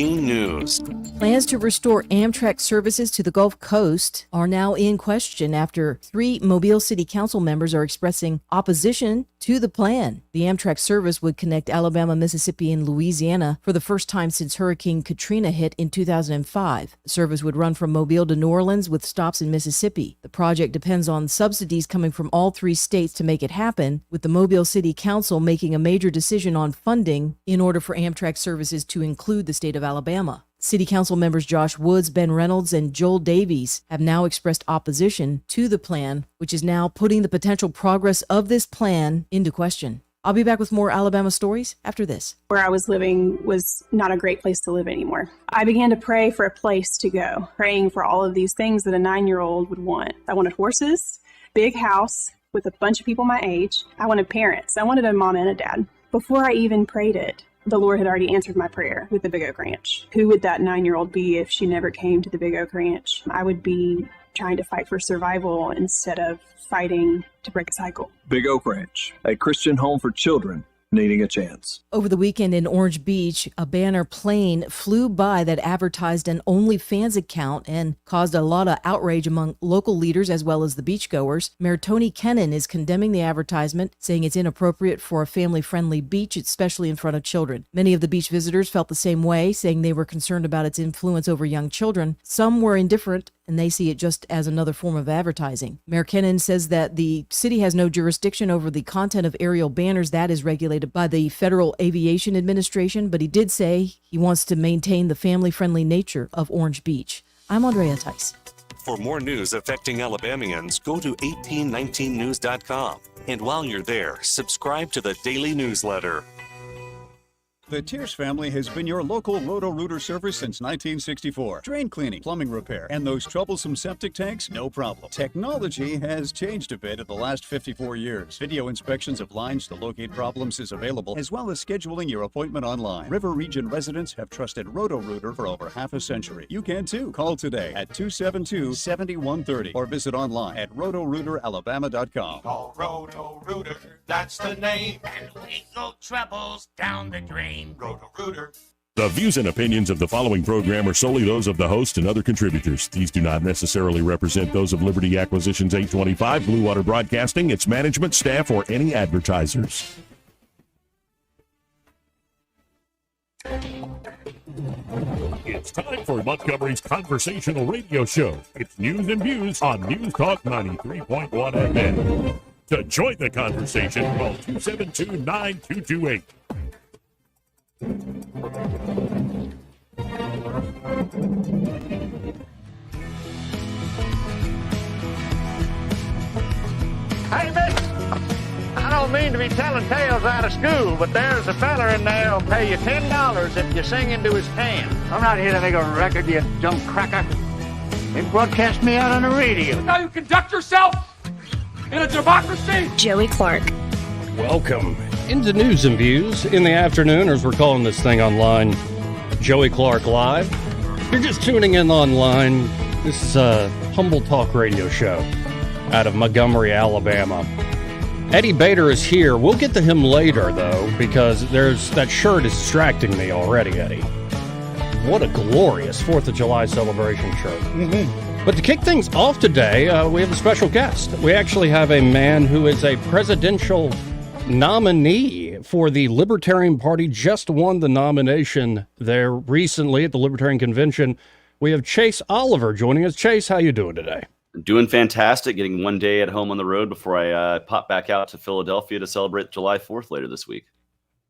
Affecting News. Plans to restore Amtrak services to the Gulf Coast are now in question after 3 Mobile City Council members are expressing opposition to the plan. The Amtrak service would connect Alabama, Mississippi, and Louisiana for the first time since Hurricane Katrina hit in 2005. The service would run from Mobile to New Orleans with stops in Mississippi. The project depends on subsidies coming from all 3 states to make it happen, with the Mobile City Council making a major decision on funding in order for Amtrak services to include the state of Alabama. City Council members Josh Woods, Ben Reynolds, and Joel Davies have now expressed opposition to the plan, which is now putting the potential progress of this plan into question. I'll be back with more Alabama stories after this. Where I was living was not a great place to live anymore. I began to pray for a place to go, praying for all of these things that a 9-year-old would want. I wanted horses, big house with a bunch of people my age. I wanted parents. I wanted a mom and a dad. Before I even prayed it, the Lord had already answered my prayer with the Big Oak Ranch. Who would that 9-year-old be if she never came to the Big Oak Ranch? I would be trying to fight for survival instead of fighting to break a cycle. Big Oak Ranch, a Christian home for children needing a chance. Over the weekend in Orange Beach, a banner plane flew by that advertised an OnlyFans account and caused a lot of outrage among local leaders as well as the beachgoers. Mayor Tony Kennan is condemning the advertisement, saying it's inappropriate for a family-friendly beach, especially in front of children. Many of the beach visitors felt the same way, saying they were concerned about its influence over young children. Some were indifferent, and they see it just as another form of advertising. Mayor Kennan says that the city has no jurisdiction over the content of aerial banners. That is regulated by the Federal Aviation Administration, but he did say he wants to maintain the family-friendly nature of Orange Beach. I'm Andrea Tice. For more news affecting Alabamians, go to 1819news.com. And while you're there, subscribe to the daily newsletter. The Tierce family has been your local Roto-Rooter service since 1964. Drain cleaning, plumbing repair, and those troublesome septic tanks, no problem. Technology has changed a bit in the last 54 years. Video inspections of lines to locate problems is available, as well as scheduling your appointment online. River Region residents have trusted Roto-Rooter for over half a century. You can too. Call today at 272-7130 or visit online at rotorooteralabama.com. Call Roto-Rooter, that's the name, and lethal troubles down the drain. Roto-Rooter. The views and opinions of the following program are solely those of the host and other contributors. These do not necessarily represent those of Liberty Acquisitions 825, Blue Water Broadcasting, its management, staff, or any advertisers. It's time for Montgomery's conversational radio show. It's news and views on News Talk 93.1 FM. To join the conversation, call 272-9228. Hey, miss, I don't mean to be telling tales out of school, but there's a fella in there who'll pay you $10 if you sing into his can. I'm not here to make a record, you dumb cracker. They broadcast me out on the radio. How you conduct yourself in a democracy? Joey Clark. Welcome into News and Views in the afternoon, or as we're calling this thing online, Joey Clark Live. If you're just tuning in online, this is a humble talk radio show out of Montgomery, Alabama. Eddie Bader is here. We'll get to him later, though, because that shirt is distracting me already, Eddie. What a glorious 4th of July celebration shirt. Mm-hmm. But to kick things off today, we have a special guest. We actually have a man who is a presidential nominee for the Libertarian Party, just won the nomination there recently at the Libertarian Convention. We have Chase Oliver joining us. Chase, how you doing today? Doing fantastic, getting one day at home on the road before I pop back out to Philadelphia to celebrate July 4th later this week.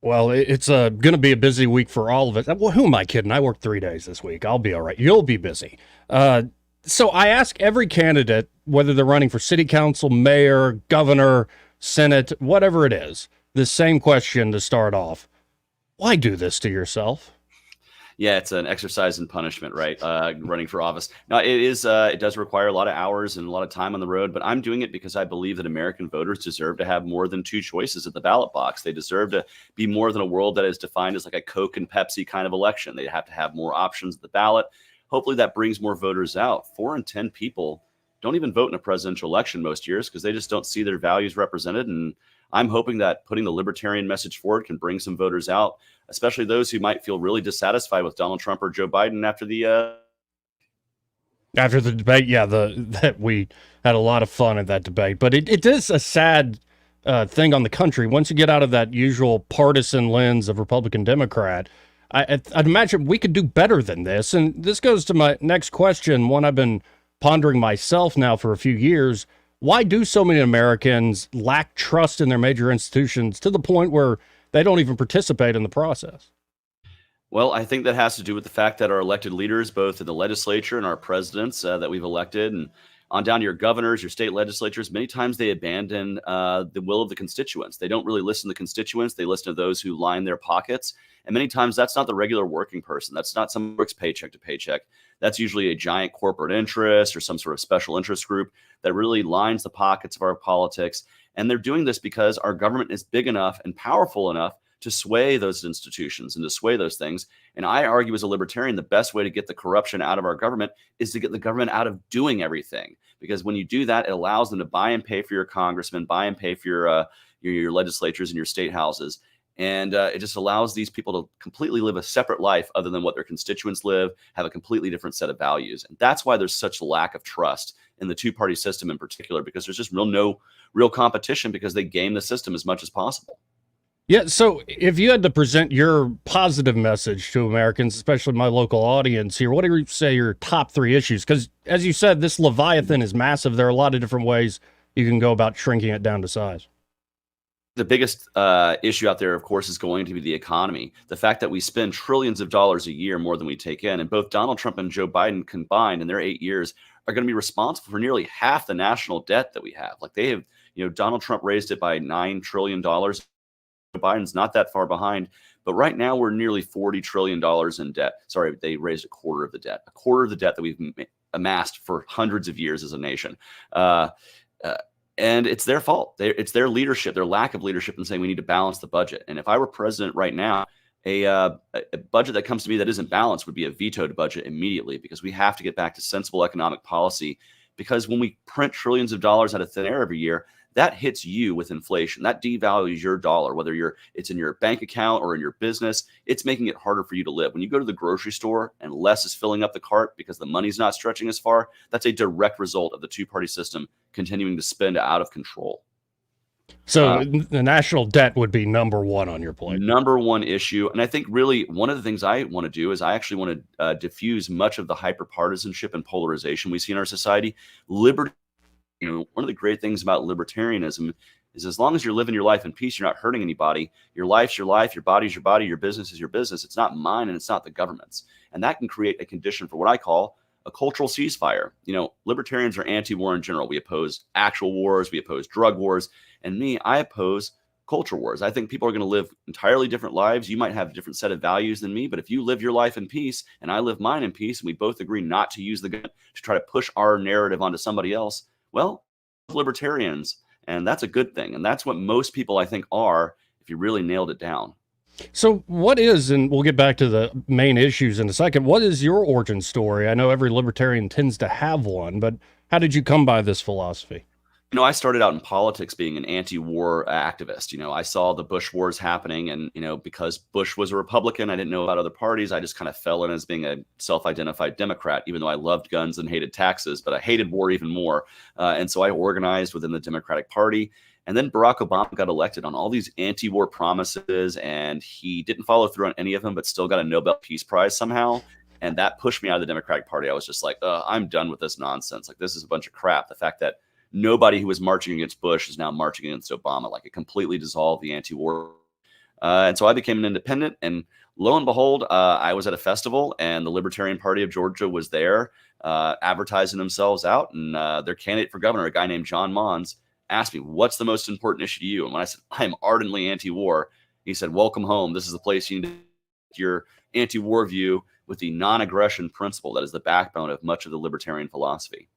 Well, it's going to be a busy week for all of us. Well, who am I kidding? I work 3 days this week. I'll be all right. You'll be busy. So I ask every candidate, whether they're running for city council, mayor, governor, Senate, whatever it is, the same question to start off. Why do this to yourself? Yeah, it's an exercise in punishment, right? Running for office. Now, it does require a lot of hours and a lot of time on the road, but I'm doing it because I believe that American voters deserve to have more than 2 choices at the ballot box. They deserve to be more than a world that is defined as like a Coke and Pepsi kind of election. They have to have more options at the ballot. Hopefully that brings more voters out. 4 in 10 people don't even vote in a presidential election most years because they just don't see their values represented. And I'm hoping that putting the libertarian message forward can bring some voters out, especially those who might feel really dissatisfied with Donald Trump or Joe Biden after the debate. Yeah, that we had a lot of fun at that debate, but it is a sad thing on the country. Once you get out of that usual partisan lens of Republican Democrat, I'd imagine we could do better than this. And this goes to my next question, one I've been pondering myself now for a few years. Why do so many Americans lack trust in their major institutions to the point where they don't even participate in the process? Well, I think that has to do with the fact that our elected leaders, both in the legislature and our presidents that we've elected, and on down to your governors, your state legislatures, many times they abandon the will of the constituents. They don't really listen to the constituents. They listen to those who line their pockets. And many times that's not the regular working person. That's not someone who works paycheck to paycheck. That's usually a giant corporate interest or some sort of special interest group that really lines the pockets of our politics. And they're doing this because our government is big enough and powerful enough to sway those institutions and to sway those things. And I argue as a libertarian, the best way to get the corruption out of our government is to get the government out of doing everything. Because when you do that, it allows them to buy and pay for your congressmen, buy and pay for your legislatures and your state houses. And it just allows these people to completely live a separate life other than what their constituents live, have a completely different set of values. And that's why there's such a lack of trust in the two-party system in particular, because there's just no real competition because they game the system as much as possible. Yeah, so if you had to present your positive message to Americans, especially my local audience here, what do you say your top 3 issues? Because as you said, this Leviathan is massive. There are a lot of different ways you can go about shrinking it down to size. The biggest issue out there, of course, is going to be the economy. The fact that we spend trillions of dollars a year more than we take in, and both Donald Trump and Joe Biden combined in their 8 years are going to be responsible for nearly half the national debt that we have. Like they have, Donald Trump raised it by $9 trillion. Biden's not that far behind, but right now we're nearly $40 trillion in debt. Sorry, they raised a quarter of the debt that we've amassed for hundreds of years as a nation. And it's their fault. It's their leadership, their lack of leadership in saying we need to balance the budget. And if I were president right now, a budget that comes to me that isn't balanced would be a vetoed budget immediately, because we have to get back to sensible economic policy. Because when we print trillions of dollars out of thin air every year, that hits you with inflation. That devalues your dollar, whether it's in your bank account or in your business. It's making it harder for you to live. When you go to the grocery store and less is filling up the cart because the money's not stretching as far, that's a direct result of the two-party system continuing to spend out of control. So the national debt would be number one on your plate. Number one issue. And I think really one of the things I want to do is I actually want to diffuse much of the hyperpartisanship and polarization we see in our society. Liberty. One of the great things about libertarianism is as long as you're living your life in peace, you're not hurting anybody. Your life's your life, your body's your body, your business is your business. It's not mine and it's not the government's. And that can create a condition for what I call a cultural ceasefire. Libertarians are anti-war in general. We oppose actual wars. We oppose drug wars. And me, I oppose culture wars. I think people are going to live entirely different lives. You might have a different set of values than me, but if you live your life in peace and I live mine in peace, and we both agree not to use the gun to try to push our narrative onto somebody else, well, libertarians, and that's a good thing. And that's what most people, I think, are, if you really nailed it down. So what is, and we'll get back to the main issues in a second, what is your origin story? I know every libertarian tends to have one, but how did you come by this philosophy? I started out in politics being an anti-war activist. I saw the Bush wars happening, and, because Bush was a Republican, I didn't know about other parties. I just kind of fell in as being a self-identified Democrat, even though I loved guns and hated taxes, but I hated war even more. And so I organized within the Democratic Party. And then Barack Obama got elected on all these anti-war promises, and he didn't follow through on any of them, but still got a Nobel Peace Prize somehow. And that pushed me out of the Democratic Party. I was just like, I'm done with this nonsense. Like, this is a bunch of crap. The fact that nobody who was marching against Bush is now marching against Obama. Like, it completely dissolved the anti-war. And so I became an independent, and lo and behold, I was at a festival, and the Libertarian Party of Georgia was there advertising themselves out. And their candidate for governor, a guy named John Mons, asked me, what's the most important issue to you? And when I said, I'm ardently anti-war, he said, welcome home. This is the place you need to get your anti-war view with the non-aggression principle that is the backbone of much of the libertarian philosophy.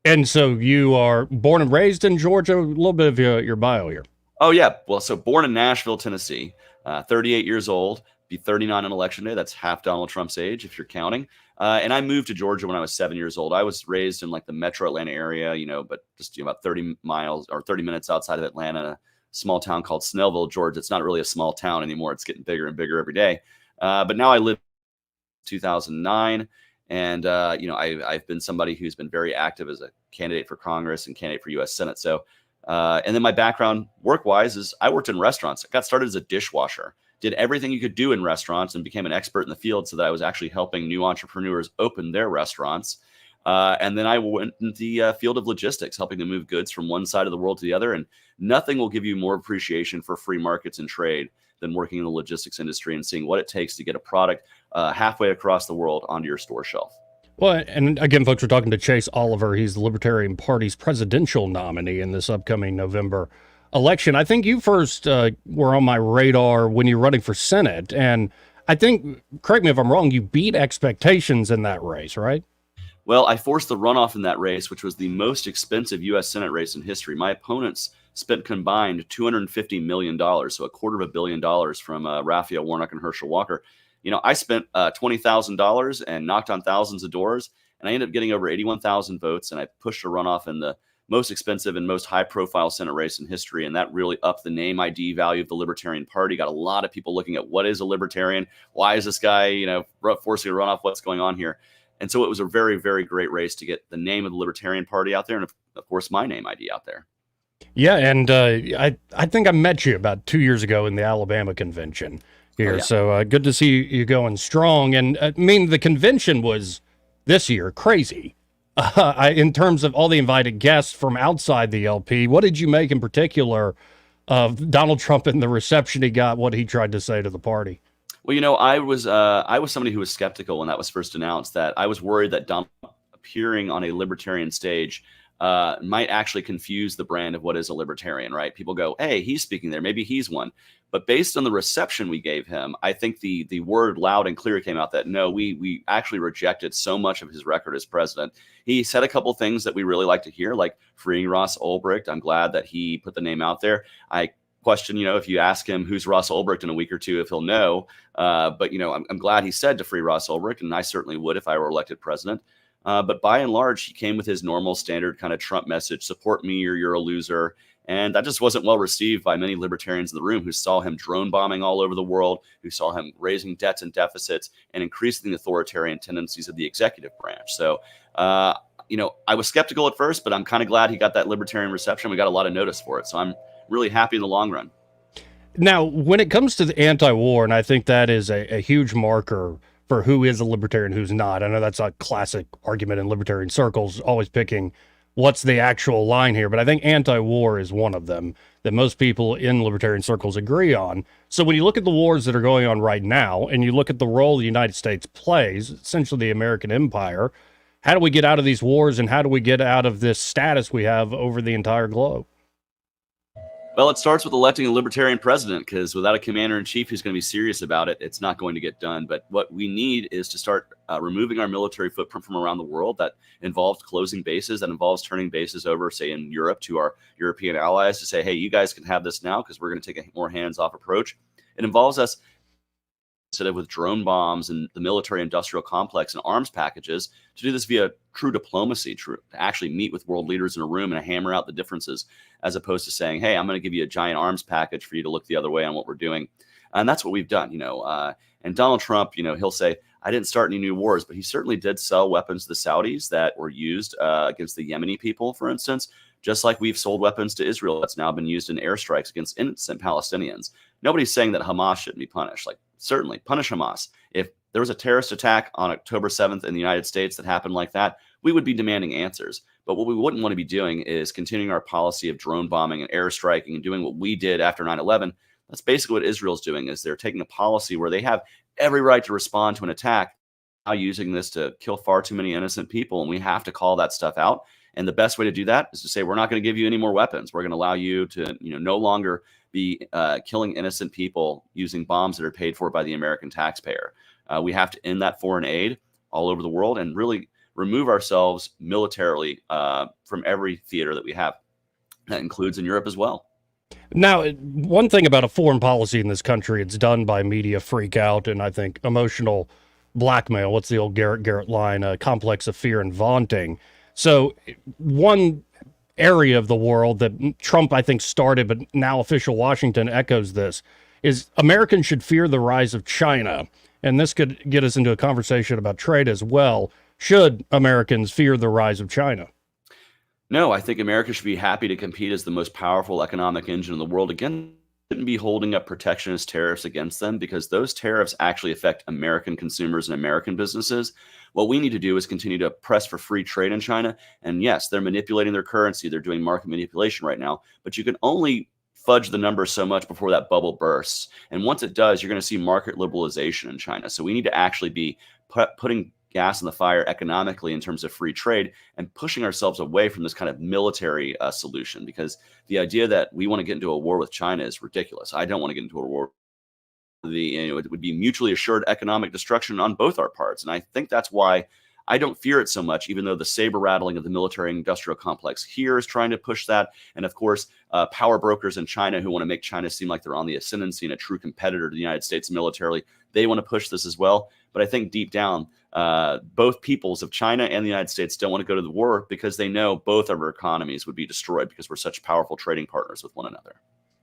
And so you are born and raised in Georgia. A little bit of your bio here. Oh, yeah. Well, so born in Nashville, Tennessee, 38 years old, be 39 on election day. That's half Donald Trump's age, if you're counting. And I moved to Georgia when I was 7 years old. I was raised in like the metro Atlanta area, but just about 30 miles or 30 minutes outside of Atlanta, small town called Snellville, Georgia. It's not really a small town anymore. It's getting bigger and bigger every day. But now I live in 2009. And, I've been somebody who's been very active as a candidate for Congress and candidate for U.S. Senate. So, and then my background work-wise is I worked in restaurants. I got started as a dishwasher, did everything you could do in restaurants, and became an expert in the field so that I was actually helping new entrepreneurs open their restaurants. And then I went in the field of logistics, helping to move goods from one side of the world to the other. And nothing will give you more appreciation for free markets and trade than working in the logistics industry and seeing what it takes to get a product halfway across the world onto your store shelf. Well, and again, folks, we're talking to Chase Oliver. He's the Libertarian Party's presidential nominee in this upcoming November election. I think you first were on my radar when you're running for Senate. And I think, correct me if I'm wrong, you beat expectations in that race, right? Well, I forced the runoff in that race, which was the most expensive U.S. Senate race in history. My opponents spent combined $250 million, so $250 million from Raphael Warnock and Herschel Walker. I spent $20,000 and knocked on thousands of doors, and I ended up getting over 81,000 votes, and I pushed a runoff in the most expensive and most high-profile Senate race in history, and that really upped the name ID value of the Libertarian Party. Got a lot of people looking at what is a Libertarian? Why is this guy, forcing a runoff? What's going on here? And so it was a very, very great race to get the name of the Libertarian Party out there, and of course, my name ID out there. Yeah, and I think I met you about 2 years ago in the Alabama convention here. Oh, yeah. So good to see you going strong. And the convention was this year crazy in terms of all the invited guests from outside the LP. What did you make in particular of Donald Trump and the reception he got, what he tried to say to the party? Well, I was somebody who was skeptical when that was first announced. That I was worried that Donald appearing on a libertarian stage might actually confuse the brand of what is a libertarian, right? People go, hey, he's speaking there. Maybe he's one. But based on the reception we gave him, I think the word loud and clear came out that no, we actually rejected so much of his record as president. He said a couple things that we really like to hear, like freeing Ross Ulbricht. I'm glad that he put the name out there. I question, if you ask him who's Ross Ulbricht in a week or two, if he'll know. But I'm glad he said to free Ross Ulbricht, and I certainly would if I were elected president. But by and large, he came with his normal standard kind of Trump message, support me or you're a loser. And that just wasn't well received by many libertarians in the room who saw him drone bombing all over the world, who saw him raising debts and deficits and increasing the authoritarian tendencies of the executive branch. So, I was skeptical at first, but I'm kind of glad he got that libertarian reception. We got a lot of notice for it. So I'm really happy in the long run. Now, when it comes to the anti-war, and I think that is a huge marker for who is a libertarian, who's not. I know that's a classic argument in libertarian circles, always picking what's the actual line here, but I think anti-war is one of them that most people in libertarian circles agree on. So when you look at the wars that are going on right now, and you look at the role the United States plays, essentially the American empire, how do we get out of these wars, and how do we get out of this status we have over the entire globe? Well, it starts with electing a libertarian president, because without a commander-in-chief who's going to be serious about it, it's not going to get done. But what we need is to start removing our military footprint from around the world. That involves closing bases, that involves turning bases over, say, in Europe to our European allies to say, hey, you guys can have this now because we're going to take a more hands-off approach. It involves us, instead of with drone bombs and the military-industrial complex and arms packages, to do this via true diplomacy, to actually meet with world leaders in a room and hammer out the differences, as opposed to saying, hey, I'm going to give you a giant arms package for you to look the other way on what we're doing. And that's what we've done, and Donald Trump, he'll say, I didn't start any new wars, but he certainly did sell weapons to the Saudis that were used against the Yemeni people, for instance, just like we've sold weapons to Israel that's now been used in airstrikes against innocent Palestinians. Nobody's saying that Hamas shouldn't be punished. Certainly punish Hamas. If there was a terrorist attack on October 7th in the United States that happened like that, we would be demanding answers. But what we wouldn't want to be doing is continuing our policy of drone bombing and airstriking and doing what we did after 9/11. That's basically what Israel's doing, is they're taking a policy where they have every right to respond to an attack, now using this to kill far too many innocent people. And we have to call that stuff out. And the best way to do that is to say, we're not going to give you any more weapons. We're going to allow you to, no longer be killing innocent people using bombs that are paid for by the American taxpayer. We have to end that foreign aid all over the world and really remove ourselves militarily from every theater that we have. That includes in Europe as well. Now, one thing about a foreign policy in this country, it's done by media freak out and I think emotional blackmail. What's the old Garrett line? A complex of fear and vaunting. So one area of the world that Trump, I think, started, but now official Washington echoes this, is Americans should fear the rise of China. And this could get us into a conversation about trade as well. Should Americans fear the rise of China? No, I think America should be happy to compete as the most powerful economic engine in the world. Again, shouldn't be holding up protectionist tariffs against them, because those tariffs actually affect American consumers and American businesses. What we need to do is continue to press for free trade in China. And yes, they're manipulating their currency. They're doing market manipulation right now, but you can only fudge the numbers so much before that bubble bursts. And once it does, you're going to see market liberalization in China. So we need to actually be putting gas in the fire economically in terms of free trade and pushing ourselves away from this kind of military solution, because the idea that we want to get into a war with China is ridiculous. I don't want to get into a war. It would be mutually assured economic destruction on both our parts. And I think that's why I don't fear it so much, even though the saber rattling of the military industrial complex here is trying to push that. And of course, power brokers in China who want to make China seem like they're on the ascendancy and a true competitor to the United States militarily, they want to push this as well. But I think deep down, both peoples of China and the United States don't want to go to the war, because they know both of our economies would be destroyed because we're such powerful trading partners with one another.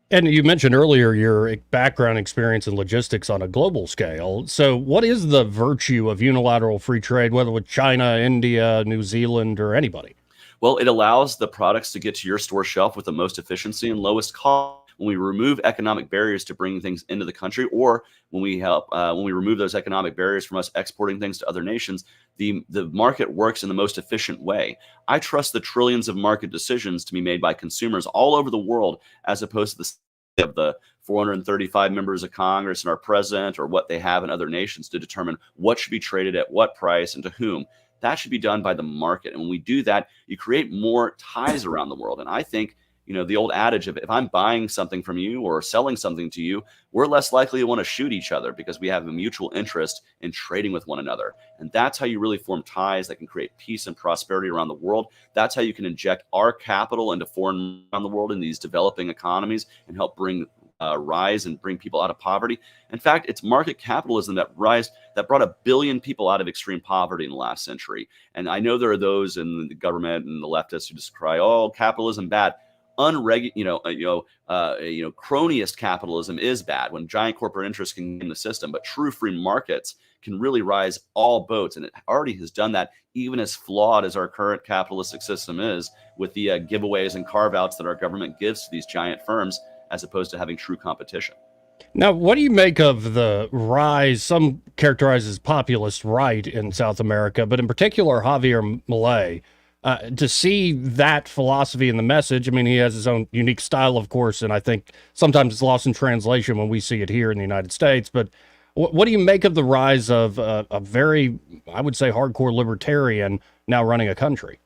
And you mentioned earlier your background experience in logistics on a global scale. So what is the virtue of unilateral free trade, whether with China, India, New Zealand, or anybody? Well, it allows the products to get to your store shelf with the most efficiency and lowest cost. When we remove economic barriers to bringing things into the country, or when we remove those economic barriers from us exporting things to other nations, the market works in the most efficient way. I trust the trillions of market decisions to be made by consumers all over the world, as opposed to the 435 members of Congress and our president, or what they have in other nations to determine what should be traded at what price and to whom. That should be done by the market. And when we do that, you create more ties around the world. And I think, the old adage of, if I'm buying something from you or selling something to you, we're less likely to want to shoot each other because we have a mutual interest in trading with one another. And that's how you really form ties that can create peace and prosperity around the world. That's how you can inject our capital into foreign around the world in these developing economies and help bring rise and bring people out of poverty. In fact, it's market capitalism that brought 1 billion people out of extreme poverty in the last century. And I know there are those in the government and the leftists who just cry, "Oh, capitalism bad." Cronyist capitalism is bad, when giant corporate interests can get in the system, but true free markets can really rise all boats. And it already has done that, even as flawed as our current capitalistic system is, with the giveaways and carve outs that our government gives to these giant firms, as opposed to having true competition. Now, what do you make of the rise, some characterize as populist right in South America, but in particular Javier Milei? To see that philosophy in the message, I mean, he has his own unique style, of course, and I think sometimes it's lost in translation when we see it here in the United States. But what do you make of the rise of a very, I would say, hardcore libertarian now running a country?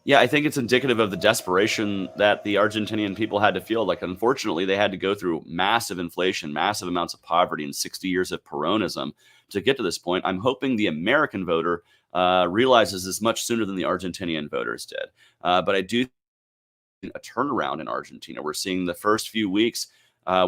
Yeah, I think it's indicative of the desperation that the Argentinian people had to feel. Like, unfortunately, they had to go through massive inflation, massive amounts of poverty, and 60 years of Peronism to get to this point. I'm hoping the American voter realizes this much sooner than the Argentinian voters did. But I do think a turnaround in Argentina. We're seeing the first few weeks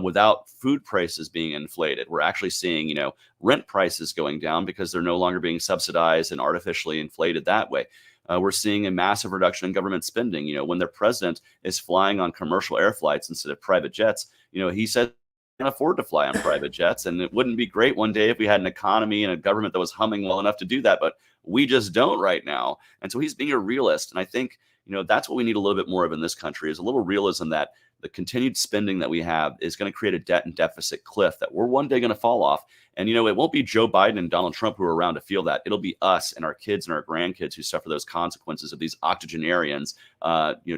without food prices being inflated. We're actually seeing, rent prices going down because they're no longer being subsidized and artificially inflated that way. We're seeing a massive reduction in government spending. When their president is flying on commercial air flights instead of private jets, he said can afford to fly on private jets. And it wouldn't be great one day if we had an economy and a government that was humming well enough to do that, but we just don't right now. And so he's being a realist. And I think, that's what we need a little bit more of in this country, is a little realism that the continued spending that we have is going to create a debt and deficit cliff that we're one day going to fall off. And, it won't be Joe Biden and Donald Trump who are around to feel that. It'll be us and our kids and our grandkids who suffer those consequences of these octogenarians,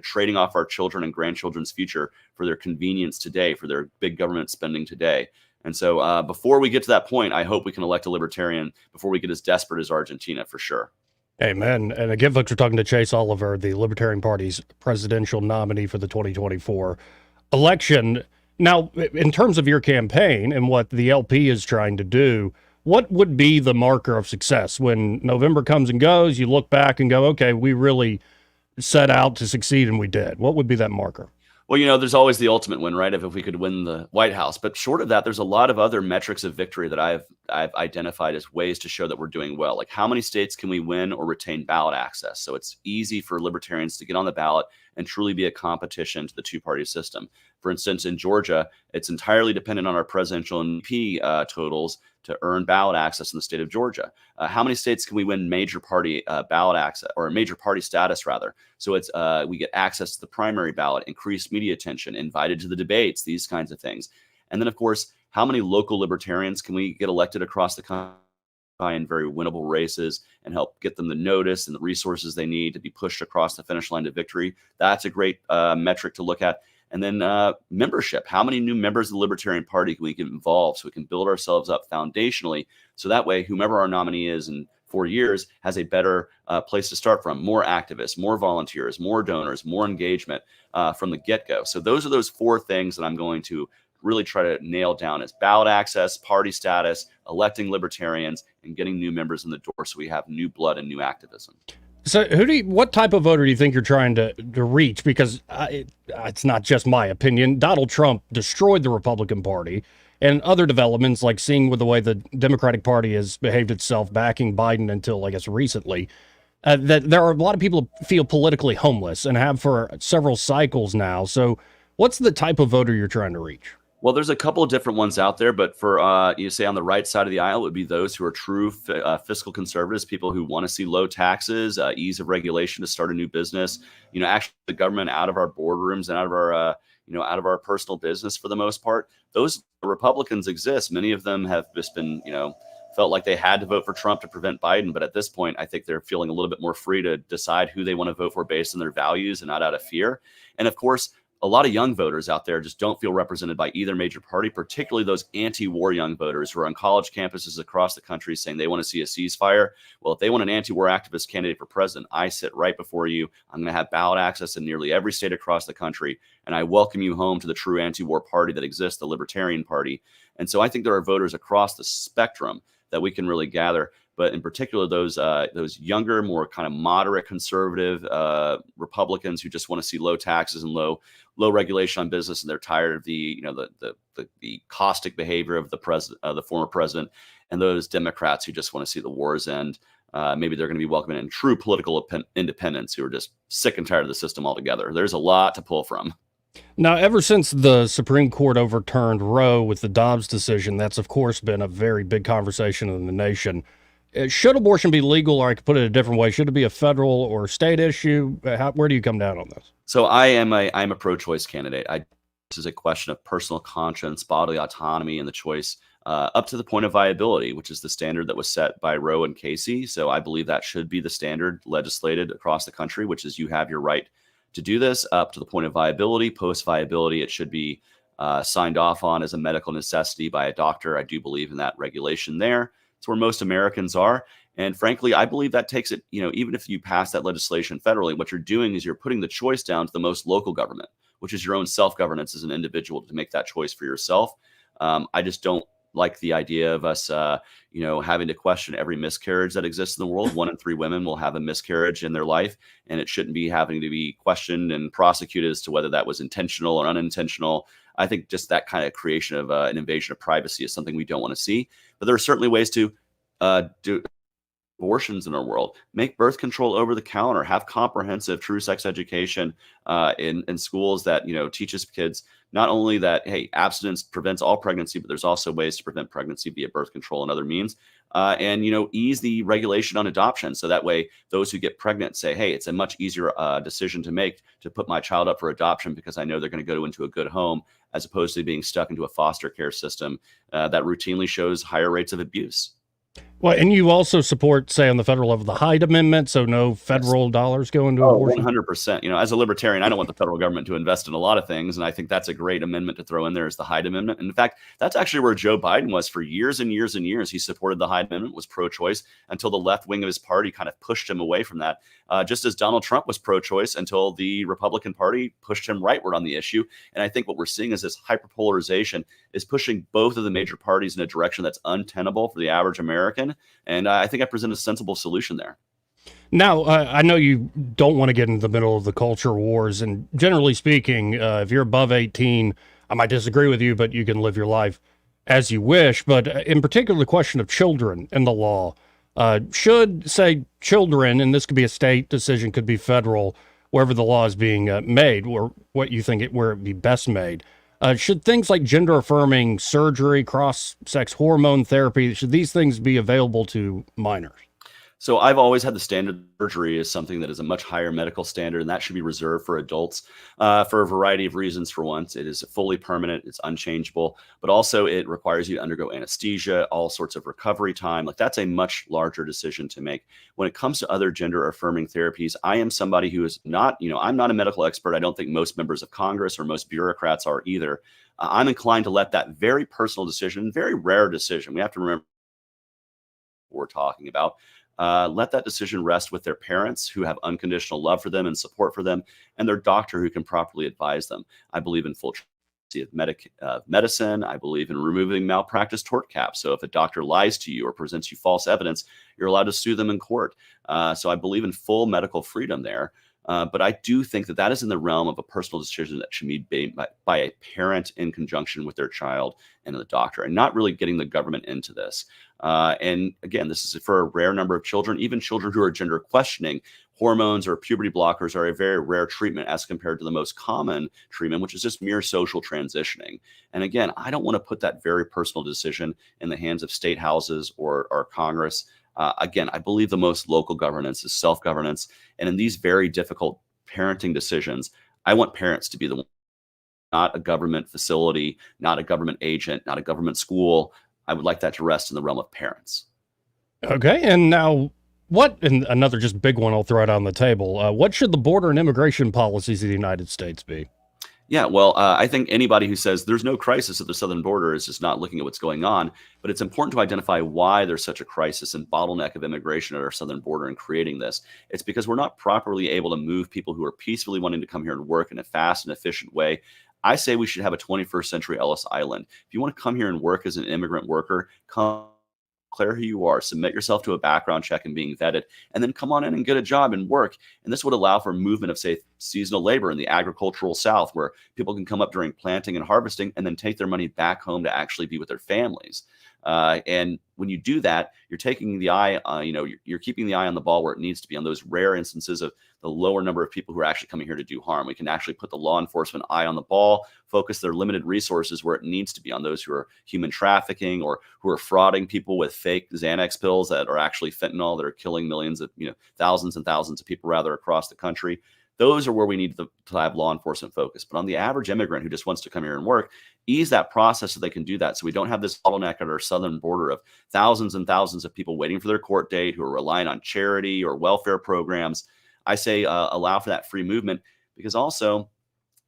trading off our children and grandchildren's future for their convenience today, for their big government spending today. And so before we get to that point, I hope we can elect a libertarian before we get as desperate as Argentina, for sure. Amen. And again, folks, we're talking to Chase Oliver, the Libertarian Party's presidential nominee for the 2024 election. Now, in terms of your campaign and what the LP is trying to do, what would be the marker of success when November comes and goes? You look back and go, okay, we really set out to succeed and we did. What would be that marker? Well, there's always the ultimate win, right? If we could win the White House. But short of that, there's a lot of other metrics of victory that I've identified as ways to show that we're doing well. Like, how many states can we win or retain ballot access? So it's easy for libertarians to get on the ballot and truly be a competition to the two-party system. For instance, in Georgia, it's entirely dependent on our presidential and VP totals to earn ballot access in the state of Georgia. How many states can we win major party ballot access, or major party status rather? So it's we get access to the primary ballot, increased media attention, invited to the debates, these kinds of things. And then, of course, how many local libertarians can we get elected across the country in very winnable races and help get them the notice and the resources they need to be pushed across the finish line to victory? That's a great metric to look at. And then membership. How many new members of the Libertarian Party can we get involved so we can build ourselves up foundationally, so that way whomever our nominee is in 4 years has a better place to start from, more activists, more volunteers, more donors, more engagement from the get-go. So those are those 4 things that I'm going to really try to nail down: as ballot access, party status, electing libertarians, and getting new members in the door so we have new blood and new activism. So what type of voter do you think you're trying to reach? Because it's not just my opinion. Donald Trump destroyed the Republican Party, and other developments, like seeing with the way the Democratic Party has behaved itself backing Biden until, I guess, recently, that there are a lot of people who feel politically homeless and have for several cycles now. So what's the type of voter you're trying to reach? Well, there's a couple of different ones out there, but for you say on the right side of the aisle, it would be those who are true fiscal conservatives, people who want to see low taxes, ease of regulation to start a new business. Actually, the government out of our boardrooms and out of our out of our personal business for the most part. Those Republicans exist. Many of them have just been felt like they had to vote for Trump to prevent Biden, but at this point, I think they're feeling a little bit more free to decide who they want to vote for based on their values and not out of fear. And of course, a lot of young voters out there just don't feel represented by either major party, particularly those anti-war young voters who are on college campuses across the country saying they want to see a ceasefire. Well, if they want an anti-war activist candidate for president, I sit right before you. I'm going to have ballot access in nearly every state across the country, and I welcome you home to the true anti-war party that exists, the Libertarian Party. And so I think there are voters across the spectrum that we can really gather. But in particular, those younger, more kind of moderate conservative Republicans who just want to see low taxes and low regulation on business, and they're tired of the caustic behavior of the former president, and those Democrats who just want to see the wars end. Maybe they're going to be welcoming in true political independents who are just sick and tired of the system altogether. There's a lot to pull from. Now, ever since the Supreme Court overturned Roe with the Dobbs decision, that's of course been a very big conversation in the nation. Should abortion be legal, or I could put it a different way, should it be a federal or state issue? Where do you come down on this? So I'm a pro-choice candidate. This is a question of personal conscience, bodily autonomy, and the choice up to the point of viability, which is the standard that was set by Roe and Casey. So I believe that should be the standard legislated across the country, which is you have your right to do this up to the point of viability. Post-viability, it should be signed off on as a medical necessity by a doctor. I do believe in that regulation there. It's where most Americans are. And frankly, I believe that takes it, even if you pass that legislation federally, what you're doing is you're putting the choice down to the most local government, which is your own self-governance as an individual to make that choice for yourself. I just don't like the idea of us, having to question every miscarriage that exists in the world. 1 in 3 women will have a miscarriage in their life, and it shouldn't be having to be questioned and prosecuted as to whether that was intentional or unintentional. I think just that kind of creation of an invasion of privacy is something we don't want to see. But there are certainly ways to do abortions in our world, make birth control over the counter, have comprehensive true sex education in schools that teaches kids not only that, hey, abstinence prevents all pregnancy, but there's also ways to prevent pregnancy via birth control and other means, and ease the regulation on adoption, so that way those who get pregnant say, hey, it's a much easier decision to make to put my child up for adoption because I know they're going to go into a good home, as opposed to being stuck into a foster care system that routinely shows higher rates of abuse. Well, and you also support, say, on the federal level, the Hyde Amendment, so no federal dollars go into abortion? 100%. As a libertarian, I don't want the federal government to invest in a lot of things, and I think that's a great amendment to throw in there, is the Hyde Amendment. And in fact, that's actually where Joe Biden was for years and years and years. He supported the Hyde Amendment, was pro-choice, until the left wing of his party kind of pushed him away from that, just as Donald Trump was pro-choice until the Republican Party pushed him rightward on the issue. And I think what we're seeing is this hyperpolarization is pushing both of the major parties in a direction that's untenable for the average American. And I think I present a sensible solution there. Now, I know you don't want to get into the middle of the culture wars, and generally speaking, if you're above 18, I might disagree with you, but you can live your life as you wish. But in particular, the question of children and the law, should, say, children, and this could be a state decision, could be federal, wherever the law is being made, or what you think where it be best made. Should things like gender-affirming surgery, cross-sex hormone therapy, should these things be available to minors? So I've always had the standard surgery as something that is a much higher medical standard, and that should be reserved for adults for a variety of reasons. For once, it is fully permanent, it's unchangeable, but also it requires you to undergo anesthesia, all sorts of recovery time. Like, that's a much larger decision to make. When it comes to other gender affirming therapies, I am somebody who is not, I'm not a medical expert. I don't think most members of Congress or most bureaucrats are either. I'm inclined to let that very personal decision, very rare decision, we have to remember what we're talking about, let that decision rest with their parents who have unconditional love for them and support for them, and their doctor who can properly advise them. I believe in full transparency of medicine. I believe in removing malpractice tort caps. So if a doctor lies to you or presents you false evidence, you're allowed to sue them in court. So I believe in full medical freedom there. But I do think that that is in the realm of a personal decision that should be made by a parent in conjunction with their child and the doctor, and not really getting the government into this. And again, this is for a rare number of children, even children who are gender questioning. Hormones or puberty blockers are a very rare treatment as compared to the most common treatment, which is just mere social transitioning. And again, I don't want to put that very personal decision in the hands of state houses or Congress. Again, I believe the most local governance is self-governance. And in these very difficult parenting decisions, I want parents to be the one, not a government facility, not a government agent, not a government school. I would like that to rest in the realm of parents. Okay. And now and another just big one I'll throw out on the table. What should the border and immigration policies of the United States be? Yeah, well, I think anybody who says there's no crisis at the southern border is just not looking at what's going on. But it's important to identify why there's such a crisis and bottleneck of immigration at our southern border and creating this. It's because we're not properly able to move people who are peacefully wanting to come here and work in a fast and efficient way. I say we should have a 21st century Ellis Island. If you want to come here and work as an immigrant worker, come declare who you are, submit yourself to a background check and being vetted, and then come on in and get a job and work. And this would allow for movement of, say, seasonal labor in the agricultural South, where people can come up during planting and harvesting and then take their money back home to actually be with their families. And when you do that, you're taking the eye, you're keeping the eye on the ball where it needs to be, on those rare instances of the lower number of people who are actually coming here to do harm. We can actually put the law enforcement eye on the ball, focus their limited resources where it needs to be, on those who are human trafficking or who are frauding people with fake Xanax pills that are actually fentanyl that are killing millions of, thousands and thousands of people rather across the country. Those are where we need to have law enforcement focus. But on the average immigrant who just wants to come here and work, ease that process so they can do that. So we don't have this bottleneck at our southern border of thousands and thousands of people waiting for their court date who are relying on charity or welfare programs. I say allow for that free movement, because also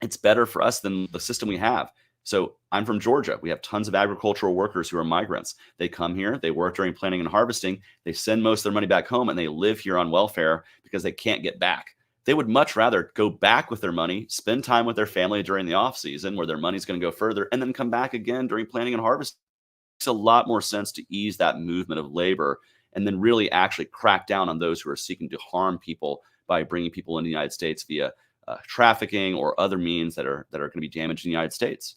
it's better for us than the system we have. So I'm from Georgia. We have tons of agricultural workers who are migrants. They come here, they work during planting and harvesting, they send most of their money back home, and they live here on welfare because they can't get back. They would much rather go back with their money, spend time with their family during the off season where their money's going to go further, and then come back again during planting and harvest. It makes a lot more sense to ease that movement of labor and then really actually crack down on those who are seeking to harm people by bringing people into the United States via trafficking or other means that are going to be damaging the United States.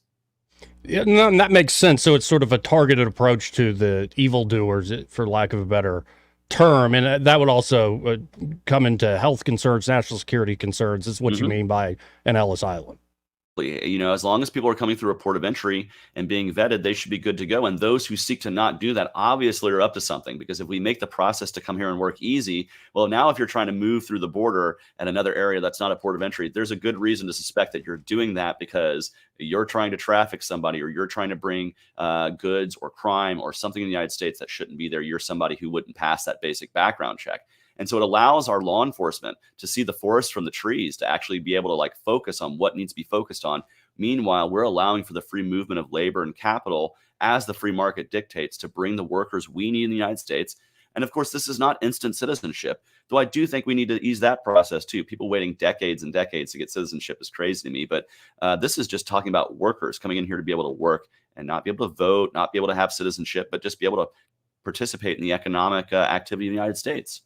Yeah, no, that makes sense. So it's sort of a targeted approach to the evildoers, for lack of a better term, and that would also come into health concerns, national security concerns. Is what you mean by an Ellis Island. As long as people are coming through a port of entry and being vetted, they should be good to go. And those who seek to not do that obviously are up to something, because if we make the process to come here and work easy, well, now if you're trying to move through the border at another area that's not a port of entry, there's a good reason to suspect that you're doing that because you're trying to traffic somebody, or you're trying to bring goods or crime or something in the United States that shouldn't be there. You're somebody who wouldn't pass that basic background check. And so it allows our law enforcement to see the forest from the trees, to actually be able to focus on what needs to be focused on. Meanwhile, we're allowing for the free movement of labor and capital as the free market dictates, to bring the workers we need in the United States. And of course, this is not instant citizenship, though I do think we need to ease that process too. People waiting decades and decades to get citizenship is crazy to me. But this is just talking about workers coming in here to be able to work and not be able to vote, not be able to have citizenship, but just be able to participate in the economic activity of the United States.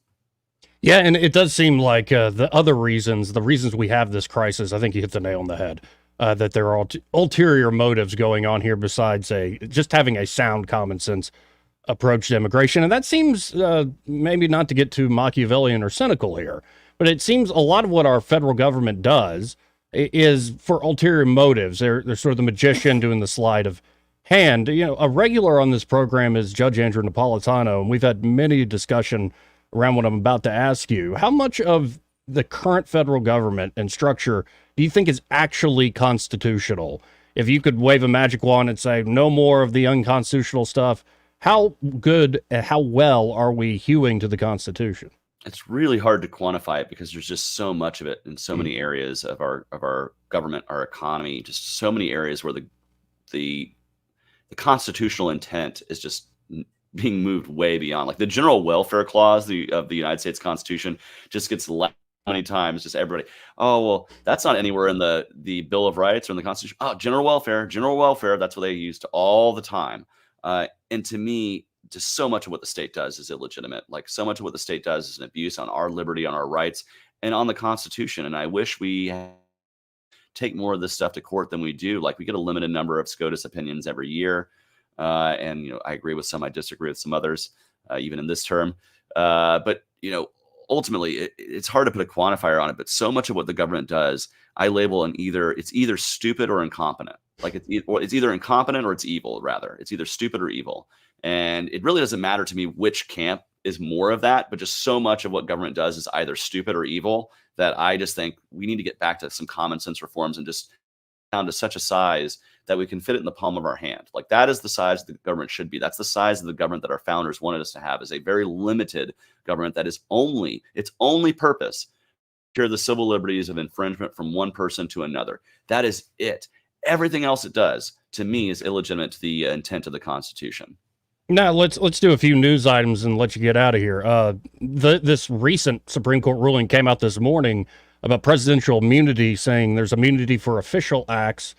Yeah, and it does seem like the reasons we have this crisis, I think you hit the nail on the head, that there are ulterior motives going on here besides just having a sound common sense approach to immigration. And that seems maybe not to get too Machiavellian or cynical here, But it seems a lot of what our federal government does is for ulterior motives. They're sort of the magician doing the sleight of hand. A regular on this program is Judge Andrew Napolitano, and we've had many discussion around what I'm about to ask you. How much of the current federal government and structure do you think is actually constitutional? If you could wave a magic wand and say no more of the unconstitutional stuff, how good and how well are we hewing to the Constitution? It's really hard to quantify it because there's just so much of it in so many areas of our government, our economy, just so many areas where the constitutional intent is just being moved way beyond. Like the general welfare clause of the United States Constitution just gets left many times. Just everybody, oh well, that's not anywhere in the Bill of Rights or in the Constitution. Oh, general welfare. That's what they used all the time. And to me, just so much of what the state does is illegitimate. Like so much of what the state does is an abuse on our liberty, on our rights, and on the Constitution. And I wish we take more of this stuff to court than we do. Like we get a limited number of SCOTUS opinions every year. And, I agree with some, I disagree with some others, even in this term. But, ultimately it's hard to put a quantifier on it, but so much of what the government does, I label it's either stupid or incompetent. Like it's either incompetent or it's evil, rather. It's either stupid or evil. And it really doesn't matter to me which camp is more of that, but just so much of what government does is either stupid or evil that I just think we need to get back to some common sense reforms and just down to such a size that we can fit it in the palm of our hand. Like that is the size the government should be. That's the size of the government that our founders wanted us to have, is a very limited government that is its only purpose to secure the civil liberties of infringement from one person to another. That is it. Everything else it does, to me, is illegitimate to the intent of the Constitution. Now let's do a few news items and let you get out of here. This recent Supreme Court ruling came out this morning about presidential immunity, saying there's immunity for official acts,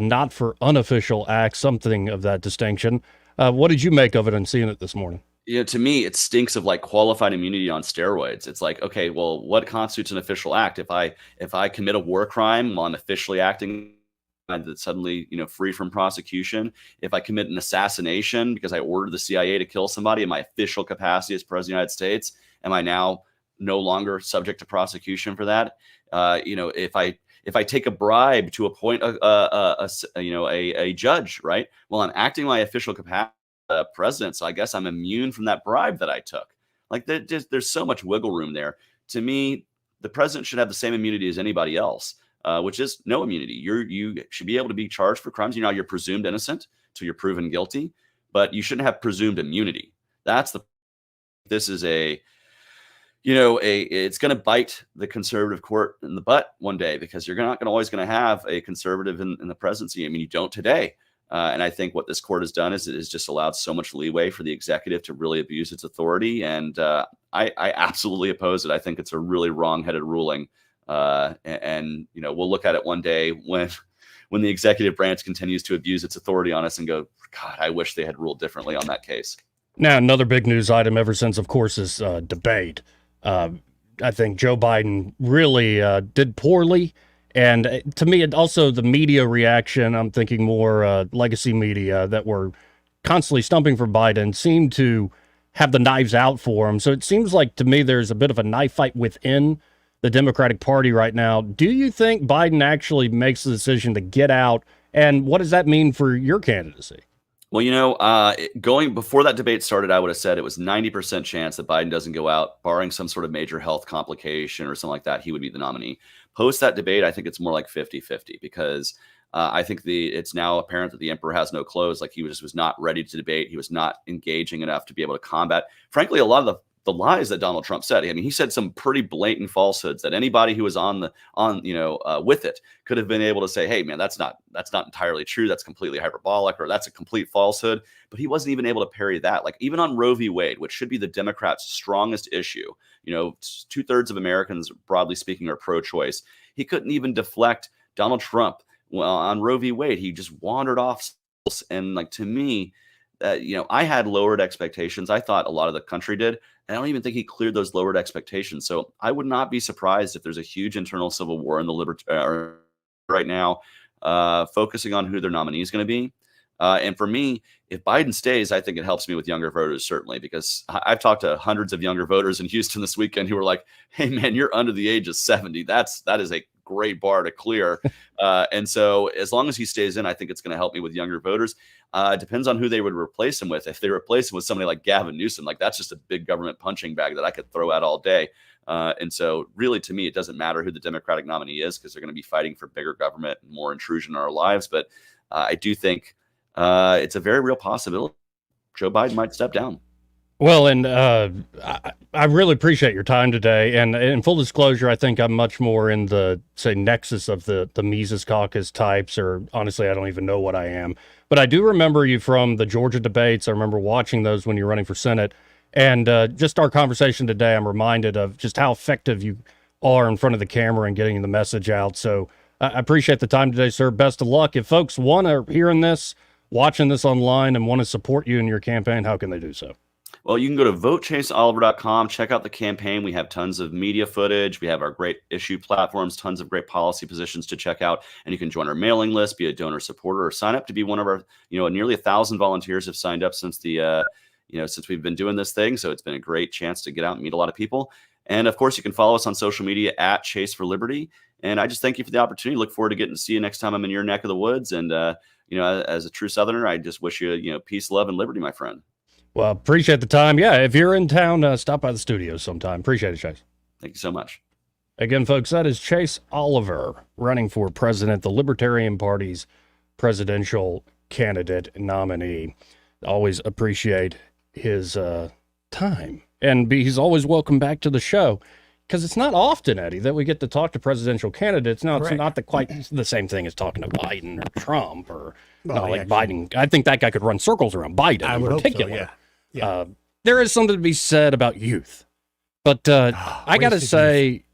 not for unofficial acts, something of that distinction. What did you make of it and seeing it this morning? To me, it stinks of like qualified immunity on steroids. It's like, okay, well, what constitutes an official act? If I commit a war crime while I'm officially acting, that's suddenly, free from prosecution. If I commit an assassination because I ordered the CIA to kill somebody in my official capacity as president of the United States, am I now no longer subject to prosecution for that? If I take a bribe to appoint a judge, right? Well, I'm acting my official capacity as president, so I guess I'm immune from that bribe that I took. Like there's so much wiggle room there. To me, the president should have the same immunity as anybody else, which is no immunity. You should be able to be charged for crimes. You're presumed innocent till you're proven guilty, but you shouldn't have presumed immunity. This is it's going to bite the conservative court in the butt one day, because you're not always going to have a conservative in the presidency. I mean, you don't today. And I think what this court has done is it has just allowed so much leeway for the executive to really abuse its authority. And I absolutely oppose it. I think it's a really wrong-headed ruling. And we'll look at it one day when the executive branch continues to abuse its authority on us and go, God, I wish they had ruled differently on that case. Now, another big news item ever since, of course, is debate. I think Joe Biden really did poorly. And to me, also the media reaction, I'm thinking more legacy media that were constantly stumping for Biden, seemed to have the knives out for him. So it seems like to me there's a bit of a knife fight within the Democratic Party right now. Do you think Biden actually makes the decision to get out? And what does that mean for your candidacy? Well, going before that debate started, I would have said it was 90% chance that Biden doesn't go out, barring some sort of major health complication or something like that. He would be the nominee. Post that debate, I think it's more like 50-50, because I think it's now apparent that the emperor has no clothes. Like he was not ready to debate. He was not engaging enough to be able to combat, frankly, a lot of the lies that Donald Trump said. I mean, he said some pretty blatant falsehoods that anybody who was with it could have been able to say, hey man, that's not entirely true. That's completely hyperbolic, or that's a complete falsehood. But he wasn't even able to parry that. Like even on Roe v. Wade, which should be the Democrats' strongest issue, 2/3 of Americans, broadly speaking, are pro-choice. He couldn't even deflect Donald Trump. Well, on Roe v. Wade, he just wandered off. And like, to me, I had lowered expectations. I thought a lot of the country did. And I don't even think he cleared those lowered expectations. So I would not be surprised if there's a huge internal civil war in the right now, focusing on who their nominee is going to be. And for me, if Biden stays, I think it helps me with younger voters, certainly, because I've talked to hundreds of younger voters in Houston this weekend who were like, hey, man, you're under the age of 70. That is a great bar to clear. And so as long as he stays in, I think it's going to help me with younger voters. It depends on who they would replace him with. If they replace him with somebody like Gavin Newsom, like that's just a big government punching bag that I could throw out all day. And so really, to me, it doesn't matter who the Democratic nominee is because they're going to be fighting for bigger government and more intrusion in our lives. But I do think it's a very real possibility Joe Biden might step down. Well, and I really appreciate your time today. And in full disclosure, I think I'm much more in the, say, nexus of the Mises Caucus types, or honestly, I don't even know what I am. But I do remember you from the Georgia debates. I remember watching those when you were running for Senate. And just our conversation today, I'm reminded of just how effective you are in front of the camera and getting the message out. So I appreciate the time today, sir. Best of luck. If folks want to hearing this, watching this online, and want to support you in your campaign, how can they do so? Well, you can go to votechaseoliver.com, check out the campaign. We have tons of media footage. We have our great issue platforms, tons of great policy positions to check out. And you can join our mailing list, be a donor supporter, or sign up to be one of our, nearly 1,000 volunteers have signed up since since we've been doing this thing. So it's been a great chance to get out and meet a lot of people. And of course, you can follow us on social media at Chase for Liberty. And I just thank you for the opportunity. Look forward to getting to see you next time I'm in your neck of the woods. And, as a true Southerner, I just wish you, peace, love, and liberty, my friend. Well, appreciate the time. Yeah, if you're in town, stop by the studio sometime. Appreciate it, Chase. Thank you so much. Again, folks, that is Chase Oliver running for president, the Libertarian Party's presidential candidate nominee. Always appreciate his time. And he's always welcome back to the show, because it's not often, Eddie, that we get to talk to presidential candidates. Now, it's not quite the same thing as talking to Biden or Trump or Biden. I think that guy could run circles around Biden in particular. Hope so, yeah. There is something to be said about youth. But I got to say,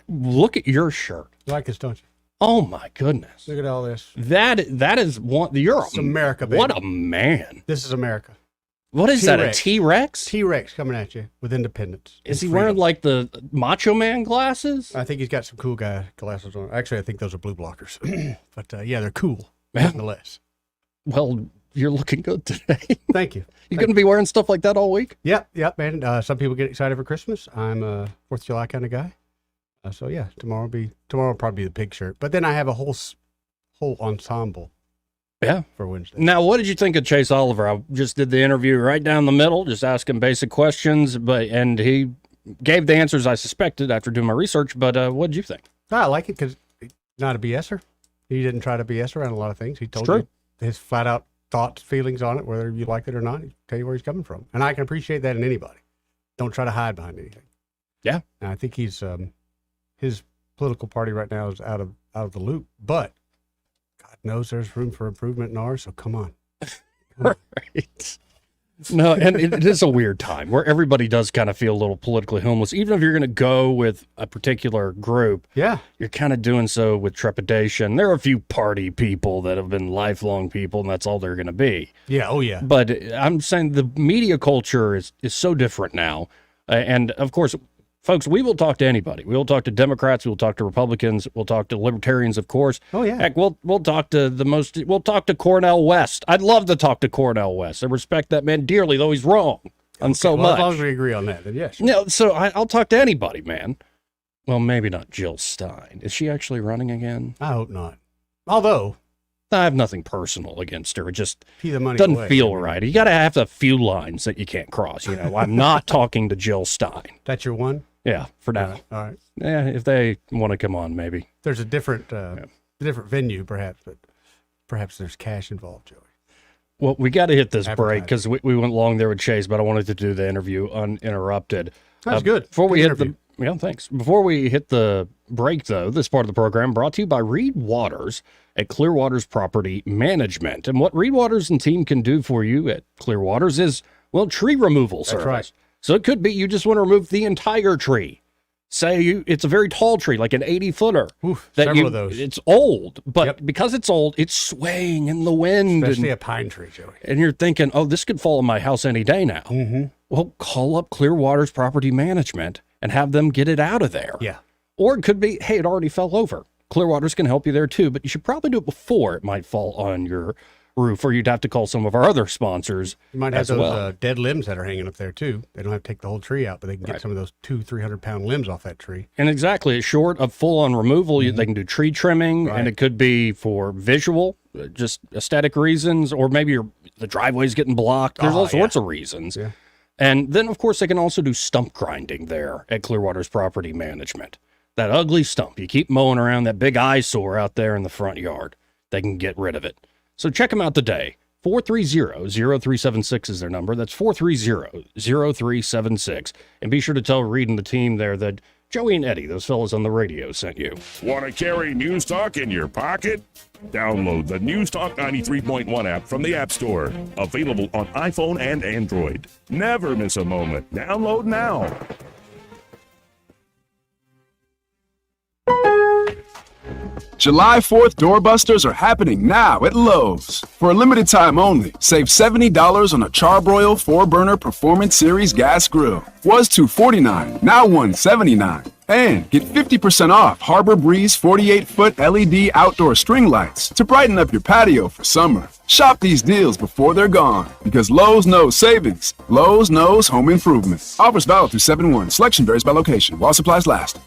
look at your shirt. You like this, don't you? Oh, my goodness. Look at all this. That is one. It's America, baby. What a man. This is America. What is that, a T-Rex? T-Rex coming at you with independence. Is he wearing like the Macho Man glasses? I think he's got some cool guy glasses on. Actually, I think those are blue blockers. But they're cool, nonetheless. Well, you're looking good today. Thank you. You going to be wearing stuff like that all week? Yep, man. Some people get excited for Christmas. I'm a 4th of July kind of guy. Tomorrow will probably be the pig shirt. But then I have a whole ensemble. Yeah. For Wednesday. Now, what did you think of Chase Oliver? I just did the interview right down the middle, just asking basic questions, and he gave the answers I suspected after doing my research. But what did you think? I like it because he's not a BSer. He didn't try to BS around a lot of things. He told you his flat out thoughts, feelings on it, whether you like it or not. He'll tell you where he's coming from. And I can appreciate that in anybody. Don't try to hide behind anything. Yeah. And I think he's his political party right now is out of the loop, but God knows there's room for improvement in ours, so come on. Right. No, and it is a weird time where everybody does kind of feel a little politically homeless. Even if you're going to go with a particular group, you're kind of doing so with trepidation. There are a few party people that have been lifelong people, and that's all they're going to be. Yeah, oh yeah. But I'm saying the media culture is so different now. And, of course, folks, we will talk to anybody. We will talk to Democrats. We'll talk to Republicans. We'll talk to Libertarians, of course. Oh, yeah. Heck, we'll talk to we'll talk to Cornel West. I'd love to talk to Cornel West. I respect that man dearly, though he's wrong on so much. As long as we agree on that, then yes. No, so I'll talk to anybody, man. Well, maybe not Jill Stein. Is she actually running again? I hope not. Although I have nothing personal against her. It just doesn't feel right. You got to have a few lines that you can't cross. I'm not talking to Jill Stein. That's your one? Yeah, for now. All right. Yeah, if they want to come on, maybe. There's a different venue, perhaps, but perhaps there's cash involved, Joey. Well, we got to hit this break because we went long there with Chase, but I wanted to do the interview uninterrupted. That's good. Before we hit thanks. Before we hit the break, though, this part of the program brought to you by Reed Waters at Clearwater's Property Management. And what Reed Waters and team can do for you at Clearwater's is, tree removal service. That's right. So it could be you just want to remove the entire tree. Say it's a very tall tree, like an 80-footer. Several of those. It's old, but because it's old, it's swaying in the wind. Especially a pine tree, Joey. And you're thinking, this could fall on my house any day now. Mm-hmm. Well, call up Clearwater's Property Management and have them get it out of there. Yeah. Or it could be, hey, it already fell over. Clearwater's can help you there too, but you should probably do it before it might fall on your roof, or you'd have to call some of our other sponsors. You might have as those well. dead limbs that are hanging up there too. They don't have to take the whole tree out, but they can get some of those 200-300 pound limbs off that tree. And exactly, it's short of full-on removal. They can do tree trimming, and it could be for visual, just aesthetic reasons, or maybe the driveway's getting blocked. There's all sorts of reasons. Yeah. And then, of course, they can also do stump grinding there at Clearwater's Property Management. That ugly stump, you keep mowing around that big eyesore out there in the front yard. They can get rid of it. So check them out today. 430-0376 is their number. That's 430-0376. And be sure to tell Reed and the team there that Joey and Eddie, those fellas on the radio, sent you. Want to carry News Talk in your pocket? Download the News Talk 93.1 app from the App Store. Available on iPhone and Android. Never miss a moment. Download now. July 4th doorbusters are happening now at Lowe's. For a limited time only, save $70 on a Charbroil 4-burner Performance Series gas grill. Was $249, now $179. And get 50% off Harbor Breeze 48-foot LED outdoor string lights to brighten up your patio for summer. Shop these deals before they're gone, because Lowe's knows savings. Lowe's knows home improvement. Offers valid through 7/1. Selection varies by location while supplies last.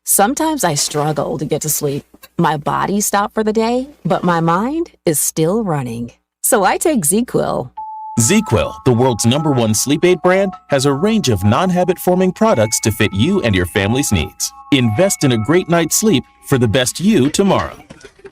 Sometimes I struggle to get to sleep. My body stopped for the day, but my mind is still running. So I take ZzzQuil. ZzzQuil, the world's #1 sleep aid brand, has a range of non-habit-forming products to fit you and your family's needs. Invest in a great night's sleep for the best you tomorrow.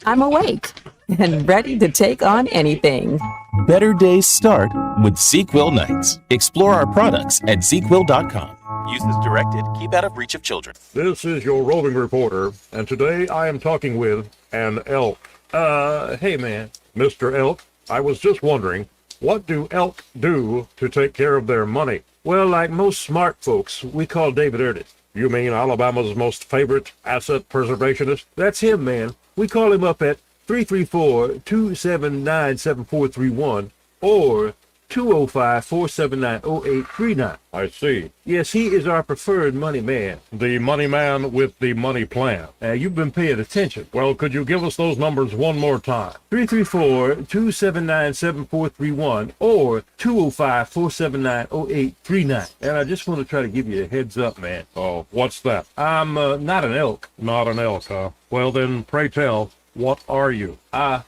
I'm awake and ready to take on anything. Better days start with ZzzQuil nights. Explore our products at ZzzQuil.com. Use as directed. Keep out of reach of children. This is your roving reporter, and today I am talking with an elk. Hey man, Mr. Elk, I was just wondering, what do elk do to take care of their money? Well, like most smart folks, we call David Erdit. You mean Alabama's most favorite asset preservationist? That's him, man. We call him up at 334-279-7431 or 205-479-0839. I see. Yes, he is our preferred money man. The money man with the money plan. You've been paying attention. Well, could you give us those numbers one more time? 334-279-7431 or 205-479-0839. And I just want to try to give you a heads up, man. Oh, what's that? I'm not an elk. Not an elk, huh? Well, then, pray tell, what are you?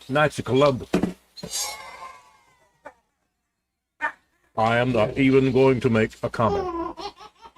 Knights of Columbus. I am not even going to make a comment.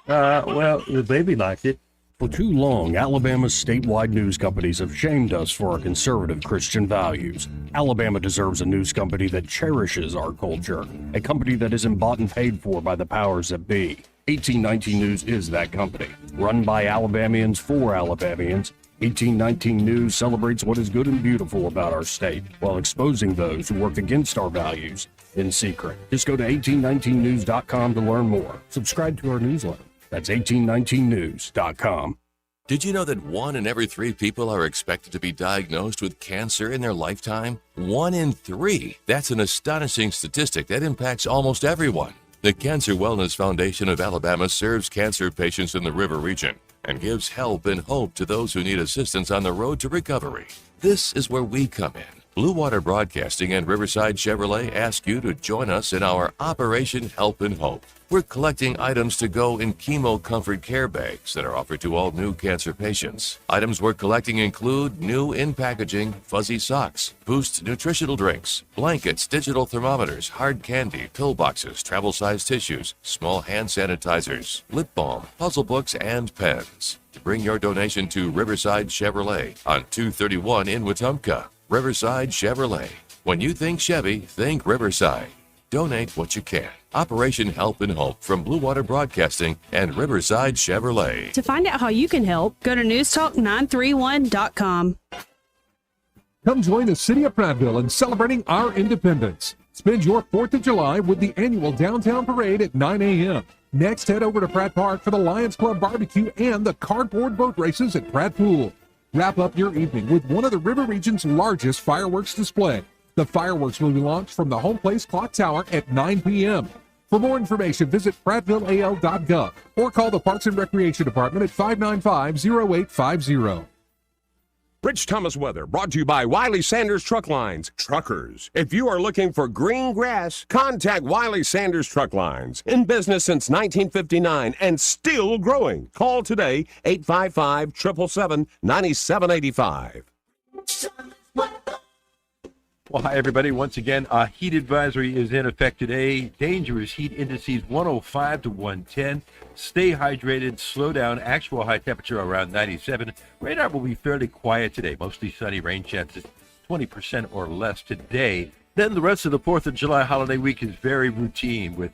Well, the baby liked it. For too long, Alabama's statewide news companies have shamed us for our conservative Christian values. Alabama deserves a news company that cherishes our culture, a company that isn't bought and paid for by the powers that be. 1819 News is that company. Run by Alabamians for Alabamians, 1819 News celebrates what is good and beautiful about our state, while exposing those who work against our values in secret. Just go to 1819news.com to learn more. Subscribe to our newsletter. That's 1819news.com. Did you know that 1 in every 3 people are expected to be diagnosed with cancer in their lifetime? 1 in 3. That's an astonishing statistic that impacts almost everyone. The Cancer Wellness Foundation of Alabama serves cancer patients in the river region and gives help and hope to those who need assistance on the road to recovery. This is where we come in. Blue Water Broadcasting and Riverside Chevrolet ask you to join us in our Operation Help and Hope. We're collecting items to go in chemo comfort care bags that are offered to all new cancer patients. Items we're collecting include new in packaging fuzzy socks, Boost nutritional drinks, blankets, digital thermometers, hard candy, pill boxes, travel-sized tissues, small hand sanitizers, lip balm, puzzle books, and pens. To bring your donation to Riverside Chevrolet on 231 in Wetumpka. Riverside Chevrolet. When you think Chevy, think Riverside. Donate what you can. Operation Help and Hope from Blue Water Broadcasting and Riverside Chevrolet. To find out how you can help, go to newstalk931.com. Come join the City of Prattville in celebrating our independence. Spend your 4th of July with the annual Downtown Parade at 9 a.m. Next, head over to Pratt Park for the Lions Club Barbecue and the cardboard boat races at Pratt Pool. Wrap up your evening with one of the River Region's largest fireworks display. The fireworks will be launched from the Home Place Clock Tower at 9 p.m. For more information, visit prattvilleal.gov or call the Parks and Recreation Department at 595-0850. Rich Thomas weather brought to you by Wiley Sanders Truck Lines. Truckers, if you are looking for green grass, contact Wiley Sanders Truck Lines. In business since 1959 and still growing. Call today, 855-777-9785. Well, hi, everybody. Once again, a heat advisory is in effect today. Dangerous heat indices 105 to 110. Stay hydrated, slow down. Actual high temperature around 97. Radar will be fairly quiet today. Mostly sunny, rain chances 20% or less today. Then the rest of the 4th of July holiday week is very routine with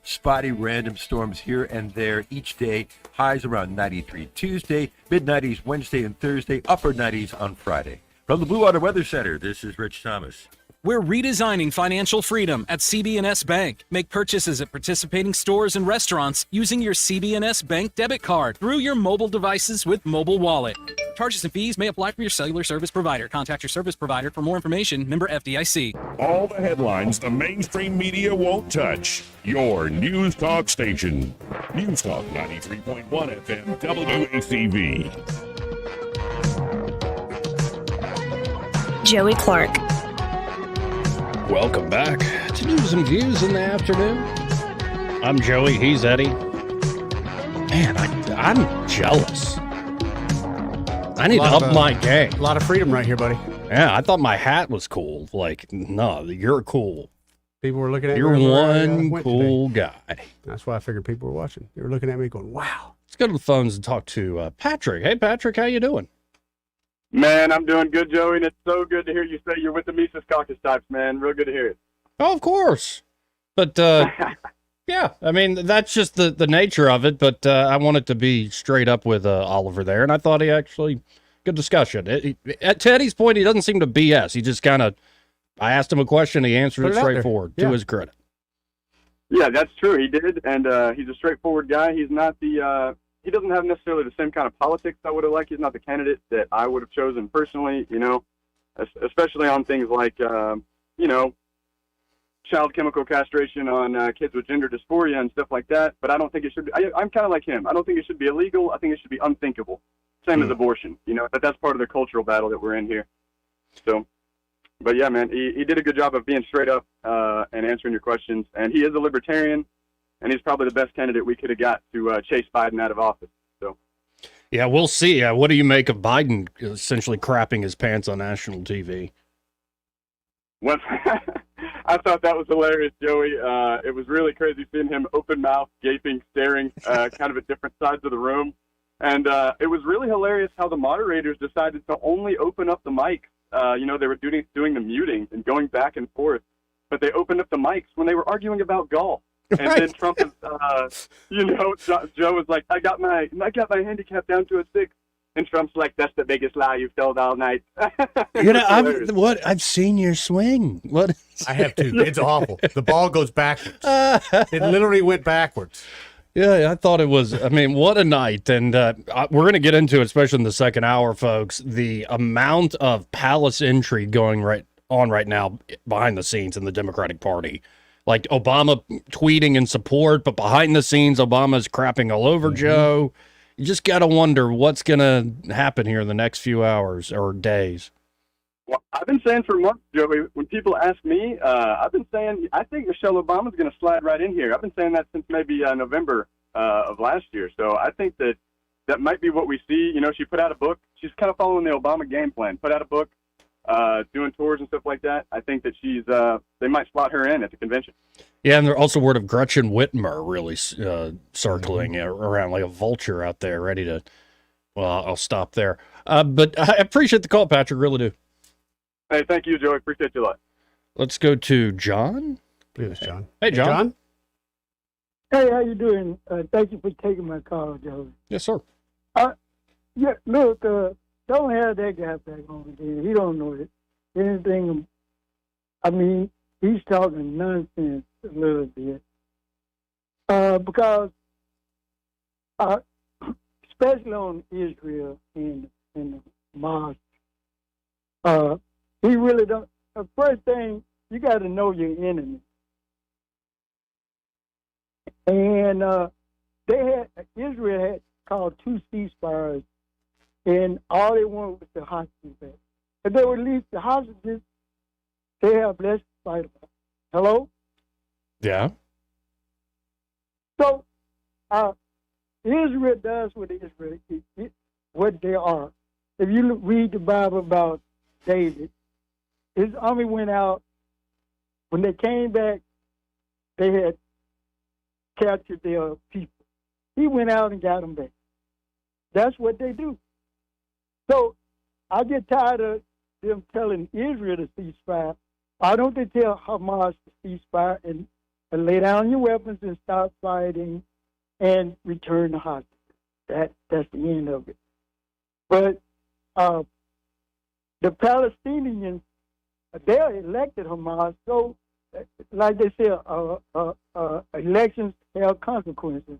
spotty random storms here and there each day. Highs around 93 Tuesday, mid-90s Wednesday and Thursday, upper 90s on Friday. From the Blue Water Weather Center, this is Rich Thomas. We're redesigning financial freedom at CB&S Bank. Make purchases at participating stores and restaurants using your CB&S Bank debit card through your mobile devices with Mobile Wallet. Charges and fees may apply for your cellular service provider. Contact your service provider for more information. Member FDIC. All the headlines the mainstream media won't touch. Your News Talk station. News Talk 93.1 FM WACV. Joey Clark. Welcome back to News and Views in the afternoon. I'm Joey, he's Eddie. Man, I'm jealous. I need to up my game. A lot of freedom right here, buddy. Yeah, I thought my hat was cool. Like, no, you're cool. People were looking at You're me. one cool guy. That's why I figured people were watching. They were looking at me going, wow. Let's go to the phones and talk to Patrick. Hey, Patrick, how you doing? Man, I'm doing good, Joey, and it's so good to hear you say you're with the Mises Caucus types, man. Real good to hear it. Oh, of course. But, yeah, I mean, that's just the nature of it, but I wanted to be straight up with Oliver there, and I thought he actually, good discussion. At Teddy's point, he doesn't seem to BS. He just kind of, I asked him a question, he answered it straightforward, to his credit. Yeah, that's true. He did, and he's a straightforward guy. He's not the... he doesn't have necessarily the same kind of politics I would have liked. He's not the candidate that I would have chosen personally, you know, especially on things like, you know, child chemical castration on kids with gender dysphoria and stuff like that. But I don't think it should be, I'm kind of like him. I don't think it should be illegal. I think it should be unthinkable. Same as abortion, you know, but that's part of the cultural battle that we're in here. So, but yeah, man, he did a good job of being straight up and answering your questions. And he is a libertarian. And he's probably the best candidate we could have got to chase Biden out of office. So, yeah, we'll see. What do you make of Biden essentially crapping his pants on national TV? Well, I thought that was hilarious, Joey. It was really crazy seeing him open mouth, gaping, staring, kind of at different sides of the room. And it was really hilarious how the moderators decided to only open up the mics. You know, they were doing the muting and going back and forth, but they opened up the mics when they were arguing about golf. And then Trump is, you know, Joe was like, I got my handicap down to a 6. And Trump's like, that's the biggest lie you've told all night. You know, I've seen your swing. What? I have too. It's awful. The ball goes backwards. It literally went backwards. Yeah, I thought it was, I mean, what a night. And we're going to get into it, especially in the second hour, folks, the amount of palace intrigue going right now behind the scenes in the Democratic Party. Like Obama tweeting in support, but behind the scenes, Obama's crapping all over Joe. You just got to wonder what's going to happen here in the next few hours or days. Well, I've been saying for months, Joey, when people ask me, I've been saying, I think Michelle Obama's going to slide right in here. I've been saying that since maybe November of last year. So I think that might be what we see. You know, she put out a book. She's kind of following the Obama game plan. Put out a book. Doing tours and stuff like that. I think that she's, they might slot her in at the convention. Yeah, and there's also word of Gretchen Whitmer really circling around like a vulture out there, ready to, well, I'll stop there. But I appreciate the call, Patrick, really do. Hey, thank you, Joey. Appreciate you a lot. Let's go to John. I believe it's John. Hey, John. Hey, how you doing? Thank you for taking my call, Joey. Yes, sir. Yeah, look, don't have that guy back on again. He don't know it. Anything. I mean, he's talking nonsense a little bit. Because, especially on Israel and the mosque, he really don't. The first thing, you got to know your enemy. And Israel had called 2 ceasefires and all they wanted was the hostages back. If they would release the hostages, they have less to fight about. Hello? Yeah. So, Israel does what what they are. If you read the Bible about David, his army went out. When they came back, they had captured their people. He went out and got them back. That's what they do. So I get tired of them telling Israel to ceasefire. Why don't they tell Hamas to ceasefire and lay down your weapons and stop fighting and return the hostages? That's the end of it. But the Palestinians, they're elected Hamas, so like they say, elections have consequences.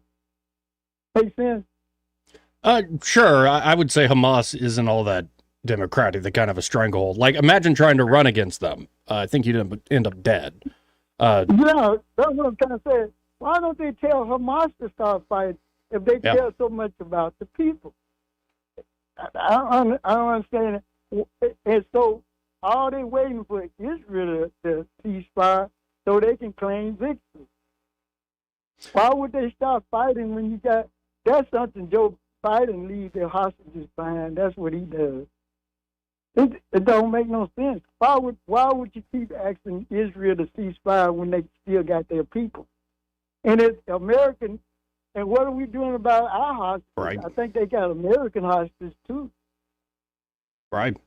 Make sense? Sure. I would say Hamas isn't all that democratic. They're kind of a stranglehold. Like, imagine trying to run against them. I think you'd end up dead. Yeah, that's what I'm trying to say. Why don't they tell Hamas to start fighting if they care so much about the people? I don't understand it. And so all they waiting for Israel to ceasefire so they can claim victory. Why would they start fighting when you got... That's something Joe Biden leaves their hostages behind. That's what he does. It don't make no sense. Why would you keep asking Israel to ceasefire when they still got their people? And it's American. And what are we doing about our hostages? Right. I think they got American hostages too. Right.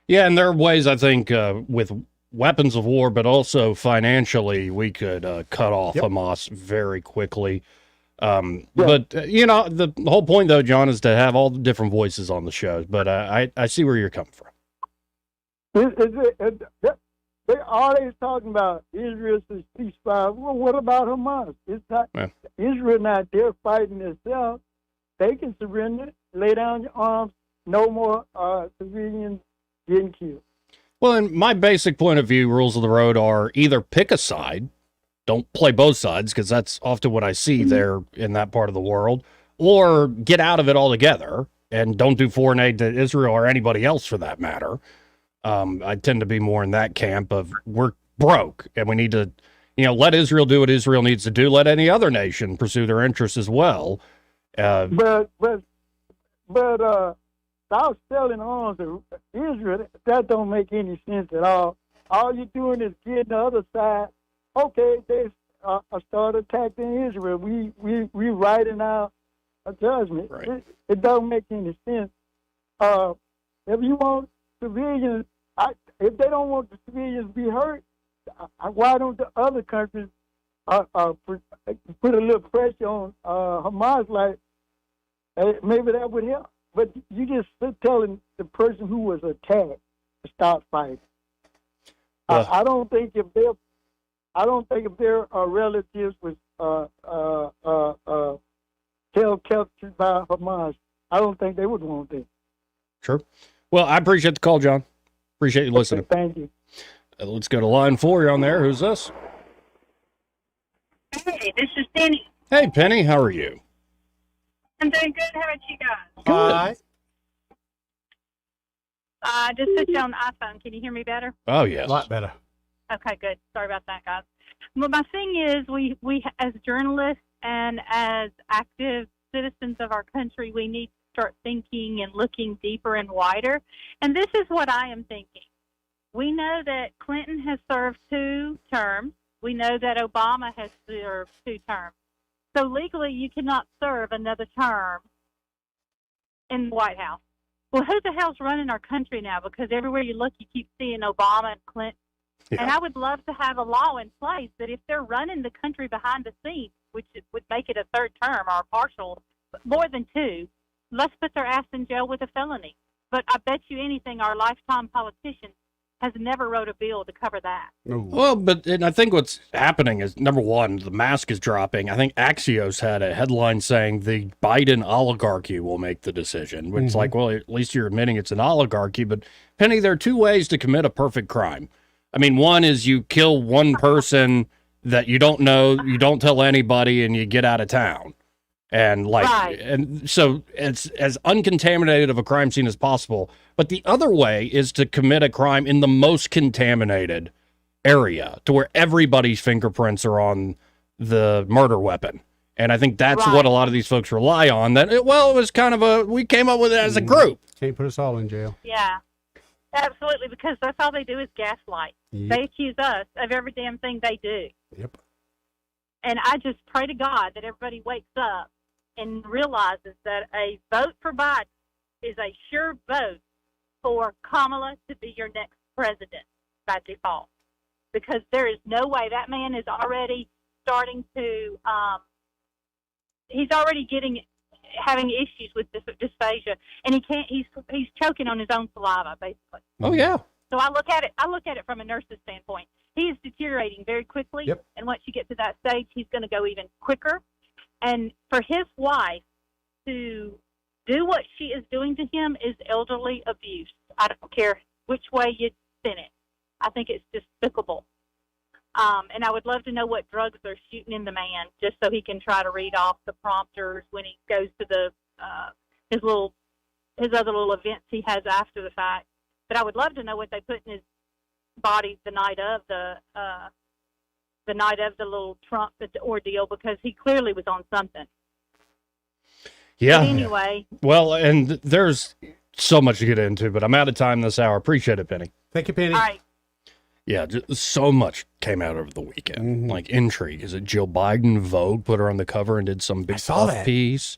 Yeah, and there are ways, I think, with weapons of war, but also financially, we could cut off Hamas very quickly. But, the whole point, though, John, is to have all the different voices on the show. But I see where you're coming from. They always talking about Israel's ceasefire. Well, what about Hamas? It's not Israel not there fighting itself. They can surrender, lay down your arms, no more civilians getting killed. Well, in my basic point of view, rules of the road are either pick a side, don't play both sides, because that's often what I see there in that part of the world, or get out of it altogether and don't do foreign aid to Israel or anybody else for that matter. I tend to be more in that camp of we're broke and we need to, let Israel do what Israel needs to do. Let any other nation pursue their interests as well. But stop selling arms to Israel. That don't make any sense at all. All you're doing is getting the other side. Okay, they start attacking Israel. We writing out a judgment. Right. It don't make any sense. If you want civilians, if they don't want the civilians to be hurt, why don't the other countries put a little pressure on Hamas? Like maybe that would help. But you just telling the person who was attacked to stop fighting. I don't think if their relatives was held captured by Hamas, I don't think they would want that. Sure. Well, I appreciate the call, John. Appreciate you listening. Thank you. Let's go to line 4. You're on there. Who's this? Hey, this is Penny. Hey, Penny. How are you? I'm doing good. How about you guys? Good. I just put you on the iPhone. Can you hear me better? Oh, yes. A lot better. Okay, good. Sorry about that, guys. Well, my thing is, we as journalists and as active citizens of our country, we need to start thinking and looking deeper and wider. And this is what I am thinking. We know that Clinton has served 2 terms. We know that Obama has served 2 terms. So legally, you cannot serve another term in the White House. Well, who the hell's running our country now? Because everywhere you look, you keep seeing Obama and Clinton. Yeah. And I would love to have a law in place that if they're running the country behind the scenes, which would make it a 3rd term or a partial, more than 2, let's put their ass in jail with a felony. But I bet you anything, our lifetime politician has never wrote a bill to cover that. Well, and I think what's happening is, number one, the mask is dropping. I think Axios had a headline saying the Biden oligarchy will make the decision. It's like, well, at least you're admitting it's an oligarchy. But, Penny, there are 2 ways to commit a perfect crime. I mean, one is you kill one person that you don't know, you don't tell anybody, and you get out of town. And and so it's as uncontaminated of a crime scene as possible. But the other way is to commit a crime in the most contaminated area, to where everybody's fingerprints are on the murder weapon. And I think that's what a lot of these folks rely on. That it was kind of we came up with it as a group. Can't put us all in jail. Yeah, absolutely, because that's all they do is gaslight. Yep. They accuse us of every damn thing they do. Yep. And I just pray to God that everybody wakes up and realizes that a vote for Biden is a sure vote for Kamala to be your next president by default. Because there is no way that man is already starting to, he's already having issues with dysphagia, and he's choking on his own saliva, basically. Oh, yeah. So I look at it from a nurse's standpoint. He is deteriorating very quickly, and once you get to that stage, he's going to go even quicker. And for his wife to do what she is doing to him is elderly abuse. I don't care which way you spin it. I think it's despicable. And I would love to know what drugs they're shooting in the man, just so he can try to read off the prompters when he goes to the his other little events he has after the fact. But I would love to know what they put in his body the night of the little Trump ordeal, because he clearly was on something. Yeah. But anyway. Well, and there's so much to get into, but I'm out of time this hour. Appreciate it, Penny. Thank you, Penny. All right. Yeah, just so much came out over the weekend. Like intrigue. Is it Jill Biden? Vogue put her on the cover and did some big puff piece.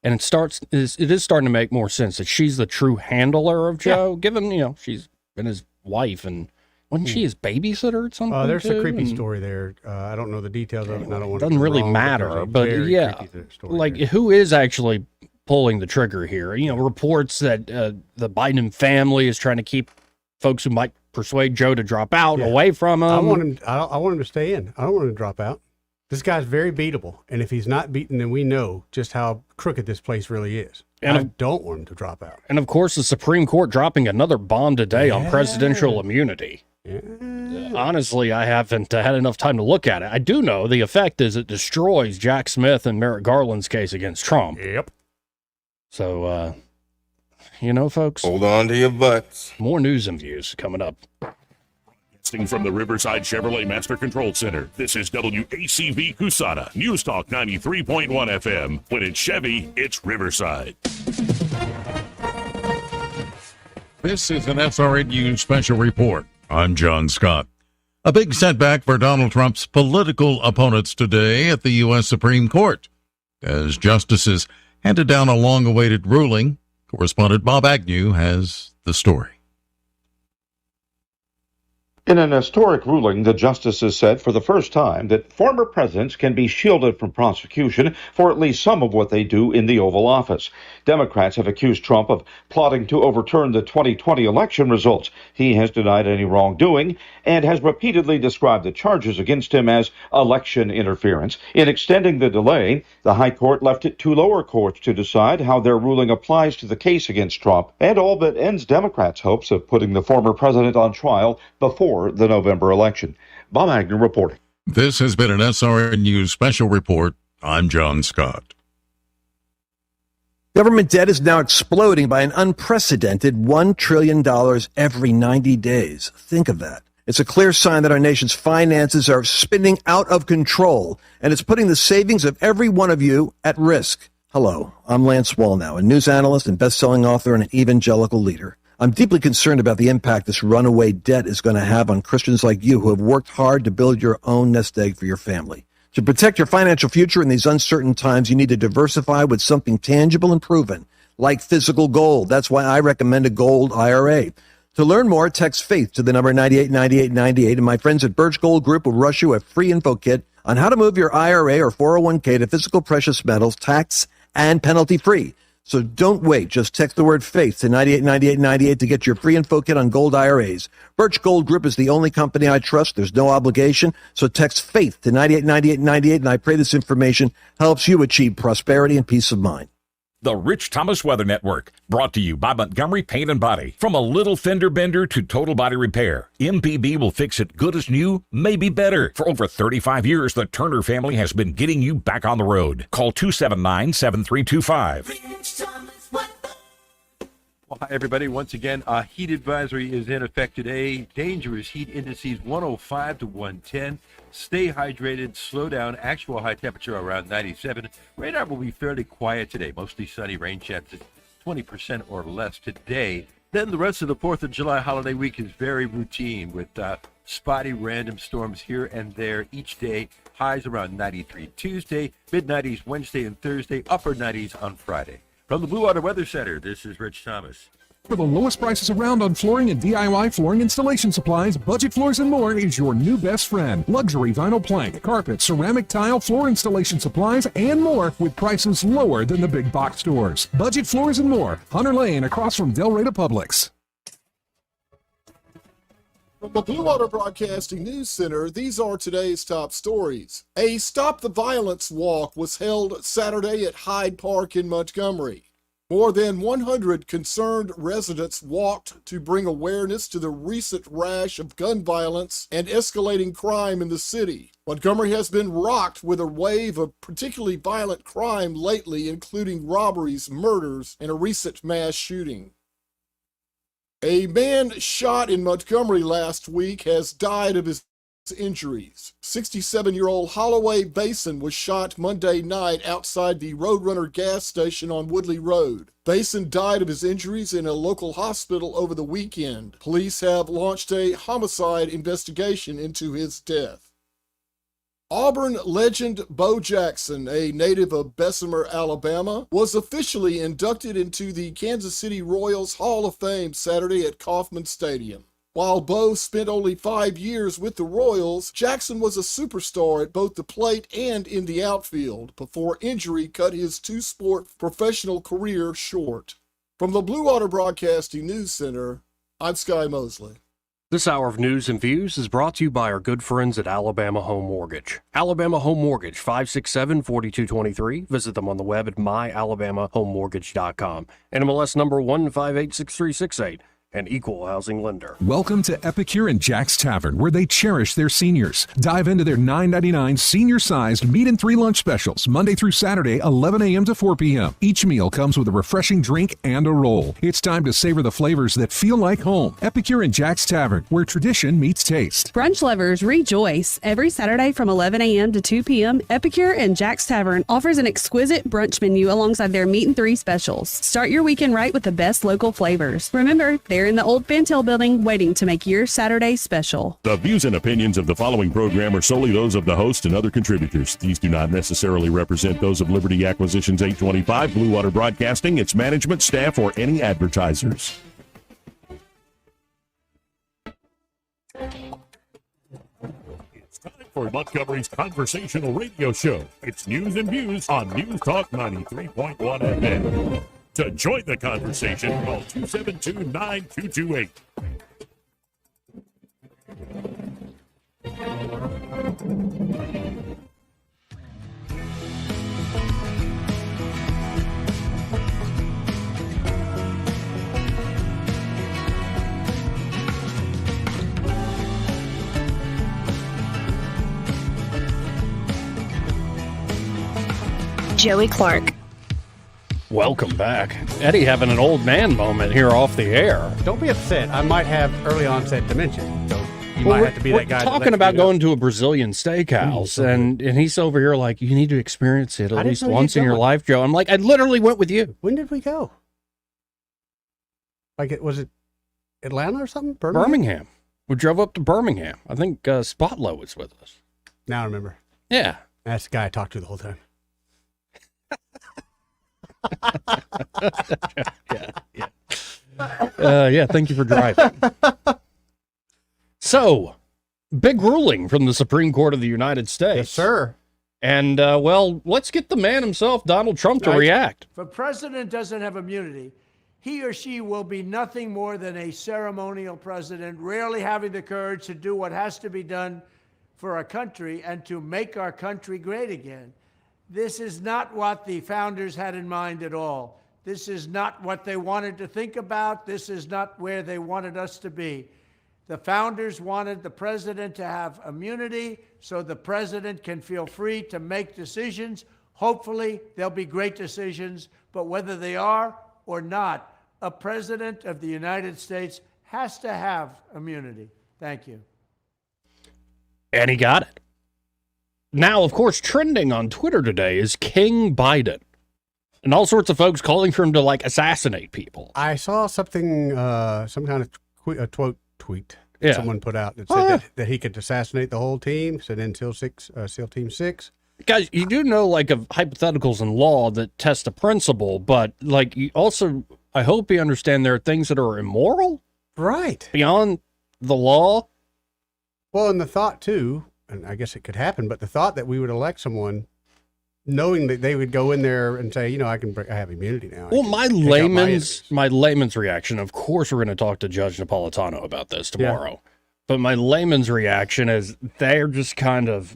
And it is starting to make more sense that she's the true handler of Joe, given, she's been his wife, and wasn't she his babysitter at some point? There's a creepy story there. I don't know the details of it, and I don't want to. Doesn't really matter, but yeah, like who is actually pulling the trigger here? Reports that the Biden family is trying to keep folks who might persuade Joe to drop out away from him. I want him to stay in. I don't want him to drop out. This guy's very beatable, and if he's not beaten, then we know just how crooked this place really is. And I don't want him to drop out. And of course, the Supreme Court dropping another bomb today on presidential immunity. Yeah. Honestly, I haven't had enough time to look at it. I do know the effect is it destroys Jack Smith and Merrick Garland's case against Trump. Yep. So, folks, hold on to your butts. More news and views coming up. From the Riverside Chevrolet Master Control Center, this is WACV Cusana, News Talk 93.1 FM. When it's Chevy, it's Riverside. This is an SRN News special report. I'm John Scott. A big setback for Donald Trump's political opponents today at the U.S. Supreme Court, as justices handed down a long-awaited ruling. Correspondent Bob Agnew has the story. In an historic ruling, the justices said for the first time that former presidents can be shielded from prosecution for at least some of what they do in the Oval Office. Democrats have accused Trump of plotting to overturn the 2020 election results. He has denied any wrongdoing and has repeatedly described the charges against him as election interference. In extending the delay, the High Court left it to lower courts to decide how their ruling applies to the case against Trump, and all but ends Democrats' hopes of putting the former president on trial before the November election. Bob Agnew reporting. This has been an SRN News special report. I'm John Scott. Government debt is now exploding by an unprecedented $1 trillion every 90 days. Think of that. It's a clear sign that our nation's finances are spinning out of control, and it's putting the savings of every one of you at risk. Hello, I'm Lance Wallnow, a news analyst and best-selling author and an evangelical leader. I'm deeply concerned about the impact this runaway debt is going to have on Christians like you who have worked hard to build your own nest egg for your family. To protect your financial future in these uncertain times, you need to diversify with something tangible and proven, like physical gold. That's why I recommend a gold IRA. To learn more, text FAITH to the number 989898, and my friends at Birch Gold Group will rush you a free info kit on how to move your IRA or 401k to physical precious metals, tax and penalty free. So don't wait. Just text the word FAITH to 989898 to get your free info kit on gold IRAs. Birch Gold Group is the only company I trust. There's no obligation. So text FAITH to 989898, and I pray this information helps you achieve prosperity and peace of mind. The Rich Thomas Weather Network, brought to you by Montgomery Paint and Body. From a little fender bender to total body repair, MPB will fix it good as new, maybe better. For over 35 years, the Turner family has been getting you back on the road. Call 279-7325. Well, hi, everybody. Once again, a heat advisory is in effect today. Dangerous heat indices 105 to 110. Stay hydrated, slow down. Actual high temperature around 97. Radar will be fairly quiet today. Mostly sunny, rain chances 20% or less today. Then the rest of the 4th of July holiday week is very routine with spotty random storms here and there each day. Highs around 93 Tuesday, mid-90s Wednesday and Thursday, upper 90s on Friday. From the Blue Water Weather Center, this is Rich Thomas. For the lowest prices around on flooring and DIY flooring installation supplies, Budget Floors and More is your new best friend. Luxury vinyl plank, carpet, ceramic tile, floor installation supplies, and more with prices lower than the big box stores. Budget Floors and More, Hunter Lane across from Del Rey Publix. From the Blue Water Broadcasting News Center, these are today's top stories. A Stop the Violence walk was held Saturday at Hyde Park in Montgomery. More than 100 concerned residents walked to bring awareness to the recent rash of gun violence and escalating crime in the city. Montgomery has been rocked with a wave of particularly violent crime lately, including robberies, murders, and a recent mass shooting. A man shot in Montgomery last week has died of his injuries. 67-year-old Holloway Basin was shot Monday night outside the Roadrunner gas station on Woodley Road. Basin died of his injuries in a local hospital over the weekend. Police have launched a homicide investigation into his death. Auburn legend Bo Jackson, a native of Bessemer, Alabama, was officially inducted into the Kansas City Royals Hall of Fame Saturday at Kauffman Stadium. While Bo spent only 5 years with the Royals, Jackson was a superstar at both the plate and in the outfield before injury cut his two-sport professional career short. From the Blue Water Broadcasting News Center, I'm Sky Mosley. This hour of news and views is brought to you by our good friends at Alabama Home Mortgage. Alabama Home Mortgage, 567-4223. Visit them on the web at myalabamahomemortgage.com. NMLS number 1586368. An equal housing lender. Welcome to Epicure and Jack's Tavern, where they cherish their seniors. Dive into their $9.99 senior-sized meat and 3 lunch specials, Monday through Saturday, 11 a.m. to 4 p.m. Each meal comes with a refreshing drink and a roll. It's time to savor the flavors that feel like home. Epicure and Jack's Tavern, where tradition meets taste. Brunch lovers rejoice. Every Saturday from 11 a.m. to 2 p.m., Epicure and Jack's Tavern offers an exquisite brunch menu alongside their meat and 3 specials. Start your weekend right with the best local flavors. Remember, they're in the old Fantail building waiting to make your Saturday special. The views and opinions of the following program are solely those of the host and other contributors. These do not necessarily represent those of Liberty Acquisitions 825, Blue Water Broadcasting, its management, staff, or any advertisers. It's time for Montgomery's conversational radio show. It's news and views on News Talk 93.1 FM. To join the conversation, call 272-9228. Joey Clark. Welcome back. Eddie having an old man moment here off the air. Don't be upset. I might have early onset dementia, so you might have to be that guy. We're talking about going to a Brazilian steakhouse, and he's over here like, you need to experience it at least once in your life, Joe. I'm like, I literally went with you. When did we go? Like, was it Atlanta or something? Birmingham. We drove up to Birmingham. I think Spotlow was with us. Now I remember. Yeah. That's the guy I talked to the whole time. Yeah, thank you for driving. So, big ruling from the Supreme Court of the United States. Yes, sir. And, well, let's get the man himself, Donald Trump, to react. If a president doesn't have immunity, he or she will be nothing more than a ceremonial president, rarely having the courage to do what has to be done for our country and to make our country great again. This is not what the founders had in mind at all. This is not what they wanted to think about. This is not where they wanted us to be. The founders wanted the president to have immunity so the president can feel free to make decisions. Hopefully, they'll be great decisions, but whether they are or not, a president of the United States has to have immunity. Thank you. And he got it. Now, of course, trending on Twitter today is King Biden. And all sorts of folks calling for him to, like, assassinate people. I saw something, some kind of tweet Yeah. someone put out that said that he could assassinate the whole team, said in SEAL Team 6. Guys, you do know, like, of hypotheticals in law that test a principle, but, like, you also, I hope you understand there are things that are immoral. Right. Beyond the law. Well, and the thought, too, and I guess it could happen, but the thought that we would elect someone knowing that they would go in there and say, you know, I have immunity now. Well, my layman's reaction, of course, we're going to talk to Judge Napolitano about this tomorrow. Yeah. But my layman's reaction is they're just kind of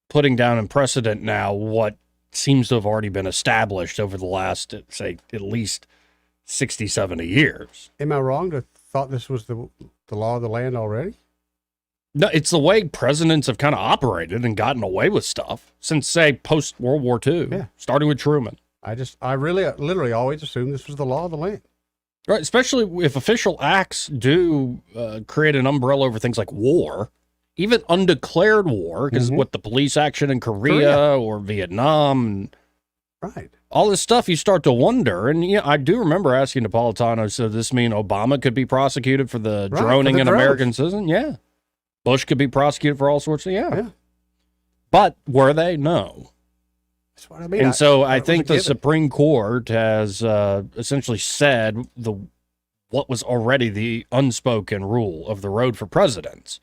putting down in precedent now what seems to have already been established over the last, say, at least 60, 70 years. Am I wrong to thought this was the law of the land already? No, it's the way presidents have kind of operated and gotten away with stuff since, say, post-World War II, starting with Truman. I really, literally always assumed this was the law of the land. Right, especially if official acts do create an umbrella over things like war, even undeclared war, because what the police action in Korea or Vietnam, right? All this stuff, you start to wonder. And yeah, I do remember asking Napolitano, so does this mean Obama could be prosecuted for the droning an American citizen? Yeah. Bush could be prosecuted for all sorts of, yeah. But were they? No. That's what I mean. And so I think the Supreme Court has essentially said what was already the unspoken rule of the road for presidents.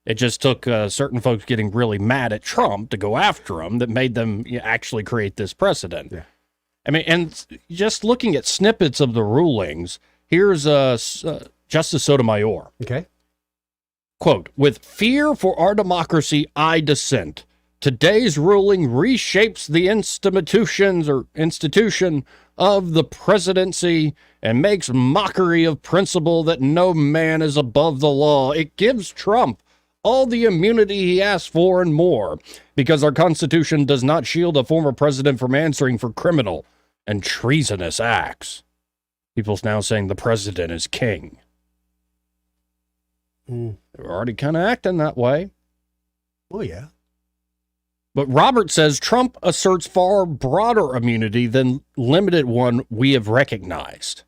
It just took certain folks getting really mad at Trump to go after him that made them actually create this precedent. Yeah. I mean, and just looking at snippets of the rulings, here's Justice Sotomayor. Okay. Quote, with fear for our democracy, I dissent. Today's ruling reshapes the institution of the presidency and makes mockery of principle that no man is above the law. It gives Trump all the immunity he asked for and more, because our Constitution does not shield a former president from answering for criminal and treasonous acts. People's now saying the president is king. They're already kind of acting that way. Oh, yeah. But Robert says Trump asserts far broader immunity than limited one we have recognized.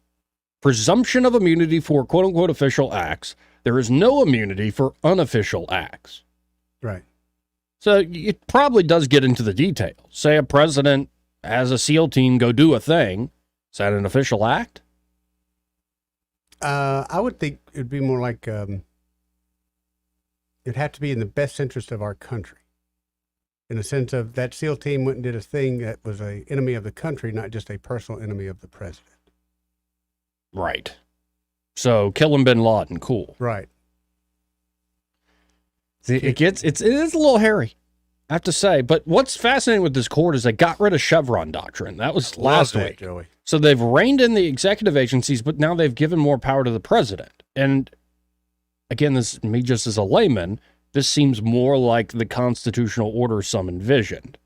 Presumption of immunity for quote-unquote official acts. There is no immunity for unofficial acts. Right. So it probably does get into the details. Say a president has a SEAL team go do a thing. Is that an official act? I would think it would be more like it'd have to be in the best interest of our country. In the sense of that SEAL team went and did a thing that was an enemy of the country, not just a personal enemy of the president. Right. So killing bin Laden, cool. Right. See, it is a little hairy, I have to say. But what's fascinating with this court is they got rid of Chevron doctrine. That was last week. Joey. So they've reined in the executive agencies, but now they've given more power to the president. And again, this is me just as a layman. This seems more like the constitutional order some envisioned,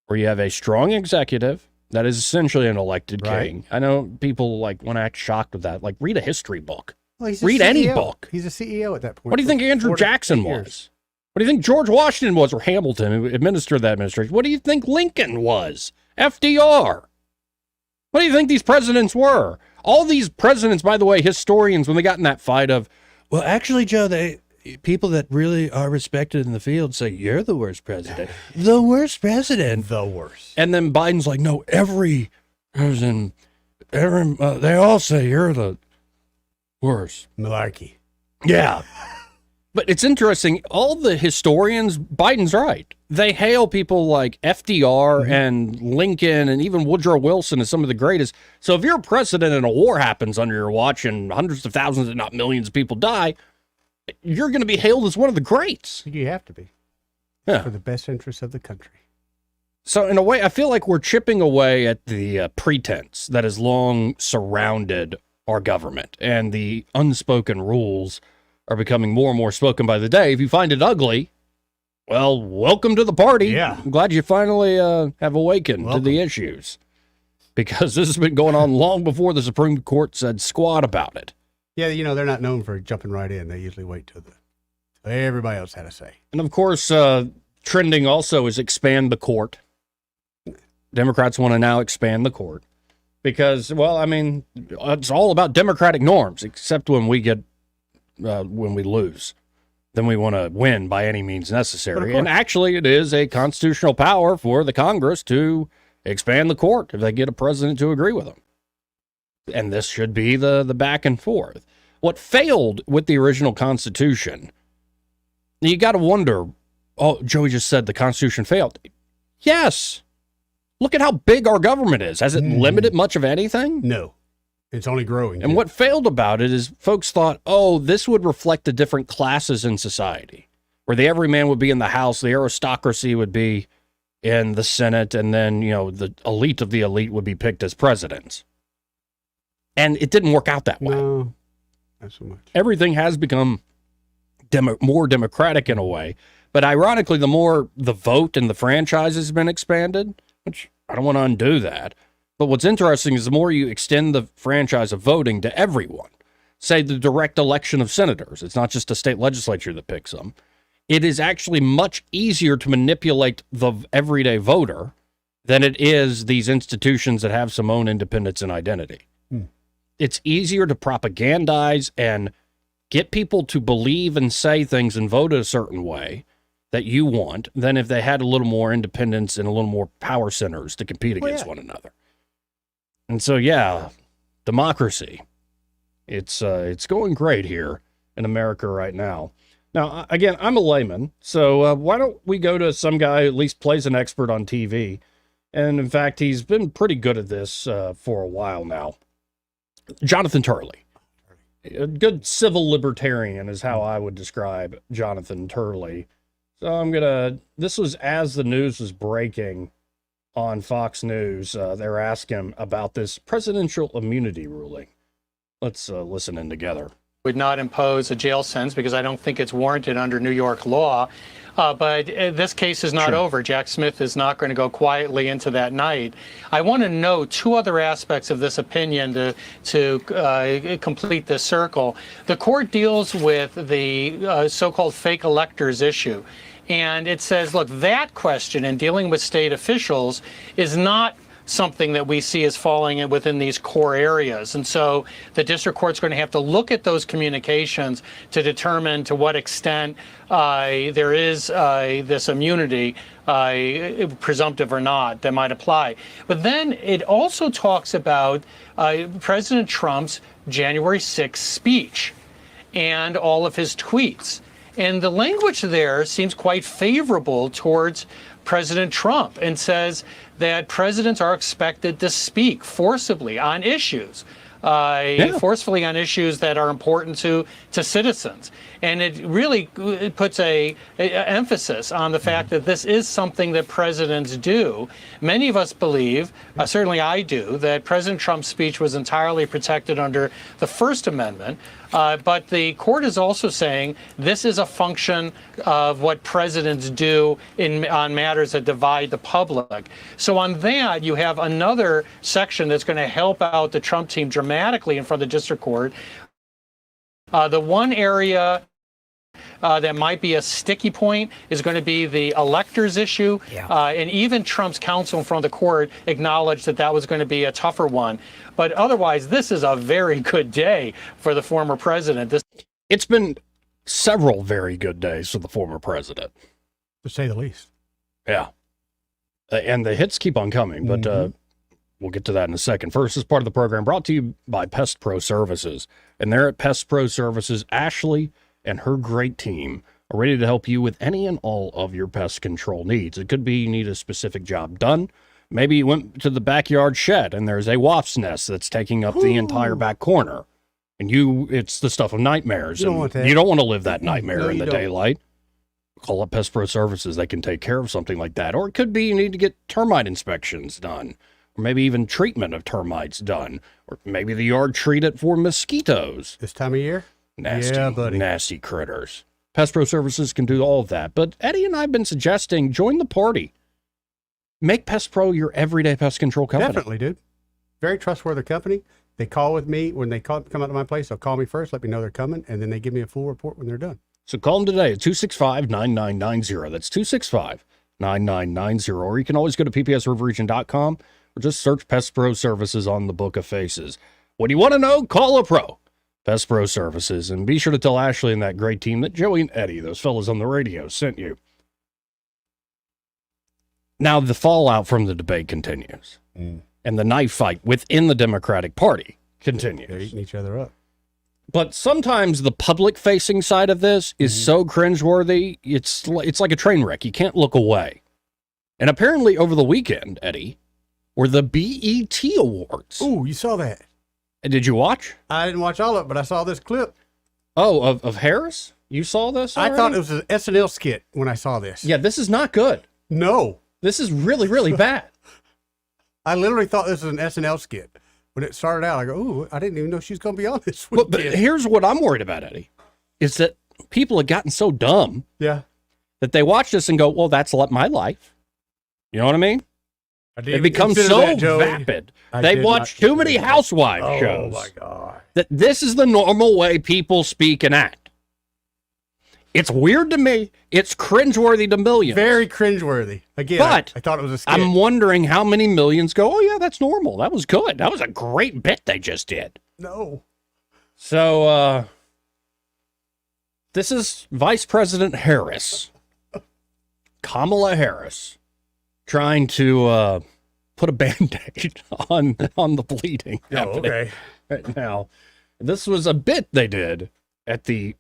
where you have a strong executive that is essentially an elected king. I know people want to act shocked with that. Like, read a history book. Well, read any book. He's a CEO at that point. What do you think Andrew Jackson was? What do you think George Washington was, or Hamilton, who administered that administration? What do you think Lincoln was? FDR. What do you think these presidents were? All these presidents, by the way, historians, when they got in that fight of, well, actually, Joe, people that really are respected in the field say, you're the worst president. The worst president. The worst. And then Biden's like, no, every president, they all say you're the worst. Malarkey. Yeah. But it's interesting. All the historians, Biden's right. They hail people like FDR and Lincoln and even Woodrow Wilson as some of the greatest. So if you're a president and a war happens under your watch and hundreds of thousands, if not millions of people die, you're going to be hailed as one of the greats. You have to be. Yeah. For the best interests of the country. So in a way, I feel like we're chipping away at the pretense that has long surrounded our government, and the unspoken rules are becoming more and more spoken by the day. If you find it ugly, well, welcome to the party. Yeah. I'm glad you finally have awakened to the issues, because this has been going on long before the Supreme Court said squat about it. Yeah, they're not known for jumping right in. They usually wait till everybody else had a say. And of course, trending also is expand the court. Democrats want to now expand the court because, well, I mean, it's all about democratic norms, except when we lose. Then we want to win by any means necessary. And actually, it is a constitutional power for the Congress to expand the court if they get a president to agree with them. And this should be the back and forth. What failed with the original Constitution, you got to wonder, oh, Joey just said the Constitution failed. Yes. Look at how big our government is. Has it limited much of anything? No. It's only growing. And what failed about it is folks thought, oh, this would reflect the different classes in society, where the everyman would be in the House, the aristocracy would be in the Senate, and then, the elite of the elite would be picked as presidents. And it didn't work out that way. No, not so much. Everything has become more democratic in a way. But ironically, the more the vote and the franchise has been expanded, which I don't want to undo that. But what's interesting is the more you extend the franchise of voting to everyone, say the direct election of senators, it's not just a state legislature that picks them. It is actually much easier to manipulate the everyday voter than it is these institutions that have some own independence and identity. It's easier to propagandize and get people to believe and say things and vote a certain way that you want than if they had a little more independence and a little more power centers to compete against one another. And so, yeah, democracy, it's going great here in America right now. Now, again, I'm a layman, so why don't we go to some guy who at least plays an expert on TV? And in fact, he's been pretty good at this for a while now. Jonathan Turley. A good civil libertarian is how I would describe Jonathan Turley. So this was as the news was breaking on Fox News. They're asking him about this presidential immunity ruling. Let's listen in together. Would not impose a jail sentence because I don't think it's warranted under New York law. But this case is not over. Jack Smith is not going to go quietly into that night. I want to know two other aspects of this opinion to complete this circle. The court deals with the so-called fake electors issue. And it says, look, that question in dealing with state officials is not something that we see as falling within these core areas. And so the district court's going to have to look at those communications to determine to what extent there is this immunity, presumptive or not, that might apply. But then it also talks about President Trump's January 6th speech and all of his tweets. And the language there seems quite favorable towards President Trump and says that presidents are expected to speak forcibly on issues, forcefully on issues that are important to citizens. And it really puts a emphasis on the fact that this is something that presidents do. Many of us believe, certainly I do, that President Trump's speech was entirely protected under the First Amendment. But the court is also saying this is a function of what presidents do on matters that divide the public. So on that, you have another section that's going to help out the Trump team dramatically in front of the district court. The one area that might be a sticky point is going to be the electors issue. And even Trump's counsel in front of the court acknowledged that that was going to be a tougher one. But otherwise, this is a very good day for the former president. It's been several very good days for the former president, to say the least. Yeah. And the hits keep on coming, but we'll get to that in a second. First, this part of the program brought to you by Pest Pro Services. And there at Pest Pro Services, Ashley and her great team are ready to help you with any and all of your pest control needs. It could be you need a specific job done. Maybe you went to the backyard shed and there's a wasp's nest that's taking up the entire back corner. And it's the stuff of nightmares. You don't want that. You don't want to live that nightmare in the daylight. call up Pest Pro Services. They can take care of something like that. Or it could be you need to get termite inspections done, or maybe even treatment of termites done, or maybe the yard treated for mosquitoes. This time of year? Nasty, Yeah, buddy. nasty critters. Pest Pro Services can do all of that. But Eddie and I have been suggesting, join the party. Make Pest Pro your everyday pest control company. Definitely, dude. Very trustworthy company. They call with me when they come out to my place. They'll call me first, let me know they're coming, and then they give me a full report when they're done. So call them today at 265-9990. That's 265-9990. Or you can always go to ppsriverregion.com or just search Pest Pro Services on the Book of Faces. What do you want to know? Call a pro. Pest Pro Services. And be sure to tell Ashley and that great team that Joey and Eddie, those fellas on the radio, sent you. Now, the fallout from the debate continues. And the knife fight within the Democratic Party continues. They're eating each other up. But sometimes the public-facing side of this is so cringeworthy, it's like a train wreck. You can't look away. And apparently over the weekend, Eddie, were the BET Awards. Ooh, you saw that. Did you watch? I didn't watch all of it, but I saw this clip. Oh, of Harris? You saw this already? I thought it was an SNL skit when I saw this. Yeah, this is not good. No. This is really, really bad. I literally thought this was an SNL skit. When it started out, I go, ooh, I didn't even know she was going to be on this weekend. But here's what I'm worried about, Eddie, is that people have gotten so dumb that they watch this and go, well, that's my life. You know what I mean? They become consider so that, Joey. vapid. I They've did watched not too many consider that. Housewives shows. Oh, my God. That this is the normal way people speak and act. It's weird to me. It's cringeworthy to millions. Very cringeworthy. Again, But I thought it was a skit. I'm wondering how many millions go, oh, yeah, that's normal. That was good. That was a great bit they just did. No. So, this is Vice President Harris, Kamala Harris, trying to put a Band-Aid on the bleeding happening right now. This was a bit they did at the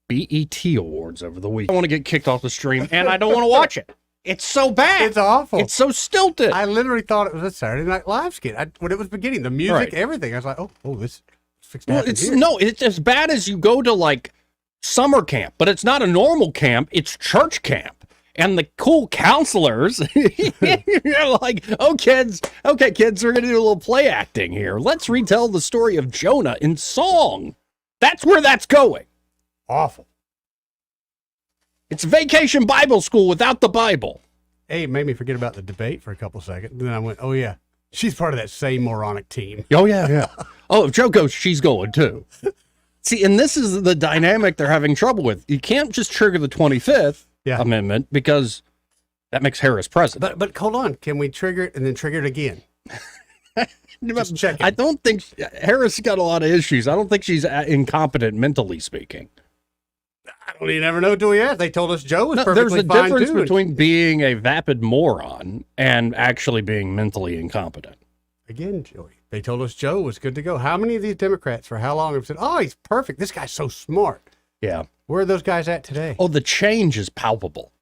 BET Awards over the week. I want to get kicked off the stream, and I don't want to watch it. It's so bad. It's awful. It's so stilted. I literally thought it was a Saturday Night Live skit. When it was beginning, the music, everything. I was like, oh, this fixed to happen here. No, it's as bad as you go to like summer camp, but it's not a normal camp. It's church camp. And the cool counselors, you're like, okay, kids, we're going to do a little play acting here. Let's retell the story of Jonah in song. That's where that's going. Awful. It's Vacation Bible School without the Bible. Hey, it made me forget about the debate for a couple seconds. And then I went, oh, yeah, she's part of that same moronic team. Oh, yeah. Oh, if Joe goes, she's going too. See, and this is the dynamic they're having trouble with. You can't just trigger the 25th Amendment because that makes Harris president. But hold on. Can we trigger it and then trigger it again? Just check it. I don't think Harris got a lot of issues. I don't think she's incompetent mentally speaking. Well, you never know till we ask. They told us Joe was perfectly there's a fine difference too. between being a vapid moron and actually being mentally incompetent. Again, Joey, they told us Joe was good to go. How many of these Democrats for how long have said, oh, he's perfect. This guy's so smart. Yeah. Where are those guys at today? Oh, the change is palpable.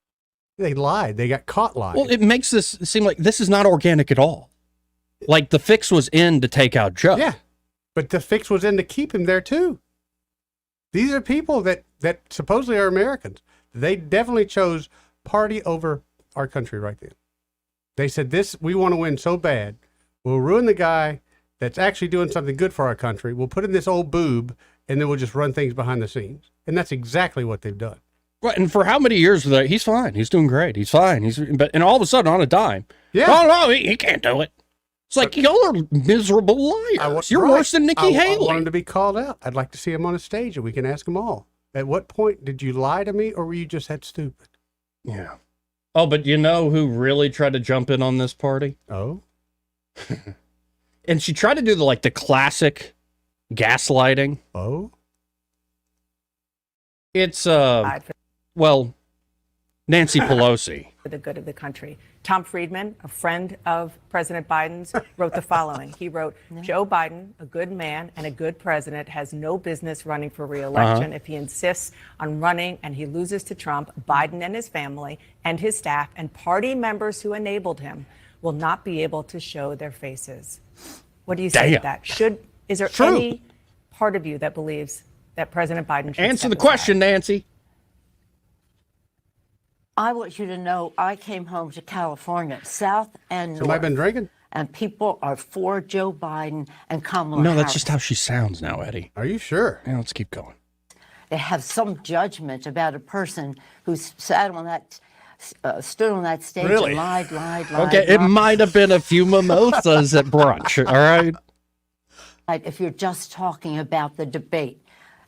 They lied. They got caught lying. Well, it makes this seem like this is not organic at all. Like the fix was in to take out Joe. Yeah. But the fix was in to keep him there too. These are people that supposedly are Americans. They definitely chose party over our country right then. They said we want to win so bad. We'll ruin the guy that's actually doing something good for our country. We'll put in this old boob, and then we'll just run things behind the scenes. And that's exactly what they've done. Right, and for how many years were they? He's fine. He's doing great. He's fine. And all of a sudden, on a dime, no, he can't do it. It's like, y'all are miserable liars. You're worse than Nikki Haley. I want him to be called out. I'd like to see him on a stage, and we can ask them all. At what point did you lie to me, or were you just that stupid? Yeah. Oh, but you know who really tried to jump in on this party? Oh. And she tried to do the classic gaslighting. Oh. It's Nancy Pelosi. For the good of the country. Tom Friedman, a friend of President Biden's, wrote the following. He wrote, Joe Biden, a good man and a good president, has no business running for re-election. If he insists on running and he loses to Trump, Biden and his family and his staff and party members who enabled him will not be able to show their faces. What do you say to that? Is there any part of you that believes that President Biden should answer the question, Nancy? I want you to know I came home to California, South and North. Somebody been drinking? And people are for Joe Biden and Kamala No, Harris. that's just how she sounds now, Eddie. Are you sure? Yeah, let's keep going. They have some judgment about a person who sat on that, stood on that stage Really? and lied. Okay, it might have been a few mimosas at brunch, all right? If you're just talking about the debate.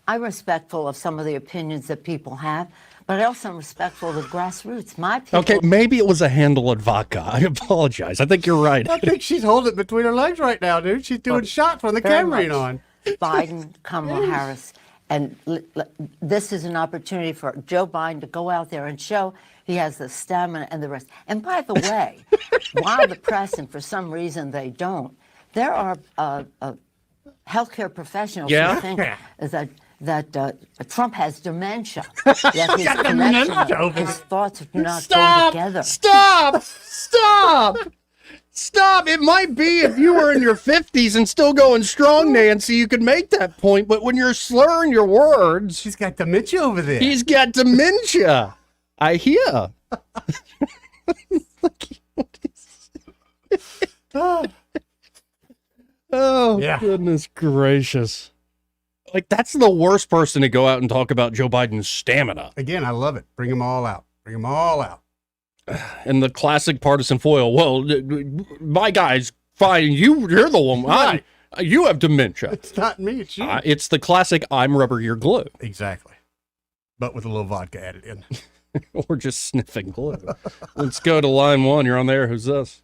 I'm respectful of some of the opinions that people have, but I also am respectful of the grassroots. My people. Okay, maybe it was a handle of vodka. I apologize. I think you're right. I think she's holding it between her legs right now, dude. She's doing shots when the Very camera ain't much. on. Biden, Kamala Harris. And this is an opportunity for Joe Biden to go out there and show he has the stamina and the rest. And by the way, while the press, and for some reason they don't, there are healthcare professionals who think that Trump has dementia. That his connection, his thoughts do not go together. Stop! It might be if you were in your 50s and still going strong, Nancy, you could make that point. But when you're slurring your words... She's got dementia over there. He's got dementia. I hear. Oh, yeah. Goodness gracious. Like, that's the worst person to go out and talk about Joe Biden's stamina. Again, I love it. Bring them all out. Bring them all out. And the classic partisan foil. Well, my guy's fine. You're the one. Right. You have dementia. It's not me. It's you. It's the classic I'm rubber, you're glue. Exactly. But with a little vodka added in. Or just sniffing glue. Let's go to line one. You're on there. Who's this?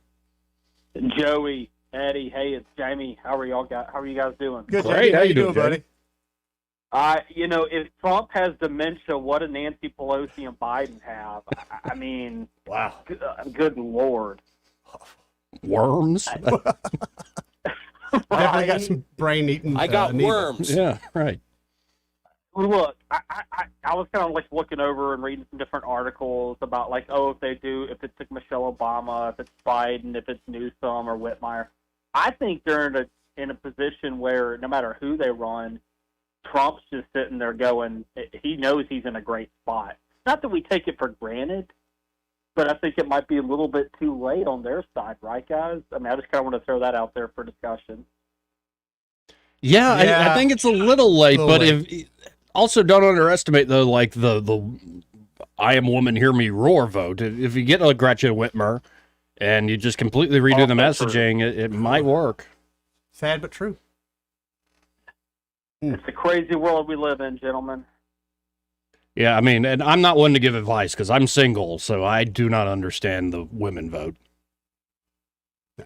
Joey, Eddie, hey, it's Jamie. How are you guys doing? Good, Great. How you doing, buddy? If Trump has dementia, what do Nancy Pelosi and Biden have? I mean, wow. Good Lord. Worms? Definitely got some brain eating. I got worms. Yeah, right. Look, I was kind of like looking over and reading some different articles about like, if it's like Michelle Obama, if it's Biden, if it's Newsom or Whitmire. I think they're in a position where no matter who they run, Trump's just sitting there going, he knows he's in a great spot. Not that we take it for granted, but I think it might be a little bit too late on their side, right, guys? I mean, I just kind of want to throw that out there for discussion. Yeah. I think it's a little late, if also don't underestimate though, like the I am woman, hear me roar vote. If you get a Gretchen Whitmer and you just completely redo the messaging, it might work. Sad but true. It's a crazy world we live in, gentlemen. Yeah, I mean, and I'm not one to give advice because I'm single, so I do not understand the women vote.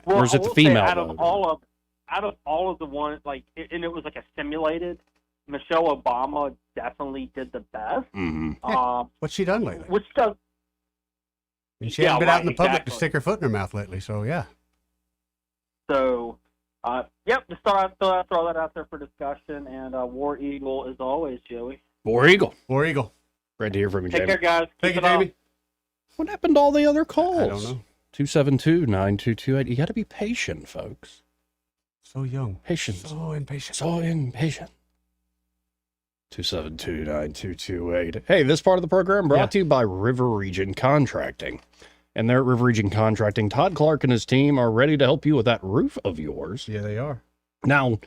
Well, or is it the female out vote? Out of all of the ones, and it was like a simulated, Michelle Obama definitely did the best. Mm-hmm. What's she done lately? Which does. She hasn't been out in the public to stick her foot in her mouth lately, so yeah. So, just throw that out there for discussion. And War Eagle, as always, Joey. War Eagle. War Eagle. Great to hear from you, Take Jamie. care, guys. Thank you, Keep it Jamie. up. What happened to all the other calls? I don't know. 272-9228. You got to be patient, folks. So young. Patience. So impatient. So impatient. 272-9228. Hey, this part of the program brought to you by River Region Contracting. And there at River Region Contracting, Todd Clark and his team are ready to help you with that roof of yours. Yeah, they are. Now,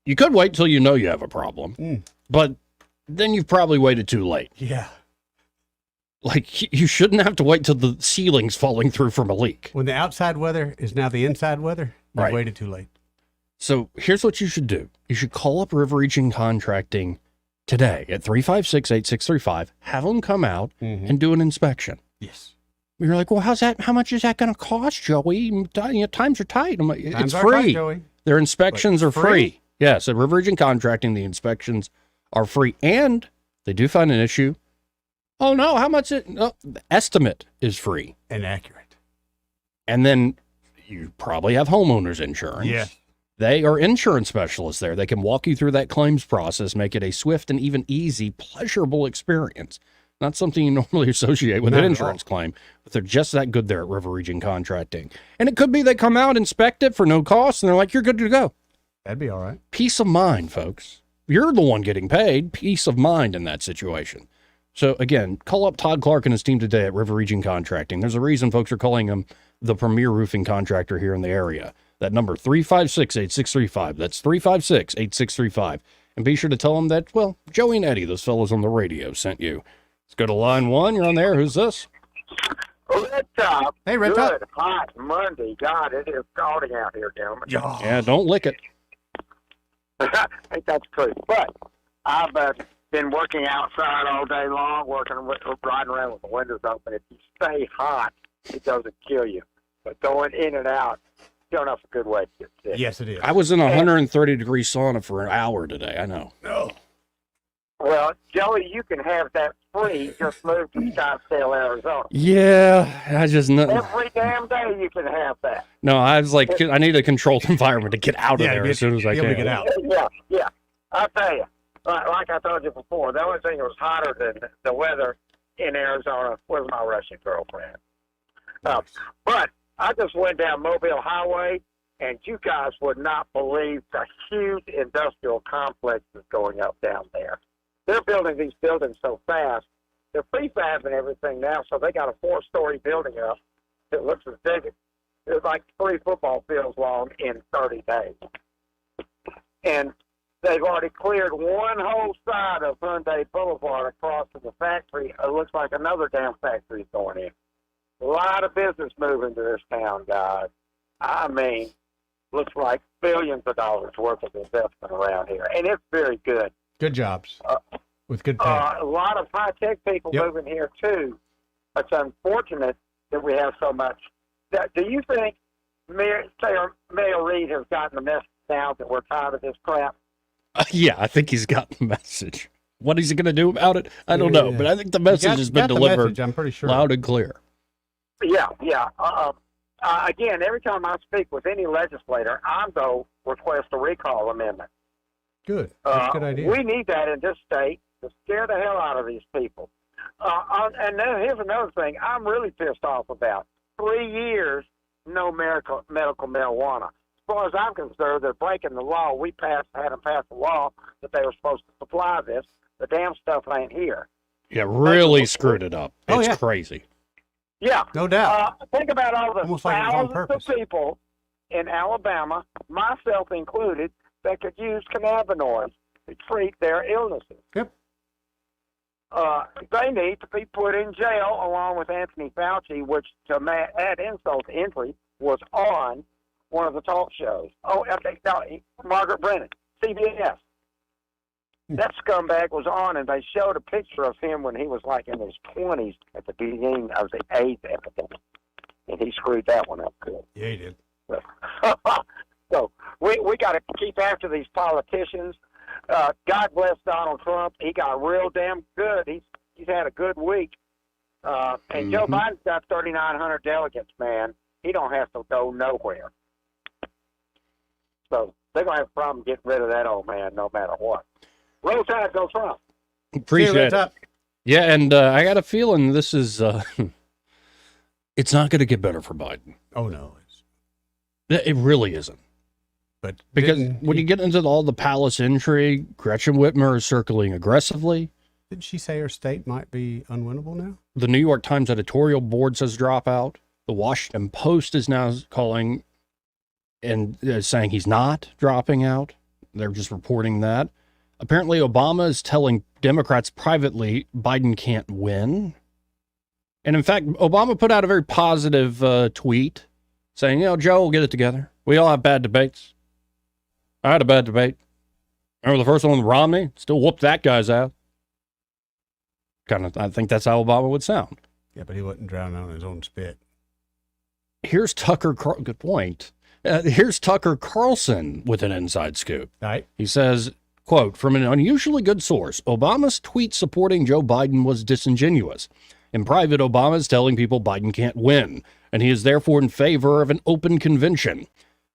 you could wait till you know you have a problem, but then you've probably waited too late. Yeah. Like, you shouldn't have to wait till the ceiling's falling through from a leak. When the outside weather is now the inside weather, you Right. waited too late. So here's what you should do. You should call up River Region Contracting today at 356-8635. Have them come out and do an inspection. Yes. You're like, well, how much is that going to cost, Joey? Times are tight. I'm like, Times it's are free. tight, Joey. Their inspections Wait, are free. Yes, at River Region Contracting, the inspections are free. And they do find an issue. Oh, no, how much the estimate is free. And accurate. And then you probably have homeowners insurance. Yeah. They are insurance specialists there. They can walk you through that claims process, make it a swift and even easy, pleasurable experience. Not something you normally associate with an insurance claim, but they're just that good there at River Region Contracting. And it could be they come out, inspect it for no cost, and they're like, you're good to go. That'd be all right. Peace of mind, folks. You're the one getting paid. Peace of mind in that situation. So again, call up Todd Clark and his team today at River Region Contracting. There's a reason folks are calling him the premier roofing contractor here in the area. That number, 356-8635. That's 356-8635. And be sure to tell them that, well, Joey and Eddie, those fellows on the radio, sent you. Let's go to line one. You're on there. Who's this? Red Top. Hey, Red Top. Good, hot Monday. God, it is scalding out here, gentlemen. Yeah, don't lick it. I think that's true. But I've been working outside all day long, riding around with the windows open. If you stay hot, it doesn't kill you. But going in and out, sure enough, a good way to get sick. Yes, it is. I was in a 130-degree sauna for an hour today. I know. No. Well, Joey, you can have that free. Just move to Scottsdale, Arizona. Yeah, I just know. Every damn day you can have that. No, I was like, I need a controlled environment to get out of there as soon as I can. Yeah. I'll tell you, like I told you before, the only thing that was hotter than the weather in Arizona was my Russian girlfriend. But I just went down Mobile Highway, and you guys would not believe the huge industrial complex that's going up down there. They're building these buildings so fast. They're prefab and everything now, so they got a 4-story building up that looks as big. It's like 3 football fields long in 30 days. And they've already cleared one whole side of Hyundai Boulevard across to the factory. It looks like another damn factory is going in. A lot of business moving to this town, guys. I mean, looks like billions of dollars worth of investment around here, and it's very good. Good jobs with good pay. A lot of high-tech people moving here, too. It's unfortunate that we have so much. Do you think Mayor Reed has gotten the message now that we're tired of this crap? Yeah, I think he's got the message. What is he going to do about it? I don't know, but I think the message has been delivered I'm pretty sure. loud and clear. Yeah. Again, every time I speak with any legislator, I'm going to request a recall amendment. Good. That's a good idea. We need that in this state to scare the hell out of these people. And then here's another thing I'm really pissed off about. 3 years, no medical marijuana. As far as I'm concerned, they're breaking the law. We had them pass a law that they were supposed to supply this. The damn stuff ain't here. Yeah, really screwed it up. It's crazy. Yeah. No doubt. Think about all the Almost like it was on thousands of people in Alabama, myself included, that could use cannabinoids to treat their illnesses. Yep. They need to be put in jail along with Anthony Fauci, which, to add insult to injury, was on one of the talk shows. Oh, okay, no, Margaret Brennan, CBS. That scumbag was on, and they showed a picture of him when he was like in his 20s at the beginning of the AIDS epidemic, and he screwed that one up good. Yeah, he did. So we got to keep after these politicians. God bless Donald Trump. He got real damn good. He's had a good week. And Joe Biden's got 3,900 delegates, man. He don't have to go nowhere. So they're going to have a problem getting rid of that old man no matter what. Roll Tide, go Trump. Appreciate it. Yeah, and I got a feeling this is, it's not going to get better for Biden. Oh, no. It really isn't. But because when you get into all the palace intrigue, Gretchen Whitmer is circling aggressively. Didn't she say her state might be unwinnable now? The New York Times editorial board says drop out. The Washington Post is now calling and saying he's not dropping out. They're just reporting that. Apparently, Obama is telling Democrats privately Biden can't win. And in fact, Obama put out a very positive tweet saying, Joe, we'll get it together. We all have bad debates. I had a bad debate. Remember the first one with Romney? Still whooped that guy's ass. I think that's how Obama would sound. Yeah, but he wasn't drowning on his own spit. Here's Tucker. Good point. Here's Tucker Carlson with an inside scoop. Right. He says, quote, from an unusually good source, Obama's tweet supporting Joe Biden was disingenuous. In private, Obama is telling people Biden can't win, and he is therefore in favor of an open convention.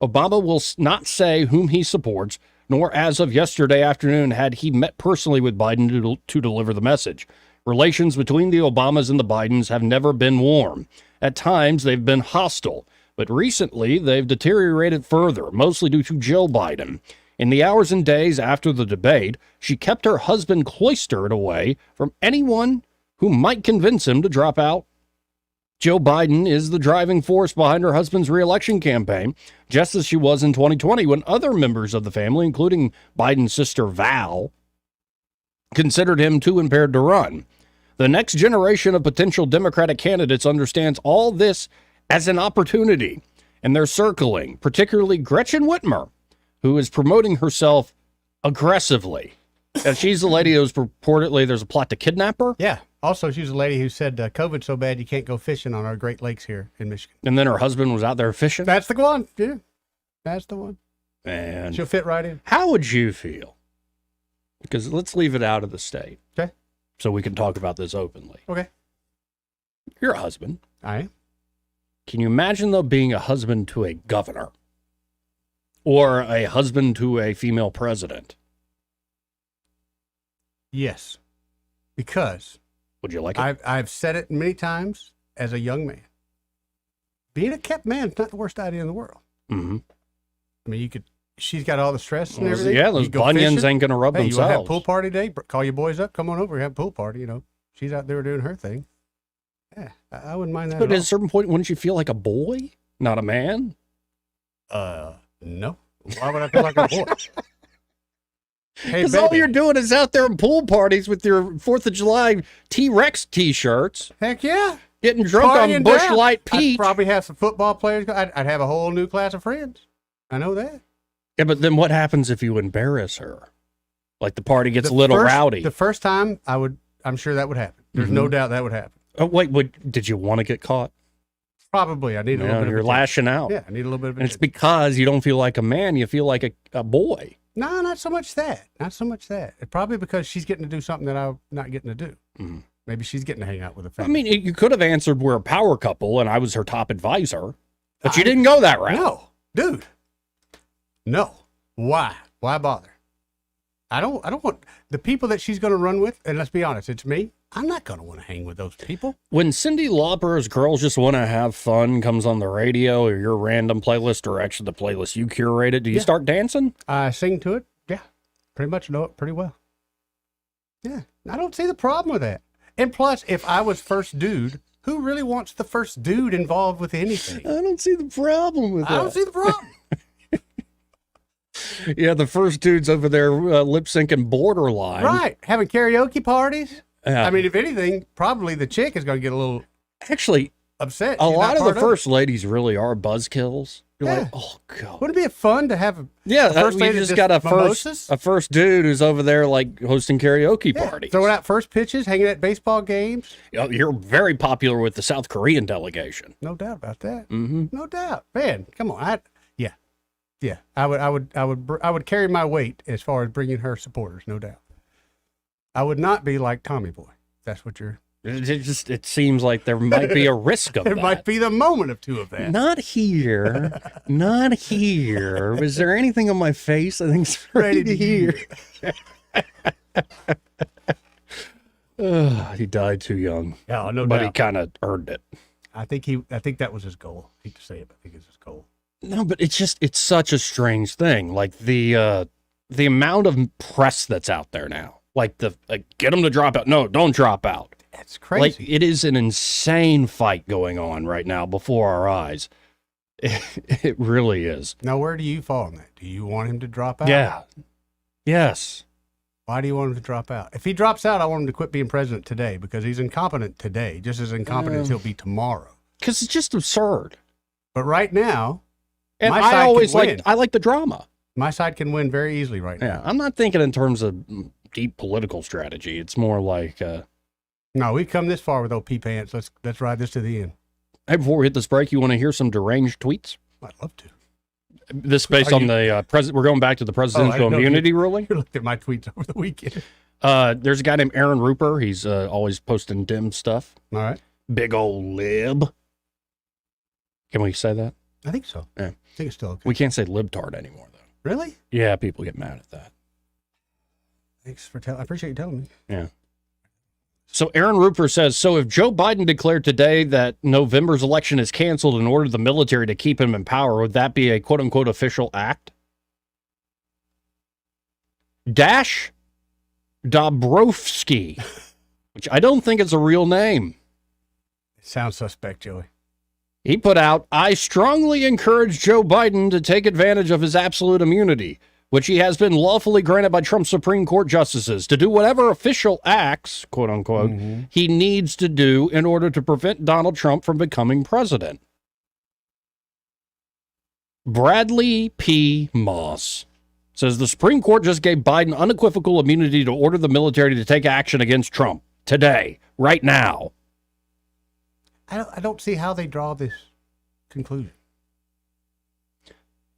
Obama will not say whom he supports, nor as of yesterday afternoon had he met personally with Biden to deliver the message. Relations between the Obamas and the Bidens have never been warm. At times, they've been hostile, but recently they've deteriorated further, mostly due to Joe Biden. In the hours and days after the debate, she kept her husband cloistered away from anyone who might convince him to drop out. Joe Biden is the driving force behind her husband's re-election campaign, just as she was in 2020 when other members of the family, including Biden's sister Val, considered him too impaired to run. The next generation of potential Democratic candidates understands all this as an opportunity, and they're circling, particularly Gretchen Whitmer, who is promoting herself aggressively. And she's the lady who's purportedly there's a plot to kidnap her. Yeah. Also, she's a lady who said COVID's so bad you can't go fishing on our Great Lakes here in Michigan. And then her husband was out there fishing. That's the one. Yeah. That's the one. And she'll fit right in. How would you feel? Because let's leave it out of the state. Okay. So we can talk about this openly. Okay. You're a husband. I am. Can you imagine, though, being a husband to a governor or a husband to a female president? Yes. Because would you like it? I've said it many times as a young man. Being a kept man is not the worst idea in the world. Mm-hmm. I mean, she's got all the stress and everything. Yeah, those bunions ain't going to rub themselves. You want to have pool party day? Call your boys up. Come on over. Have a pool party. You know, she's out there doing her thing. Yeah, I wouldn't mind that. But at a certain point, wouldn't you feel like a boy, not a man? No. Why would I feel like a boy? Because all you're doing is out there in pool parties with your 4th of July T-Rex T-shirts. Heck yeah. Getting drunk on Busch Light Peach. I'd probably have some football players. I'd have a whole new class of friends. I know that. Yeah, but then what happens if you embarrass her? Like the party gets a little rowdy. The first time, I'm sure that would happen. There's no doubt that would happen. Oh, wait, did you want to get caught? Probably. I need a little bit of You're lashing out. Yeah, I need a little bit of And it's because you don't feel like a man, you feel like a boy. No, not so much that. Not so much that. It's probably because she's getting to do something that I'm not getting to do. Mm-hmm. Maybe she's getting to hang out with a family. I mean, you could have answered we're a power couple and I was her top advisor, but you didn't go that route. No, dude. No. Why? Why bother? I don't want the people that she's going to run with, and let's be honest, it's me. I'm not going to want to hang with those people. When Cyndi Lauper's Girls Just Want to Have Fun comes on the radio or your random playlist or actually the playlist you curated, do you start dancing? I sing to it. Yeah. Pretty much know it pretty well. Yeah. I don't see the problem with that. And plus, if I was first dude, who really wants the first dude involved with anything? I don't see the problem with that. I don't see the problem. Yeah, the first dude's over there lip syncing Borderline. Right. Having karaoke parties. Yeah. I mean, if anything, probably the chick is going to get a little upset. A lot of the first ladies really are buzzkills. You're like, oh god, wouldn't it be fun to have? You just got a first dude who's over there like hosting karaoke parties, throwing out first pitches, hanging at baseball games. You're very popular with the South Korean delegation. No doubt about that. Mm-hmm. No doubt, man. Come on, yeah. I would carry my weight as far as bringing her supporters. No doubt. I would not be like Tommy Boy. That's what you're. It seems like there might be a risk of there that. might be the moment of two of that. Not here. Not here. Was there anything on my face? I think it's ready to hear. He died too young. Yeah, no but doubt. he kind of earned it. I think that was his goal. I hate to say it, but I think it's his goal. No, but it's such a strange thing. Like the amount of press that's out there now. Like get them to drop out. No, don't drop out. That's crazy. Like it is an insane fight going on right now before our eyes. It really is. Now, where do you fall on that? Do you want him to drop out? Yeah. Yes. Why do you want him to drop out? If he drops out, I want him to quit being president today because he's incompetent today, just as incompetent as he'll be tomorrow. Because it's just absurd. But right now, and my I side always can win. I like the drama. My side can win very easily right now. Yeah, I'm not thinking in terms of deep political strategy. It's more like no, we've come this far with old pee pants. Let's ride this to the end. Hey, before we hit this break, you want to hear some deranged tweets? I'd love to. This based on the president. We're going back to the presidential immunity ruling. You looked at my tweets over the weekend. There's a guy named Aaron Rupert. He's always posting dim stuff. All right. Big old lib. Can we say that? I think so. Yeah. I think it's still okay. We can't say libtard anymore, though. Really? Yeah, people get mad at that. Thanks for telling. I appreciate you telling me. Yeah. So Aaron Rupert says, so if Joe Biden declared today that November's election is canceled and ordered the military to keep him in power, would that be a quote-unquote official act? Dash Dobrovsky, which I don't think is a real name. It sounds suspect, Joey. He put out, I strongly encourage Joe Biden to take advantage of his absolute immunity, which he has been lawfully granted by Trump's Supreme Court justices, to do whatever official acts, quote unquote, he needs to do in order to prevent Donald Trump from becoming president. Bradley P. Moss says the Supreme Court just gave Biden unequivocal immunity to order the military to take action against Trump today, right now. I don't see how they draw this conclusion.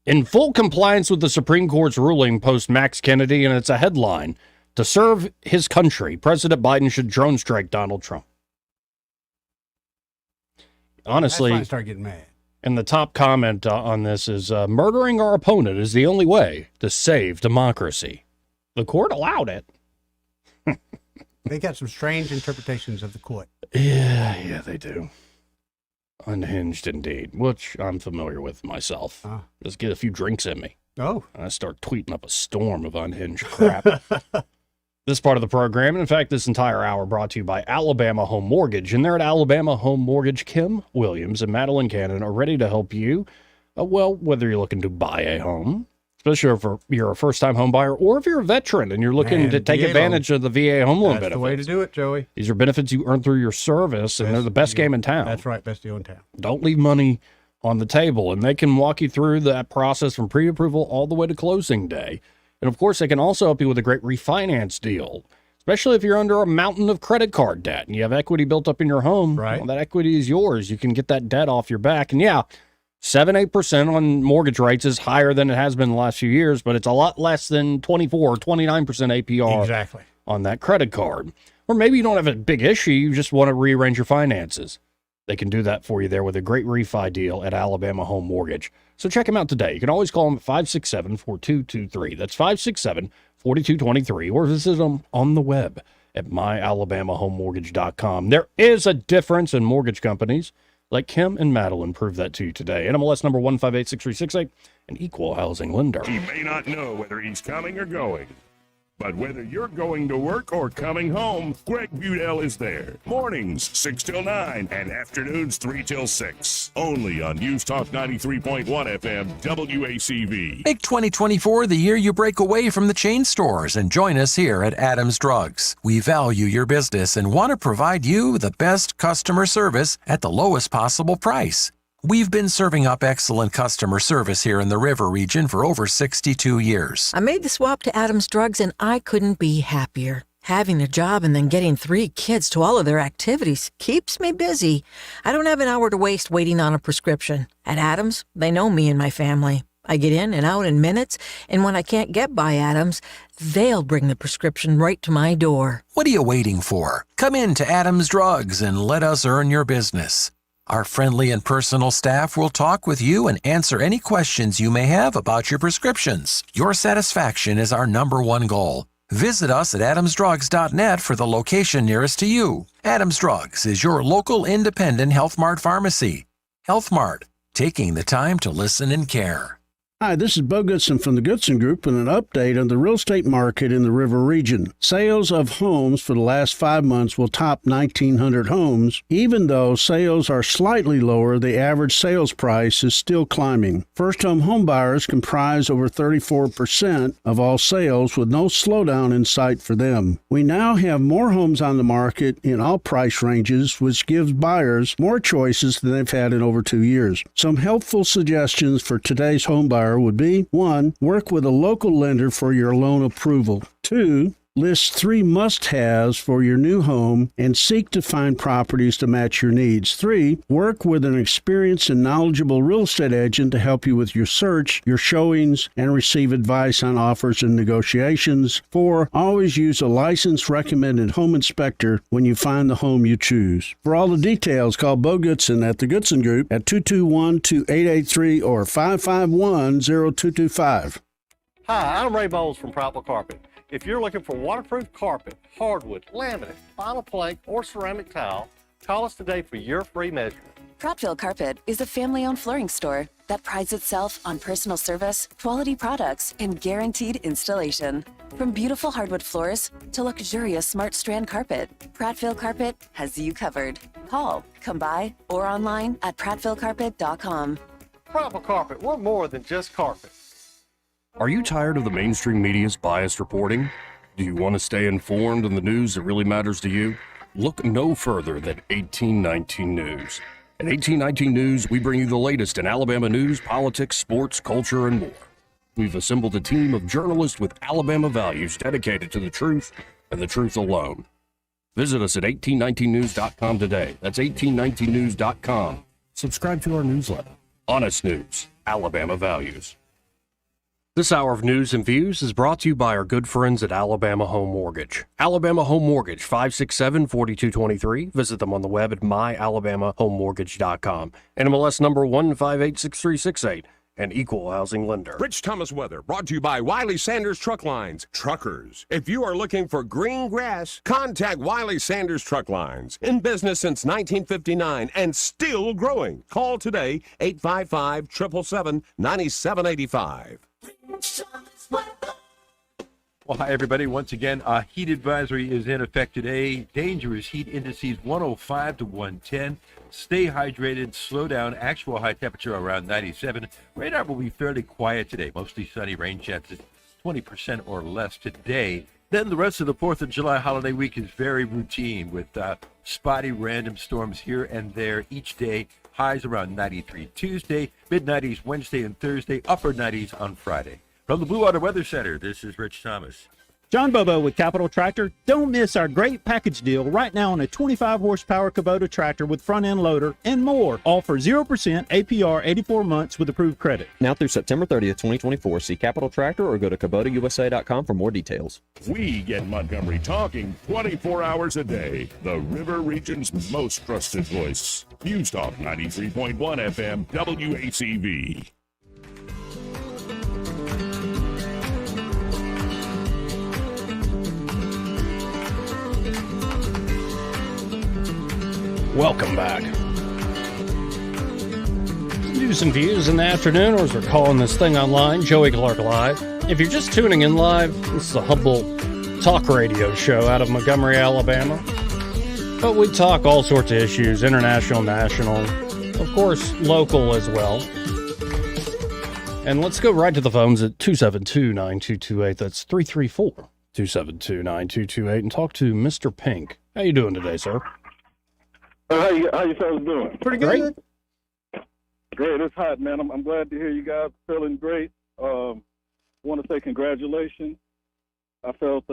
In full compliance with the Supreme Court's ruling, post Max Kennedy, and it's a headline, to serve his country, President Biden should drone strike Donald Trump. Honestly, That's when I start getting mad. And the top comment on this is, murdering our opponent is the only way to save democracy. The court allowed it. They got some strange interpretations of the court. Yeah, they do. Unhinged indeed, which I'm familiar with myself. Just get a few drinks in me. Oh. And I start tweeting up a storm of unhinged crap. This part of the program, and in fact, this entire hour, brought to you by Alabama Home Mortgage. And there at Alabama Home Mortgage, Kim Williams and Madeline Cannon are ready to help you, whether you're looking to buy a home, especially if you're a first-time home buyer, or if you're a veteran and you're looking to take advantage of the VA home loan benefits. That's the way to do it, Joey. These are benefits you earn through your service, and they're the best game in town. That's right, best deal in town. Don't leave money on the table, and they can walk you through that process from pre-approval all the way to closing day. And, of course, they can also help you with a great refinance deal, especially if you're under a mountain of credit card debt and you have equity built up in your home. Right. Well, that equity is yours. You can get that debt off your back. And, 7-8% on mortgage rates is higher than it has been the last few years, but it's a lot less than 24 or 29% APR on that credit card. Or maybe you don't have a big issue. You just want to rearrange your finances. They can do that for you there with a great refi deal at Alabama Home Mortgage. So check them out today. You can always call them at 567-4223. That's 567-4223. Or visit them on the web at myalabamahomemortgage.com. There is a difference in mortgage companies. Like Kim and Madeline prove that to you today. NMLS number 1586368, an equal housing lender. He may not know whether he's coming or going, but whether you're going to work or coming home, Greg Budell is there. Mornings 6 till 9 and afternoons 3 till 6. Only on News Talk 93.1 FM WACV. Make 2024 the year you break away from the chain stores and join us here at Adams Drugs. We value your business and want to provide you the best customer service at the lowest possible price. We've been serving up excellent customer service here in the River region for over 62 years. I made the swap to Adams Drugs and I couldn't be happier. Having a job and then getting 3 kids to all of their activities keeps me busy. I don't have an hour to waste waiting on a prescription. At Adams, they know me and my family. I get in and out in minutes, and when I can't get by Adams, they'll bring the prescription right to my door. What are you waiting for? Come in to Adams Drugs and let us earn your business. Our friendly and personal staff will talk with you and answer any questions you may have about your prescriptions. Your satisfaction is our number one goal. Visit us at adamsdrugs.net for the location nearest to you. Adams Drugs is your local independent Health Mart pharmacy. Health Mart, taking the time to listen and care. Hi, this is Bo Goodson from the Goodson Group with an update on the real estate market in the River region. Sales of homes for the last 5 months will top 1,900 homes. Even though sales are slightly lower, the average sales price is still climbing. First-home homebuyers comprise over 34% of all sales, with no slowdown in sight for them. We now have more homes on the market in all price ranges, which gives buyers more choices than they've had in over 2 years. Some helpful suggestions for today's homebuyer would be: 1. Work with a local lender for your loan approval. 2. List 3 must-haves for your new home and seek to find properties to match your needs. 3. Work with an experienced and knowledgeable real estate agent to help you with your search, your showings, and receive advice on offers and negotiations. 4. Always use a licensed recommended home inspector when you find the home you choose. For all the details, call Bo Goodson at the Goodson Group at 221-2883 or 551-0225. Hi, I'm Ray Bowles from Proudful Carpet. If you're looking for waterproof carpet, hardwood, laminate, vinyl plank, or ceramic tile, call us today for your free measurement. Prattville Carpet is a family-owned flooring store. that prides itself on personal service, quality products, and guaranteed installation. From beautiful hardwood floors to luxurious smart strand carpet, Prattville Carpet has you covered. Call, come by, or online at prattvillecarpet.com. Prattville Carpet, we're more than just carpet. Are you tired of the mainstream media's biased reporting? Do you want to stay informed on the news that really matters to you? Look no further than 1819 News. At 1819 News, we bring you the latest in Alabama news, politics, sports, culture, and more. We've assembled a team of journalists with Alabama values dedicated to the truth and the truth alone. Visit us at 1819news.com today. That's 1819news.com. Subscribe to our newsletter. Honest News, Alabama Values. This hour of news and views is brought to you by our good friends at Alabama Home Mortgage. Alabama Home Mortgage, 567-4223. Visit them on the web at myalabamahomemortgage.com. NMLS number 1586368. An equal housing lender. Rich Thomas weather brought to you by Wiley Sanders Truck Lines. Truckers, if you are looking for green grass, contact Wiley Sanders Truck Lines. In business since 1959 and still growing. Call today, 855-777-9785. Well, hi, everybody. Once again, a heat advisory is in effect today. Dangerous heat indices 105 to 110. Stay hydrated, slow down. Actual high temperature around 97. Radar will be fairly quiet today. Mostly sunny, rain chances 20% or less today. Then the rest of the 4th of July holiday week is very routine with spotty random storms here and there each day. Highs around 93 Tuesday, mid-90s Wednesday and Thursday, upper 90s on Friday. From the Blue Water Weather Center, this is Rich Thomas. John Bobo with Capital Tractor. Don't miss our great package deal right now on a 25 horsepower Kubota tractor with front end loader and more. All for 0% APR 84 months with approved credit. Now through September 30th, 2024. See Capital Tractor or go to KubotaUSA.com for more details. We get Montgomery talking 24 hours a day. The River Region's most trusted voice. News Talk 93.1 FM WACV. Welcome back. News and views in the afternoon, or as we're calling this thing online, Joey Clark Live. If you're just tuning in live, this is a humble talk radio show out of Montgomery, Alabama. But we talk all sorts of issues, international, national, of course, local as well. And let's go right to the phones at 272-9228. That's 334-272-9228 and talk to Mr. Pink. How you doing today, sir? How you fellas doing? Pretty good. Great. It's hot, man. I'm glad to hear you guys feeling great. Want to say congratulations. I felt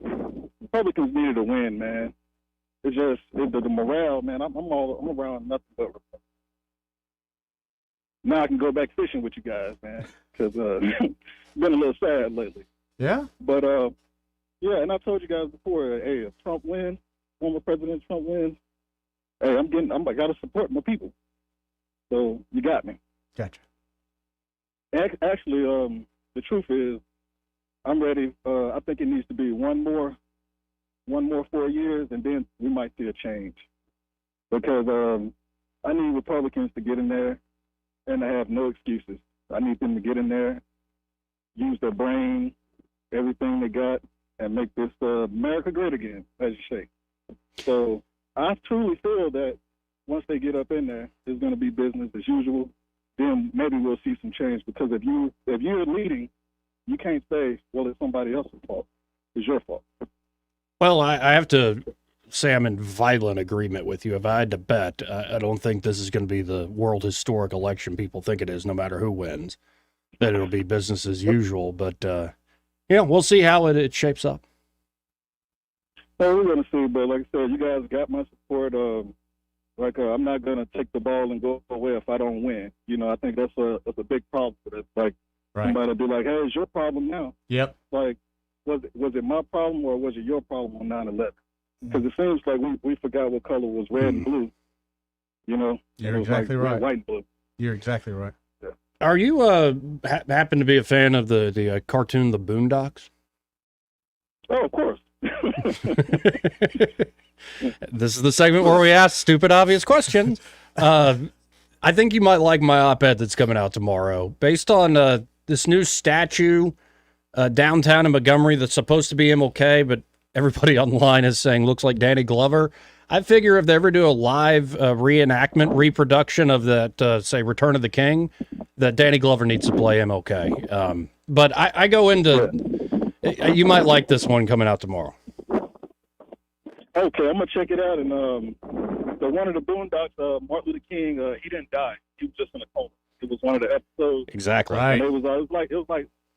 Republicans needed a win, man. It's just the morale, man. I'm around nothing but. Now I can go back fishing with you guys, man, because been a little sad lately. Yeah. But yeah, and I told you guys before, hey, if Trump wins, former President Trump wins. Hey, I gotta support my people. So you got me. Gotcha. Actually, the truth is, I'm ready. I think it needs to be one more 4 years, and then we might see a change. Because I need Republicans to get in there and to have no excuses. I need them to get in there, use their brain, everything they got, and make this America great again, as you say. So I truly feel that once they get up in there, it's going to be business as usual. Then maybe we'll see some change, because if you're leading, you can't say, well, it's somebody else's fault. It's your fault. Well, I have to say I'm in violent agreement with you. If I had to bet, I don't think this is going to be the world historic election people think it is, no matter who wins, that it'll be business as usual. But, yeah, we'll see how it shapes up. Well, we're going to see, but like I said, you guys got my support. I'm not going to take the ball and go away if I don't win. You know, I think that's a big problem for this. Like, somebody be like, hey, it's your problem now. Yep. Like, was it my problem or was it your problem on 9/11? Because it seems like we forgot what color was red and blue. You know? You're exactly right. White and blue. You're exactly right. Yeah. Are you happen to be a fan of the cartoon The Boondocks? Oh, of course. This is the segment where we ask stupid, obvious questions. I think you might like my op-ed that's coming out tomorrow. Based on this new statue downtown in Montgomery that's supposed to be MLK, but everybody online is saying looks like Danny Glover. I figure if they ever do a live reenactment, reproduction of that, say, Return of the King, that Danny Glover needs to play MLK. But I go into... You might like this one coming out tomorrow. Okay, I'm gonna check it out. And the one of the Boondocks, Martin Luther King, he didn't die. He was just in a coma. It was one of the episodes. Exactly. Right. And it was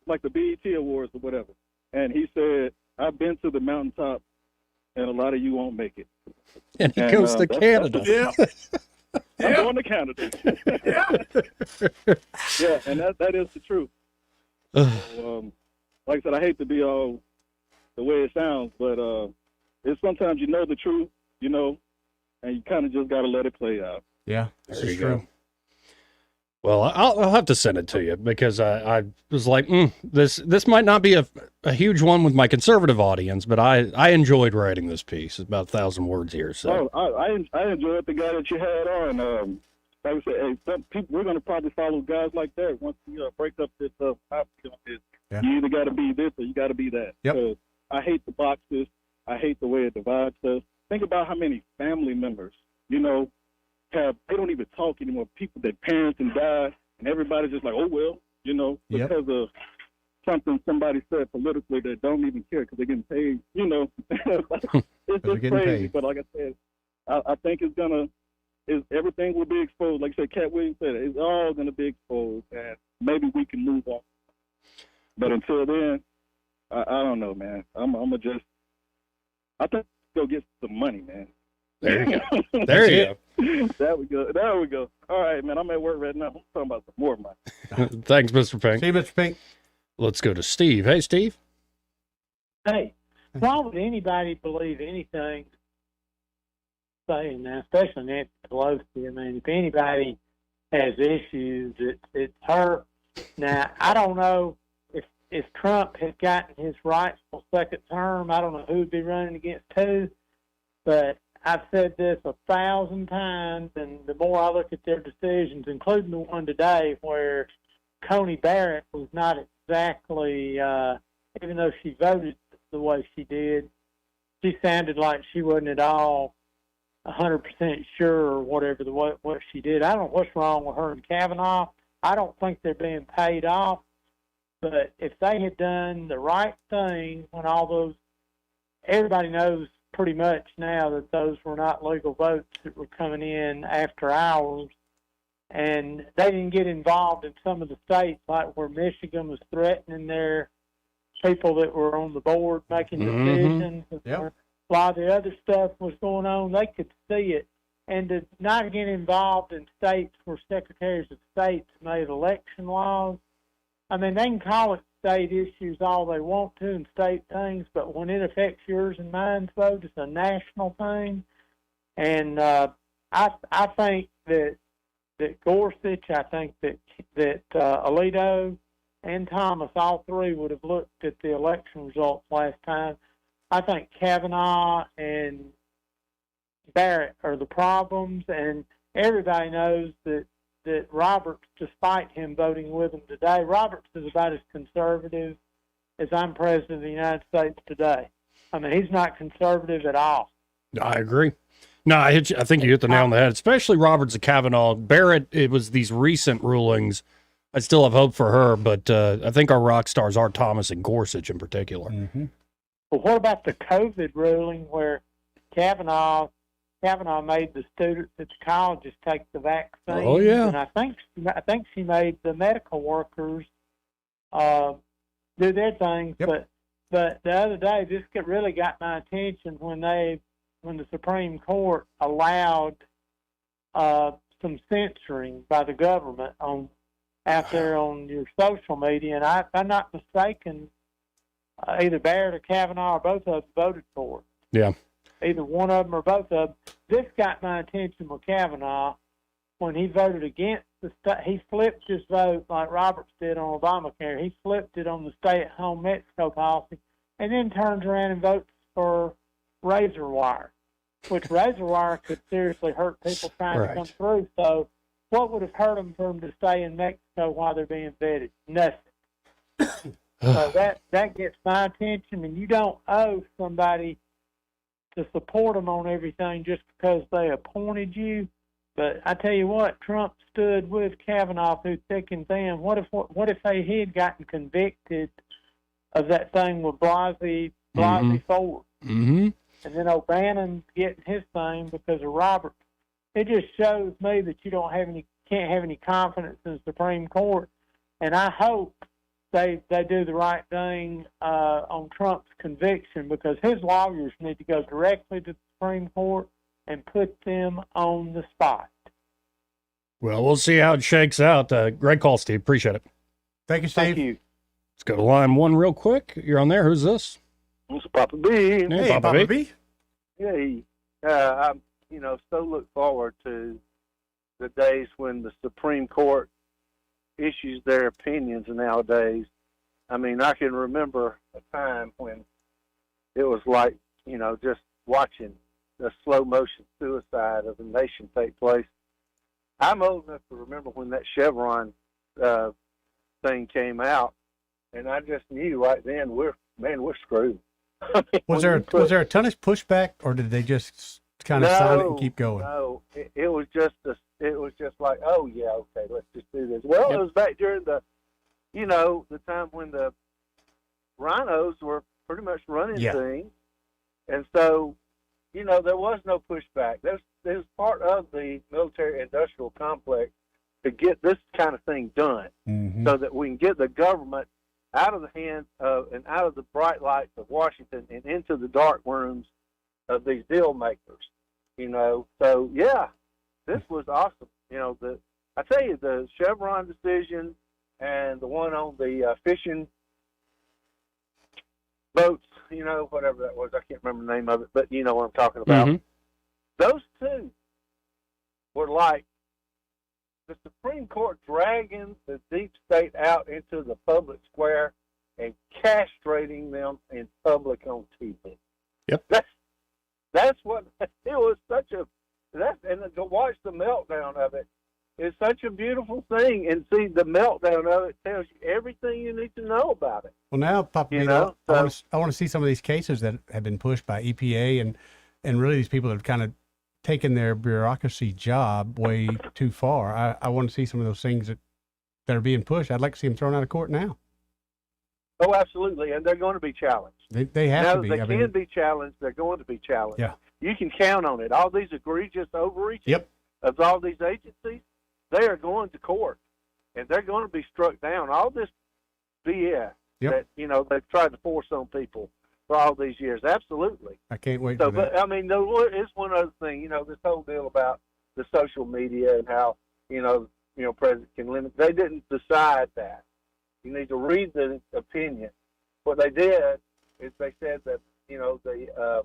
like the BET Awards or whatever. And he said, "I've been to the mountaintop, and a lot of you won't make it." And he goes to Canada. I'm going to Canada. Yeah, and that is the truth. So, like I said, I hate to be all the way it sounds, but it's sometimes you know the truth, and you kind of just got to let it play out. Yeah, this is true. Well, I'll have to send it to you because I was like, this might not be a huge one with my conservative audience, but I enjoyed writing this piece. It's about 1,000 words here. So I enjoyed the guy that you had on. Like I said, hey, some people, we're going to probably follow guys like that once we break up this Yeah. You either got to be this or you got to be that. Yep. So I hate the boxes. I hate the way it divides us. Think about how many family members, they don't even talk anymore. People, their parents and died, and everybody's just like, oh, well, because of something somebody said politically that don't even care because they're getting paid, It's just crazy. But like I said, I think everything will be exposed. Like I said, Cat Williams said, it's all going to be exposed, and maybe we can move on. But until then, I don't know, man. I think go get some money, man. There you go. There you go. There we go. All right, man. I'm at work right now. I'm talking about some more money. Thanks, Mr. Pink. See you, Mr. Pink. Let's go to Steve. Hey, Steve. Hey, why would anybody believe anything saying now, especially Nancy Pelosi? I mean, if anybody has issues, it's her. Now, I don't know if Trump had gotten his rightful second term, I don't know who would be running against who, but I've said this 1,000 times, and the more I look at their decisions, including the one today where Coney Barrett was not exactly, even though she voted the way she did, she sounded like she wasn't at all 100% sure or whatever what she did. I don't know what's wrong with her and Kavanaugh. I don't think they're being paid off. But if they had done the right thing when everybody knows pretty much now that those were not legal votes that were coming in after hours, and they didn't get involved in some of the states, like where Michigan was threatening their people that were on the board making decisions. Yep. A lot of the other stuff was going on. They could see it. And to not get involved in states where secretaries of states made election laws, I mean, they can call it state issues all they want to and state things, but when it affects yours and mine's vote, it's a national thing. And I think that Gorsuch, I think that Alito and Thomas, all three would have looked at the election results last time. I think Kavanaugh and Barrett are the problems, and everybody knows that Roberts, despite him voting with him today, Roberts is about as conservative as I'm president of the United States today. I mean, he's not conservative at all. I agree. No, I think you hit the nail on the head, especially Roberts and Kavanaugh. Barrett, it was these recent rulings. I still have hope for her, but I think our rock stars are Thomas and Gorsuch in particular. Mm-hmm. Well, what about the COVID ruling where Kavanaugh made the students at the colleges take the vaccine? Oh, yeah. And I think she made the medical workers do their things. Yep. But the other day, this really got my attention when the Supreme Court allowed some censoring by the government out there on your social media. And if I'm not mistaken, either Barrett or Kavanaugh or both of them voted for it. Yeah. Either one of them or both of them. This got my attention with Kavanaugh when he voted against he flipped his vote like Roberts did on Obamacare. He flipped it on the stay-at-home Mexico policy and then turns around and votes for razor wire, which razor wire could seriously hurt people trying to come through. So What would have hurt them for them to stay in Mexico while they're being vetted? Nothing. So that gets my attention, and you don't owe somebody to support them on everything just because they appointed you. But I tell you what, Trump stood with Kavanaugh through thick and thin. What if they had gotten convicted of that thing with Blasey Ford, Mm-hmm. and then O'Bannon getting his thing because of Roberts? It just shows me that you can't have any confidence in the Supreme Court, and I hope they do the right thing on Trump's conviction, because his lawyers need to go directly to the Supreme Court and put them on the spot. Well, we'll see how it shakes out. Great call, Steve. Appreciate it. Thank you, Steve. Thank you. Let's go to line 1 real quick. You're on there. Who's this? It's Papa B. Hey, Papa B. Hey, I so look forward to the days when the Supreme Court issues their opinions nowadays. I mean, I can remember a time when it was like, just watching the slow motion suicide of the nation take place. I'm old enough to remember when that Chevron thing came out, and I just knew right then we're screwed. I mean, was there a ton of pushback, or did they just kind of sign it and keep going? No, it was just like, oh yeah, okay, let's just do this. Well, It was back during the time when the rhinos were pretty much running things, and so there was no pushback. There's part of the military-industrial complex to get this kind of thing done, so that we can get the government out of the hands of and out of the bright lights of Washington and into the dark rooms of these deal makers. So yeah, this was awesome. I tell you, the Chevron decision and the one on the fishing boats, whatever that was, I can't remember the name of it, but you know what I'm talking about. Those two were like the Supreme Court dragging the deep state out into the public square and castrating them in public on TV. Yep. That's what it was. And to watch the meltdown of it is such a beautiful thing, and see the meltdown of it tells you everything you need to know about it. Well, now, Papa, I want to see some of these cases that have been pushed by EPA and really these people that have kind of taken their bureaucracy job way too far. I want to see some of those things that are being pushed. I'd like to see them thrown out of court now. Oh, absolutely, and they're going to be challenged. They have to be. They can be challenged. They're going to be challenged. Yeah. You can count on it. All these egregious overreaches of all these agencies, they are going to court, and they're going to be struck down. All this BS that they've tried to force on people for all these years. Absolutely. I can't wait for that. But I mean, there is one other thing. This whole deal about the social media and how president can limit. They didn't decide that. You need to read the opinion. What they did is they said that the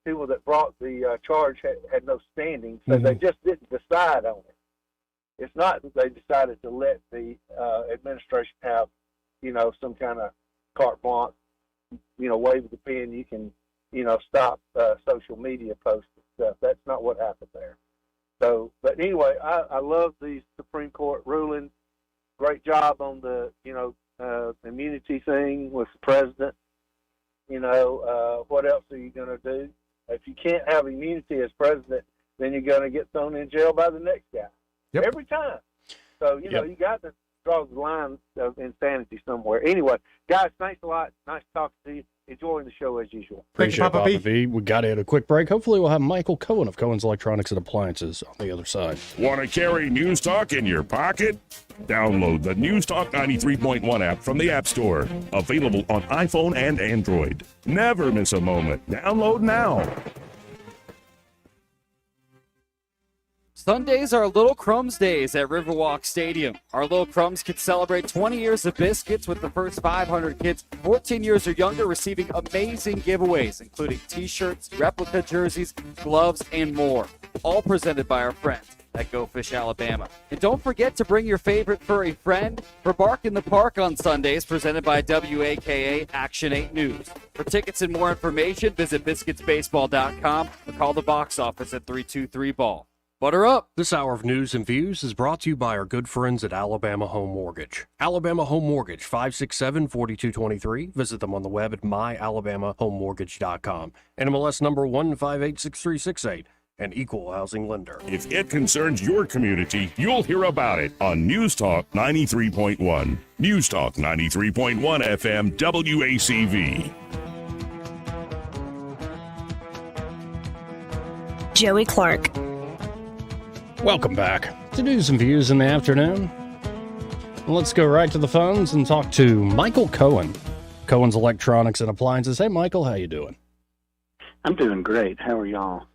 people that brought the charge had no standing, so they just didn't decide on it. It's not that they decided to let the administration have some kind of carte blanche, wave the pen, you can stop social media posts and stuff. That's not what happened there. So, but anyway, I love the Supreme Court ruling. Great job on the immunity thing with the president. What else are you going to do? If you can't have immunity as president, then you're going to get thrown in jail by the next guy. Yep. Every time. So, you got to draw the line of insanity somewhere. Anyway, guys, thanks a lot. Nice talking to you. Enjoying the show as usual. Appreciate it, Papa B. We got to hit a quick break. Hopefully we'll have Michael Cohen of Cohen's Electronics and Appliances on the other side. Want to carry News Talk in your pocket? Download the News Talk 93.1 app from the App Store. Available on iPhone and Android. Never miss a moment. Download now. Sundays are Little Crumbs days at Riverwalk Stadium. Our Little Crumbs can celebrate 20 years of biscuits with the first 500 kids 14 years or younger receiving amazing giveaways, including t-shirts, replica jerseys, gloves, and more. All presented by our friends at Go Fish Alabama. And don't forget to bring your favorite furry friend for Bark in the Park on Sundays, presented by WAKA Action 8 News. For tickets and more information, visit biscuitsbaseball.com or call the box office at 323-BALL. Butter up. This hour of news and views is brought to you by our good friends at Alabama Home Mortgage. Alabama Home Mortgage, 567-4223. Visit them on the web at myalabamahomemortgage.com. NMLS number 1586368. An equal housing lender. If it concerns your community, you'll hear about it on News Talk 93.1. News Talk 93.1 FM WACV. Joey Clark. Welcome back to News and Views in the afternoon. Let's go right to the phones and talk to Michael Cohen, Cohen's Electronics and Appliances. Hey, Michael, how you doing? I'm doing great. How are y'all?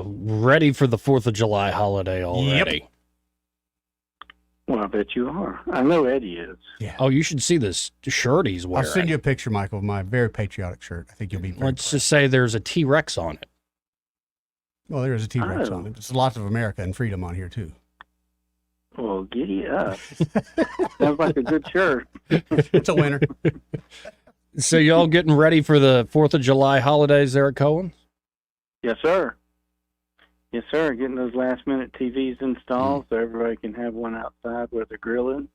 Ready for the 4th of July holiday already. Yep. Well, I bet you are. I know Eddie is. Yeah. Oh, you should see this shirt he's wearing. I'll send you a picture, Michael, of my very patriotic shirt. I think you'll be very Let's just say there's a T-Rex on it. Well, there is a T-Rex on it. There's lots of America and freedom on here, too. Well, giddy up. Sounds like a good shirt. It's a winner. So y'all getting ready for the 4th of July holidays there at Cohen's? Yes, sir. Yes, sir. Getting those last-minute TVs installed so everybody can have one outside where they're grilling.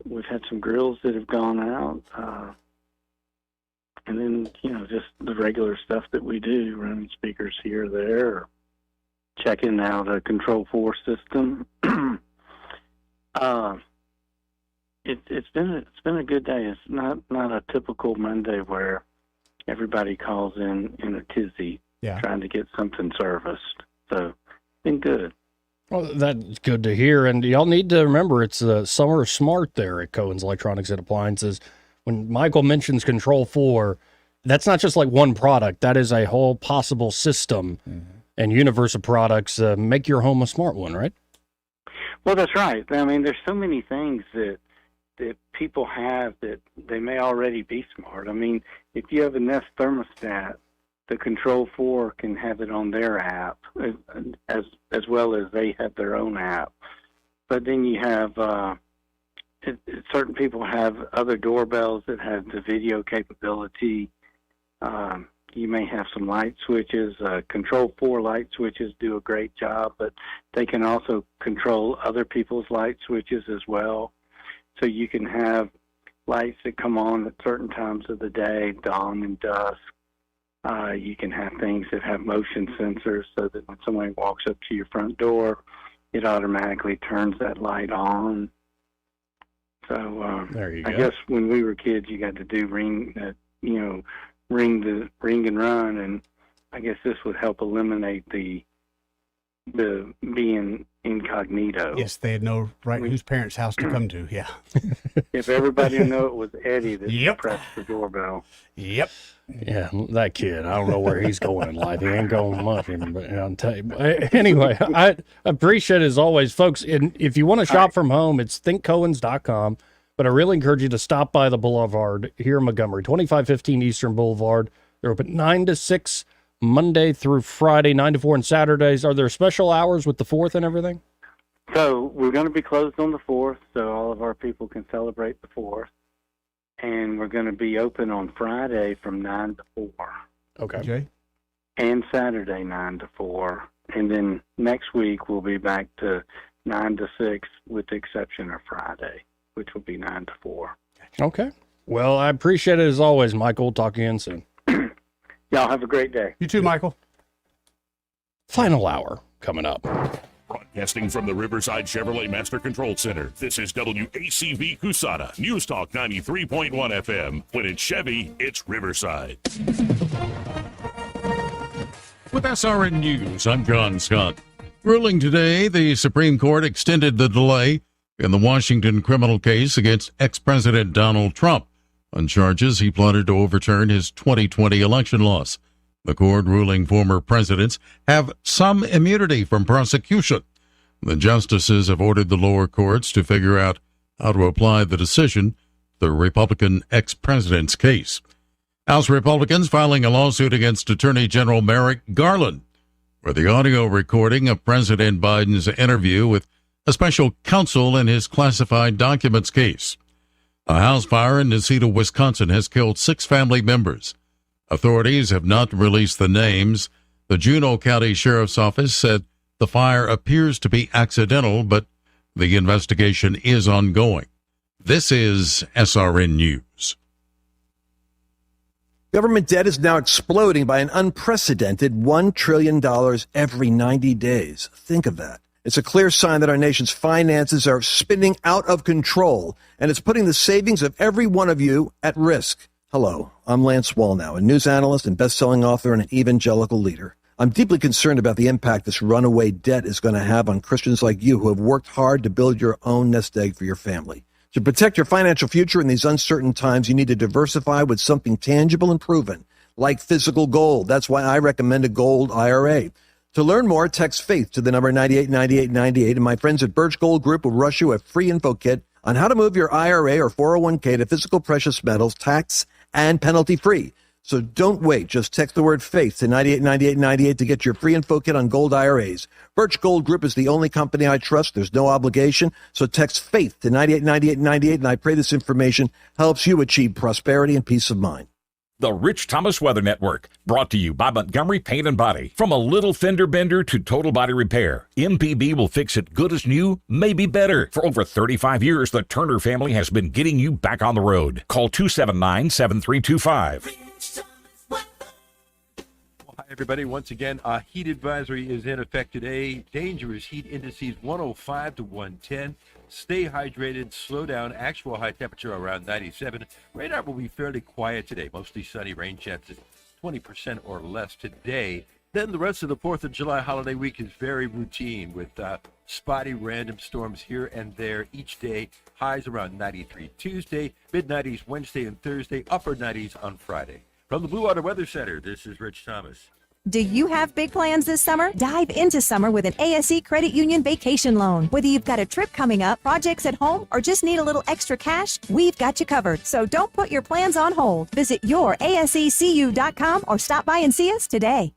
We've had some grills that have gone out. And then, just the regular stuff that we do, running speakers here or there, or checking out a Control4 system. It's been a good day. It's not a typical Monday where everybody calls in a tizzy trying to get something serviced. So, been good. Well, that's good to hear. And y'all need to remember it's Summer Smart there at Cohen's Electronics and Appliances. When Michael mentions Control4, that's not just like one product. That is a whole possible system and universe of products. Make your home a smart one, right? Well, that's right. I mean, there's so many things that people have that they may already be smart. I mean, if you have a Nest thermostat, the Control4 can have it on their app as well as they have their own app. But then you have certain people have other doorbells that have the video capability. You may have some light switches. Control4 light switches do a great job, but they can also control other people's light switches as well. So you can have lights that come on at certain times of the day, dawn and dusk. You can have things that have motion sensors so that when somebody walks up to your front door, it automatically turns that light on. So there you go. I guess when we were kids, you got to do ring and run, and I guess this would help eliminate the being incognito. Yes, they had no right whose parents' house to come to. Yeah. If everybody knew it was Eddie that pressed the doorbell. Yep. Yeah, that kid. I don't know where he's going in life. He ain't going much, but I'll tell you. Anyway, I appreciate it as always, folks. And if you want to shop from home, it's thinkcohens.com. But I really encourage you to stop by the Boulevard here in Montgomery, 2515 Eastern Boulevard. They're open 9 to 6 Monday through Friday, 9 to 4 on Saturdays. Are there special hours with the 4th and everything? So we're going to be closed on the 4th, so all of our people can celebrate the 4th. And we're going to be open on Friday from 9 to 4. Okay. And Saturday 9 to 4. And then next week we'll be back to 9 to 6 with the exception of Friday, which will be 9 to 4. Okay. Well, I appreciate it as always, Michael. Talk again soon. Y'all have a great day. You too, Michael. Final hour coming up. Broadcasting from the Riverside Chevrolet Master Control Center, this is WACV Cusana, News Talk 93.1 FM. When it's Chevy, it's Riverside. With SRN News, I'm John Scott. Ruling today, the Supreme Court extended the delay in the Washington criminal case against ex-President Donald Trump on charges he plotted to overturn his 2020 election loss. The court ruling former presidents have some immunity from prosecution. The justices have ordered the lower courts to figure out how to apply the decision to the Republican ex-president's case. House Republicans filing a lawsuit against Attorney General Merrick Garland for the audio recording of President Biden's interview with a special counsel in his classified documents case. A house fire in Nacita, Wisconsin has killed 6 family members. Authorities have not released the names. The Juneau County Sheriff's Office said The fire appears to be accidental, but the investigation is ongoing. This is SRN News. Government debt is now exploding by an unprecedented $1 trillion every 90 days. Think of that. It's a clear sign that our nation's finances are spinning out of control, and it's putting the savings of every one of you at risk. Hello, I'm Lance Wallnow, a news analyst and best-selling author and an evangelical leader. I'm deeply concerned about the impact this runaway debt is going to have on Christians like you who have worked hard to build your own nest egg for your family. To protect your financial future in these uncertain times, you need to diversify with something tangible and proven, like physical gold. That's why I recommend a gold IRA. To learn more, text FAITH to the number 989898, and my friends at Birch Gold Group will rush you a free info kit on how to move your IRA or 401k to physical precious metals, tax and penalty-free. So don't wait. Just text the word FAITH to 989898 to get your free info kit on gold IRAs. Birch Gold Group is the only company I trust. There's no obligation. So text FAITH to 989898, and I pray this information helps you achieve prosperity and peace of mind. The Rich Thomas Weather Network, brought to you by Montgomery Paint and Body. From a little fender bender to total body repair, MPB will fix it good as new, maybe better. For over 35 years, the Turner family has been getting you back on the road. Call 279-7325. Hi, everybody. Once again, a heat advisory is in effect today. Dangerous heat indices 105 to 110. Stay hydrated, slow down. Actual high temperature around 97. Radar will be fairly quiet today. Mostly sunny, rain chances 20% or less today. Then the rest of the 4th of July holiday week is very routine with spotty random storms here and there each day. Highs around 93 Tuesday, mid-90s Wednesday and Thursday, upper 90s on Friday. From the Blue Water Weather Center, this is Rich Thomas. Do you have big plans this summer? Dive into summer with an ASE Credit Union vacation loan. Whether you've got a trip coming up, projects at home, or just need a little extra cash, we've got you covered. So don't put your plans on hold. Visit yourasecu.com or stop by and see us today.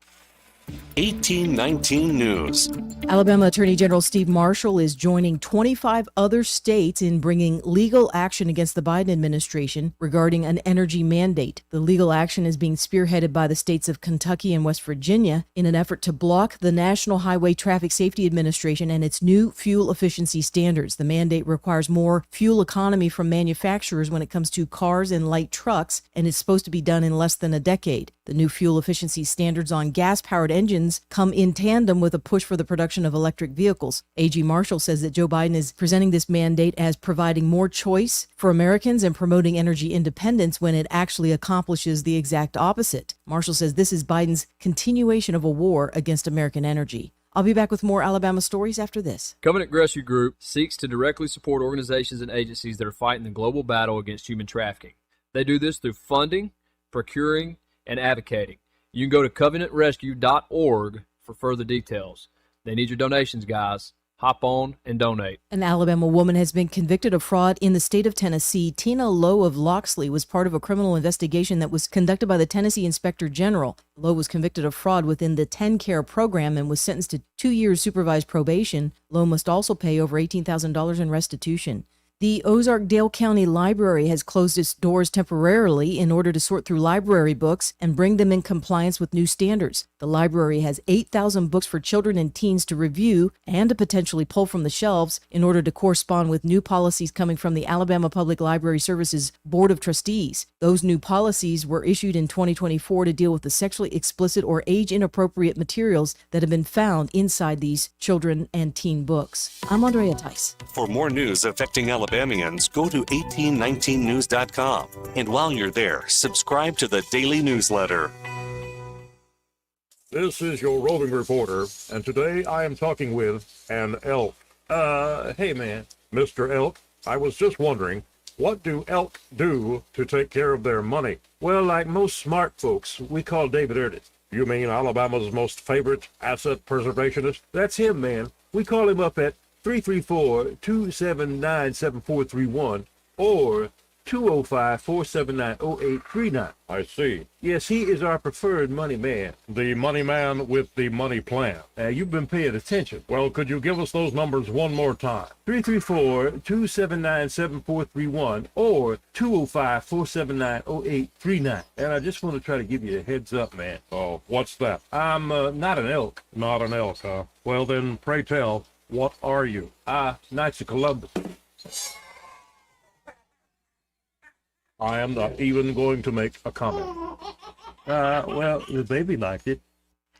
1819 News. Alabama Attorney General Steve Marshall is joining 25 other states in bringing legal action against the Biden administration regarding an energy mandate. The legal action is being spearheaded by the states of Kentucky and West Virginia in an effort to block the National Highway Traffic Safety Administration and its new fuel efficiency standards. The mandate requires more fuel economy from manufacturers when it comes to cars and light trucks, and is supposed to be done in less than a decade. The new fuel efficiency standards on gas-powered engines come in tandem with a push for the production of electric vehicles. AG Marshall says that Joe Biden is presenting this mandate as providing more choice for Americans and promoting energy independence when it actually accomplishes the exact opposite. Marshall says this is Biden's continuation of a war against American energy. I'll be back with more Alabama stories after this. Covenant Rescue Group seeks to directly support organizations and agencies that are fighting the global battle against human trafficking. They do this through funding, procuring, and advocating. You can go to covenantrescue.org for further details. They need your donations, guys. Hop on and donate. An Alabama woman has been convicted of fraud in the state of Tennessee. Tina Lowe of Loxley was part of a criminal investigation that was conducted by the Tennessee Inspector General. Lowe was convicted of fraud within the 10-Care program and was sentenced to 2 years supervised probation. Lowe must also pay over $18,000 in restitution. The Ozark-Dale County Library has closed its doors temporarily in order to sort through library books and bring them in compliance with new standards. The library has 8,000 books for children and teens to review and to potentially pull from the shelves in order to correspond with new policies coming from the Alabama Public Library Services Board of Trustees. Those new policies were issued in 2024 to deal with the sexually explicit or age-inappropriate materials that have been found inside these children and teen books. I'm Andrea Tice. For more news affecting Alabamians, go to 1819news.com. And while you're there, subscribe to the daily newsletter. This is your roving reporter, and today I am talking with an elk. Hey man, Mr. Elk, I was just wondering, what do elk do to take care of their money? Well, like most smart folks, we call David Erdit. You mean Alabama's most favorite asset preservationist? That's him, man. We call him up at 334-279-7431 or 205-479-0839. I see. Yes, he is our preferred money man. The money man with the money plan. You've been paying attention. Well, could you give us those numbers one more time? 334-279-7431 or 205-479-0839. And I just want to try to give you a heads up, man. Oh, what's that? I'm not an elk. Not an elk, huh? Well, then, pray tell, what are you? Knights of Columbus. I am not even going to make a comment. Well, the baby liked it.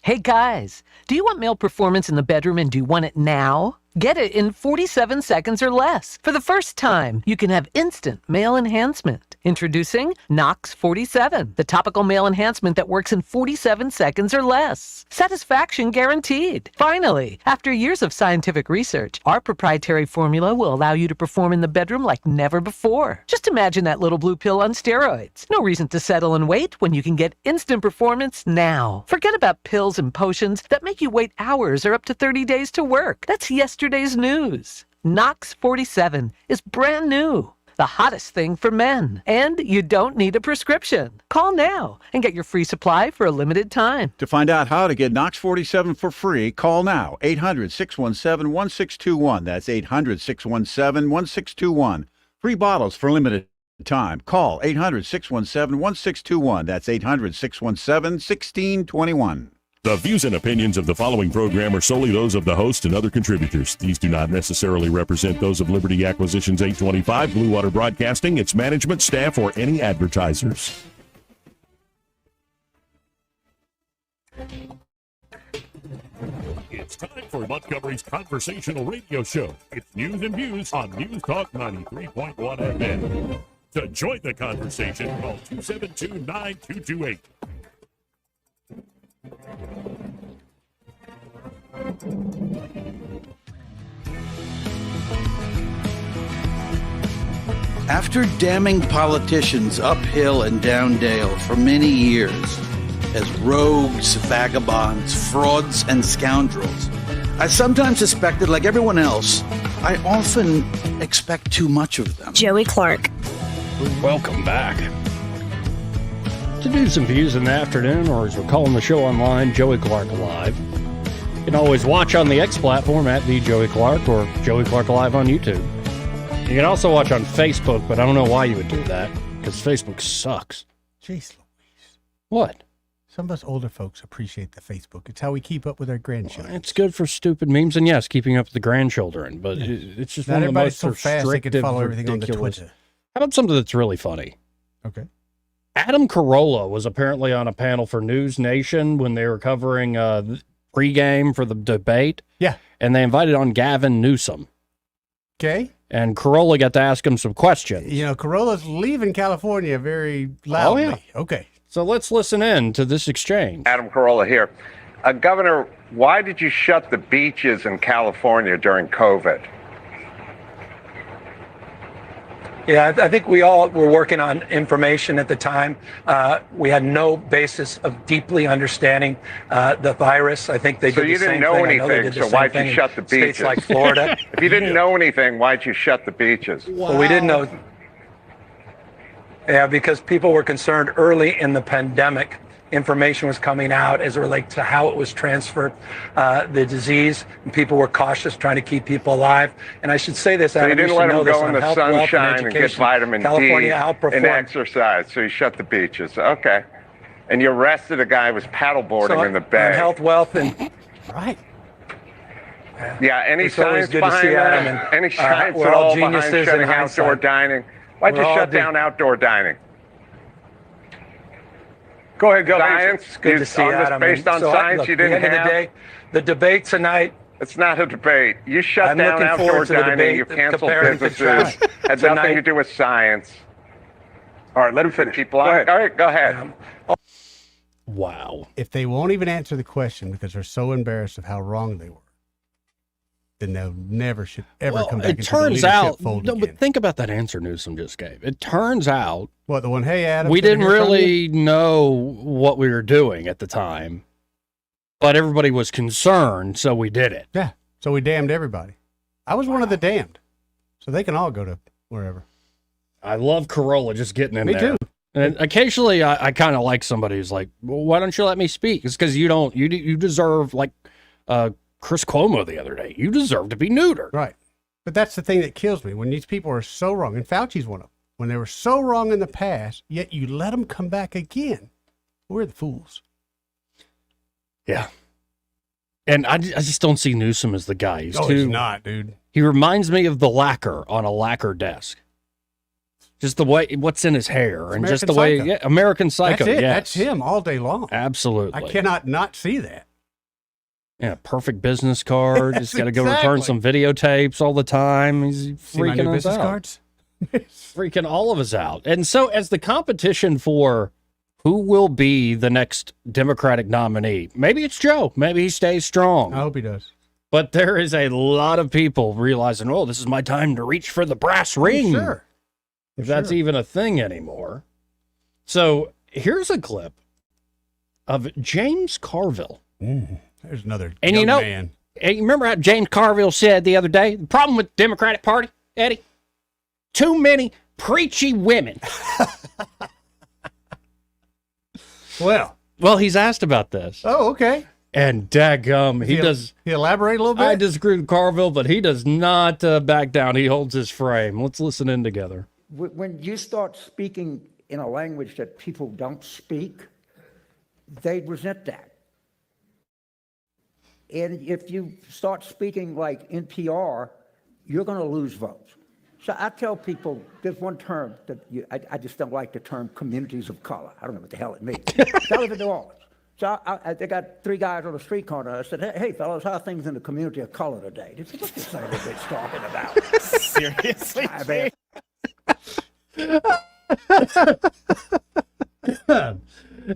Hey guys, do you want male performance in the bedroom and do you want it now? Get it in 47 seconds or less. For the first time, you can have instant male enhancement. Introducing Nox 47, the topical male enhancement that works in 47 seconds or less. Satisfaction guaranteed. Finally, after years of scientific research, our proprietary formula will allow you to perform in the bedroom like never before. Just imagine that little blue pill on steroids. No reason to settle and wait when you can get instant performance now. Forget about pills and potions that make you wait hours or up to 30 days to work. That's yesterday's news. Nox 47 is brand new. The hottest thing for men. And you don't need a prescription. Call now and get your free supply for a limited time. To find out how to get Nox 47 for free, call now. 800-617-1621. That's 800-617-1621. Free bottles for limited time. Call 800-617-1621. That's 800-617-1621. The views and opinions of the following program are solely those of the host and other contributors. These do not necessarily represent those of Liberty Acquisitions 825, Blue Water Broadcasting, its management, staff, or any advertisers. It's time for Montgomery's conversational radio show. It's news and views on News Talk 93.1 FM. To join the conversation, call 272-9228. After damning politicians uphill and down dale for many years as rogues, vagabonds, frauds, and scoundrels, I sometimes suspected, like everyone else, I often expect too much of them. Joey Clark. Welcome back to News and Views in the Afternoon, or as we're calling the show online, Joey Clark Live. You can always watch on the X platform at the Joey Clark or Joey Clark Live on YouTube. You can also watch on Facebook, but I don't know why you would do that, because Facebook sucks. Jeez Louise. What? Some of us older folks appreciate the Facebook. It's how we keep up with our grandchildren. It's good for stupid memes, and yes, keeping up with the grandchildren, but it's just Not one of the most so fast they can restrictive, follow everything on the ridiculous. Twitter. How about something that's really funny? Okay. Adam Carolla was apparently on a panel for News Nation when they were covering pregame for the debate. Yeah. And they invited on Gavin Newsom. Okay. And Carolla got to ask him some questions. You know, Carolla's leaving California very loudly. Oh, yeah. Okay. So let's listen in to this exchange. Adam Carolla here. Governor, why did you shut the beaches in California during COVID? Yeah, I think we all were working on information at the time. We had no basis of deeply understanding the virus. I think they So did you the same didn't know thing. I know they anything, did the so same why'd thing you in shut the beaches? States like Florida. If you didn't know anything, why'd you shut the beaches? Well, we didn't know. Yeah, because people were concerned early in the pandemic. Information was coming out as it relates to how it was transferred, the disease, and people were cautious, trying to keep people alive. And I should say this, So Adam, you didn't should let know them this go in on the health, wealth, and sunshine and get education. vitamin California D outperformed. and exercise, so you shut the beaches. Okay. And you arrested a guy who was paddleboarding in the bay. On health, wealth, and right. Yeah, any It's always science good to behind see that? Adam, and, Any science we're at all all behind geniuses in shutting outdoor hindsight. dining? Why'd you We're all shut down outdoor dining? Go ahead, Science? It's good to see on this Adam. based on So, science look, you didn't at the end have? of the day, the debate tonight. It's not a debate. You shut I'm down looking outdoor forward to the dining. debate You canceled comparing businesses. contrast Had nothing tonight. to do with science. All right, let him finish. Keep lying. All right, go ahead. Wow. If they won't even answer the question because they're so embarrassed of how wrong they were, then they'll never should ever come back It into turns the leadership out, fold no, again. but think about that answer Newsom just gave. It turns out What, the one, hey, Adam? we can I didn't hear from really you? know what we were doing at the time, but everybody was concerned, so we did it. Yeah, so we damned everybody. I was one of the damned, so they can all go to wherever. I love Corolla just getting in Me there. too. And occasionally I kind of like somebody who's like, well, why don't you let me speak? It's because you deserve, like Chris Cuomo the other day. You deserve to be neutered. Right. But that's the thing that kills me, when these people are so wrong, and Fauci's one of them. When they were so wrong in the past, yet you let them come back again. We're the fools. Yeah. And I just don't see Newsom as the guy. He's He's not, dude. He reminds me of the lacquer on a lacquer desk. Just the way, what's in his hair, and just the way, Psycho. American Psycho. That's it. Yes. That's him all day long. Absolutely. I cannot not see that. Yeah, perfect business card. Just got to go Exactly. return some videotapes all the time. He's See my freaking new us business out. cards? Freaking all of us out. And so, as the competition for who will be the next Democratic nominee, maybe it's Joe. Maybe he stays strong. I hope he does. But there is a lot of people realizing, oh, this is my time to reach for the brass ring. Sure. If that's even a thing anymore. So here's a clip of James Carville. There's another And young you know, man. and you remember how James Carville said the other day, the problem with the Democratic Party, Eddie? Too many preachy women. Well, he's asked about this. Oh, okay. And daggum, he does. He elaborate a little bit? I disagree with Carville, but he does not back down. He holds his frame. Let's listen in together. When you start speaking in a language that people don't speak, they resent that. And if you start speaking like NPR, you're going to lose votes. So I tell people, there's one term that I just don't like, the term communities of color. I don't know what the hell it means. So I live in New Orleans. So they got three guys on the street corner. I said, hey, fellas, how are things in the community of color today? They said, what's this son of a bitch talking about? Seriously? I mean,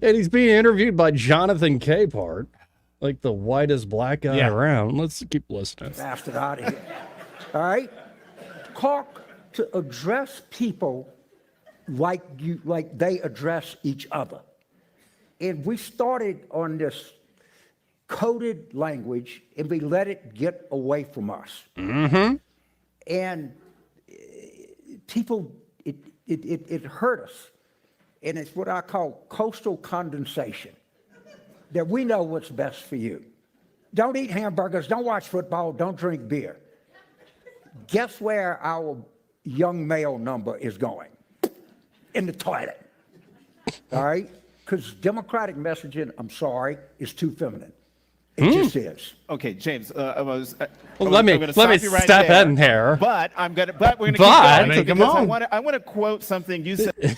And he's being interviewed by Jonathan Capehart, like the whitest black guy around. Let's keep listening. bastard out of here. All right? Talk to address people like they address each other. And we started on this coded language, and we let it get away from us. Mm-hmm. And people, it hurt us. And it's what I call coastal condensation, that we know what's best for you. Don't eat hamburgers, don't watch football, don't drink beer. Guess where our young male number is going? In the toilet. All right? Because Democratic messaging, I'm sorry, is too feminine. It just is. Okay, James. Let me step in here. But we're gonna keep going because I want to quote something you said.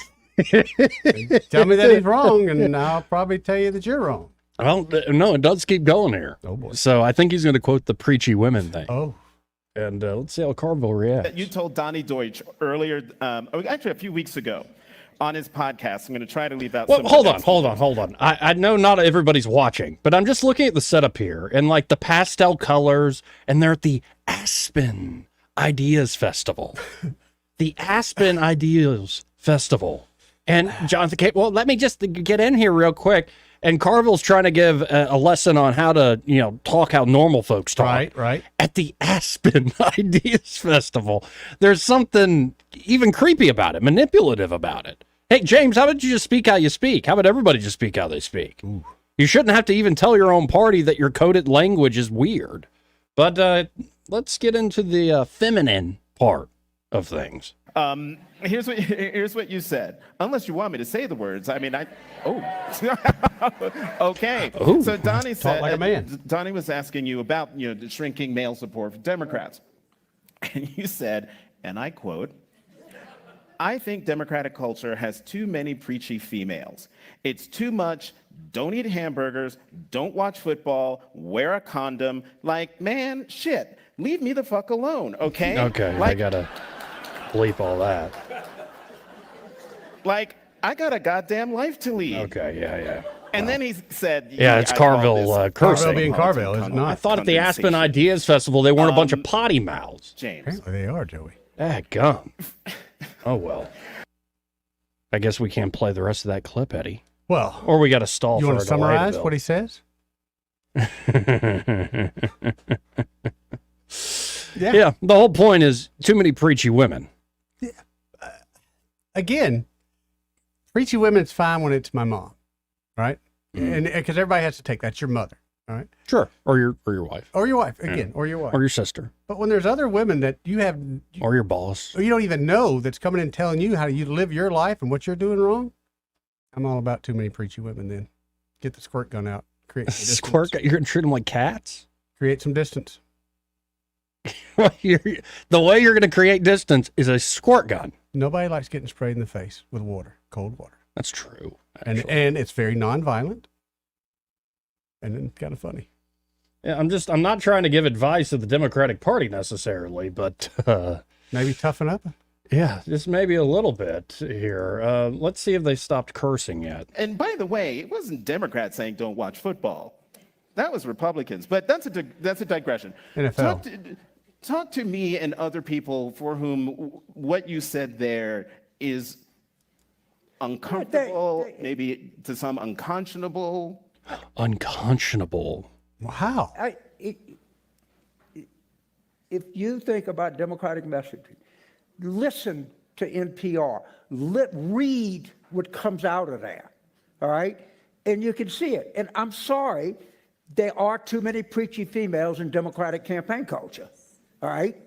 Tell me that he's wrong, and I'll probably tell you that you're wrong. Well, no, it does keep going here. Oh, boy. So I think he's going to quote the preachy women thing. Oh. And let's see how Carville reacts. You told Donnie Deutsch earlier, actually a few weeks ago, on his podcast. I'm going to try to leave out. Well, hold on. I know not everybody's watching, but I'm just looking at the setup here and like the pastel colors, and they're at the Aspen Ideas Festival. The Aspen Ideas Festival. And Jonathan Kate, well, let me just get in here real quick. And Carville's trying to give a lesson on how to, talk how normal folks talk. Right. At the Aspen Ideas Festival. There's something even creepy about it, manipulative about it. Hey, James, how about you just speak how you speak? How about everybody just speak how they speak? Ooh. You shouldn't have to even tell your own party that your coded language is weird. But let's get into the feminine part of things. Here's what you said. Unless you want me to say the words. I mean, okay. Ooh, so Donnie said, like a man. Donnie was asking you about, the shrinking male support for Democrats. And you said, and I quote, I think Democratic culture has too many preachy females. It's too much, don't eat hamburgers, don't watch football, wear a condom. Like, man, shit, leave me the fuck alone, okay? Okay, I gotta bleep all that. Like, I got a goddamn life to lead. Okay, yeah. And then he said, it's Carville cursing. Carville being Carville, is it not? I thought at the Aspen Ideas Festival they weren't a bunch of potty mouths. James. Apparently they are, Joey. Gum. Oh, well. I guess we can't play the rest of that clip, Eddie. Well. Or we got to stall You for want a to summarize delay what he says? Yeah, the whole point is too many preachy women. again, preachy women's fine when it's my mom, right? And because everybody has to take that's your mother, all right? Sure. Or your wife. Or your wife, again, or your wife. Or your sister. But when there's other women that you have, Or your boss. or you don't even know that's coming in telling you how you live your life and what you're doing wrong, I'm all about too many preachy women then. Get the squirt gun out. Create some distance. Squirt gun? You're going to treat them like cats? Create some distance. The way you're going to create distance is a squirt gun. Nobody likes getting sprayed in the face with water, cold water. That's true. And it's very nonviolent. And it's kind of funny. Yeah, I'm not trying to give advice to the Democratic Party necessarily, but maybe toughen up. Yeah, just maybe a little bit here. Let's see if they stopped cursing yet. And by the way, it wasn't Democrats saying don't watch football. That was Republicans. But that's a digression. NFL. Talk to me and other people for whom what you said there is uncomfortable, maybe to some unconscionable. Unconscionable. Wow. If you think about Democratic messaging, listen to NPR. Read what comes out of there, all right? And you can see it. And I'm sorry, there are too many preachy females in Democratic campaign culture, all right?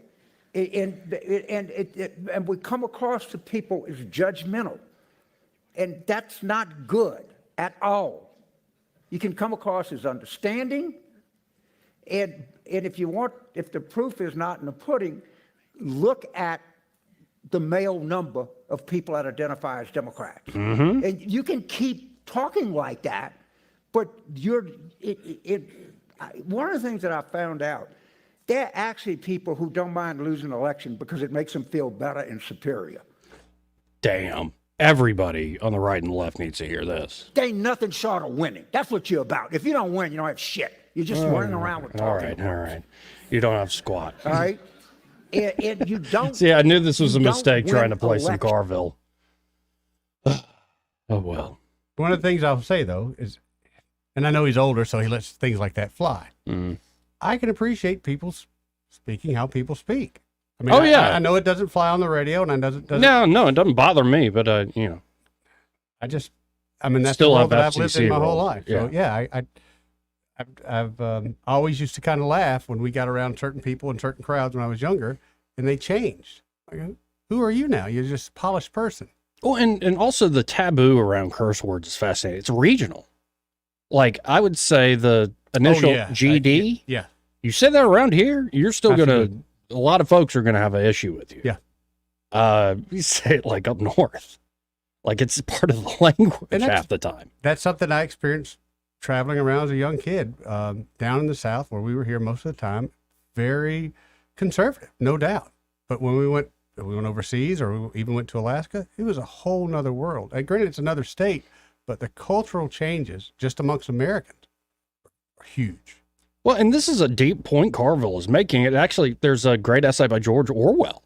And we come across to people as judgmental. And that's not good at all. You can come across as understanding. And if the proof is not in the pudding, look at the male number of people that identify as Democrats. Mm-hmm. And you can keep talking like that, but one of the things that I found out, there are actually people who don't mind losing an election because it makes them feel better and superior. Damn. Everybody on the right and the left needs to hear this. There ain't nothing short of winning. That's what you're about. If you don't win, you don't have shit. You're just running around with talking. All right. You don't have squat. All right? And you don't. See, I knew this was a you mistake don't trying to win play some elections. Carville. Oh, well. One of the things I'll say, though, is, and I know he's older, so he lets things like that fly. Mm. I can appreciate people speaking how people speak. I mean, I know it doesn't fly on the radio, and it doesn't. No, it doesn't bother me, but, I mean, that's still the have world that I've lived in FCC my whole rules. life. So, I've always used to kind of laugh when we got around certain people and certain crowds when I was younger, and they changed. I go, who are you now? You're just a polished person. Well, and also the taboo around curse words is fascinating. It's regional. Like, I would say the initial GD. Yeah. You say that around here, you're still going to, a lot of folks are going to have an issue with you. Yeah. You say it like up north. Like it's part of the language half the time. That's something I experienced traveling around as a young kid down in the South where we were here most of the time. Very conservative, no doubt. But when we went overseas or we even went to Alaska, it was a whole nother world. And granted, it's another state, but the cultural changes just amongst Americans are huge. Well, and this is a deep point Carville is making. It actually, there's a great essay by George Orwell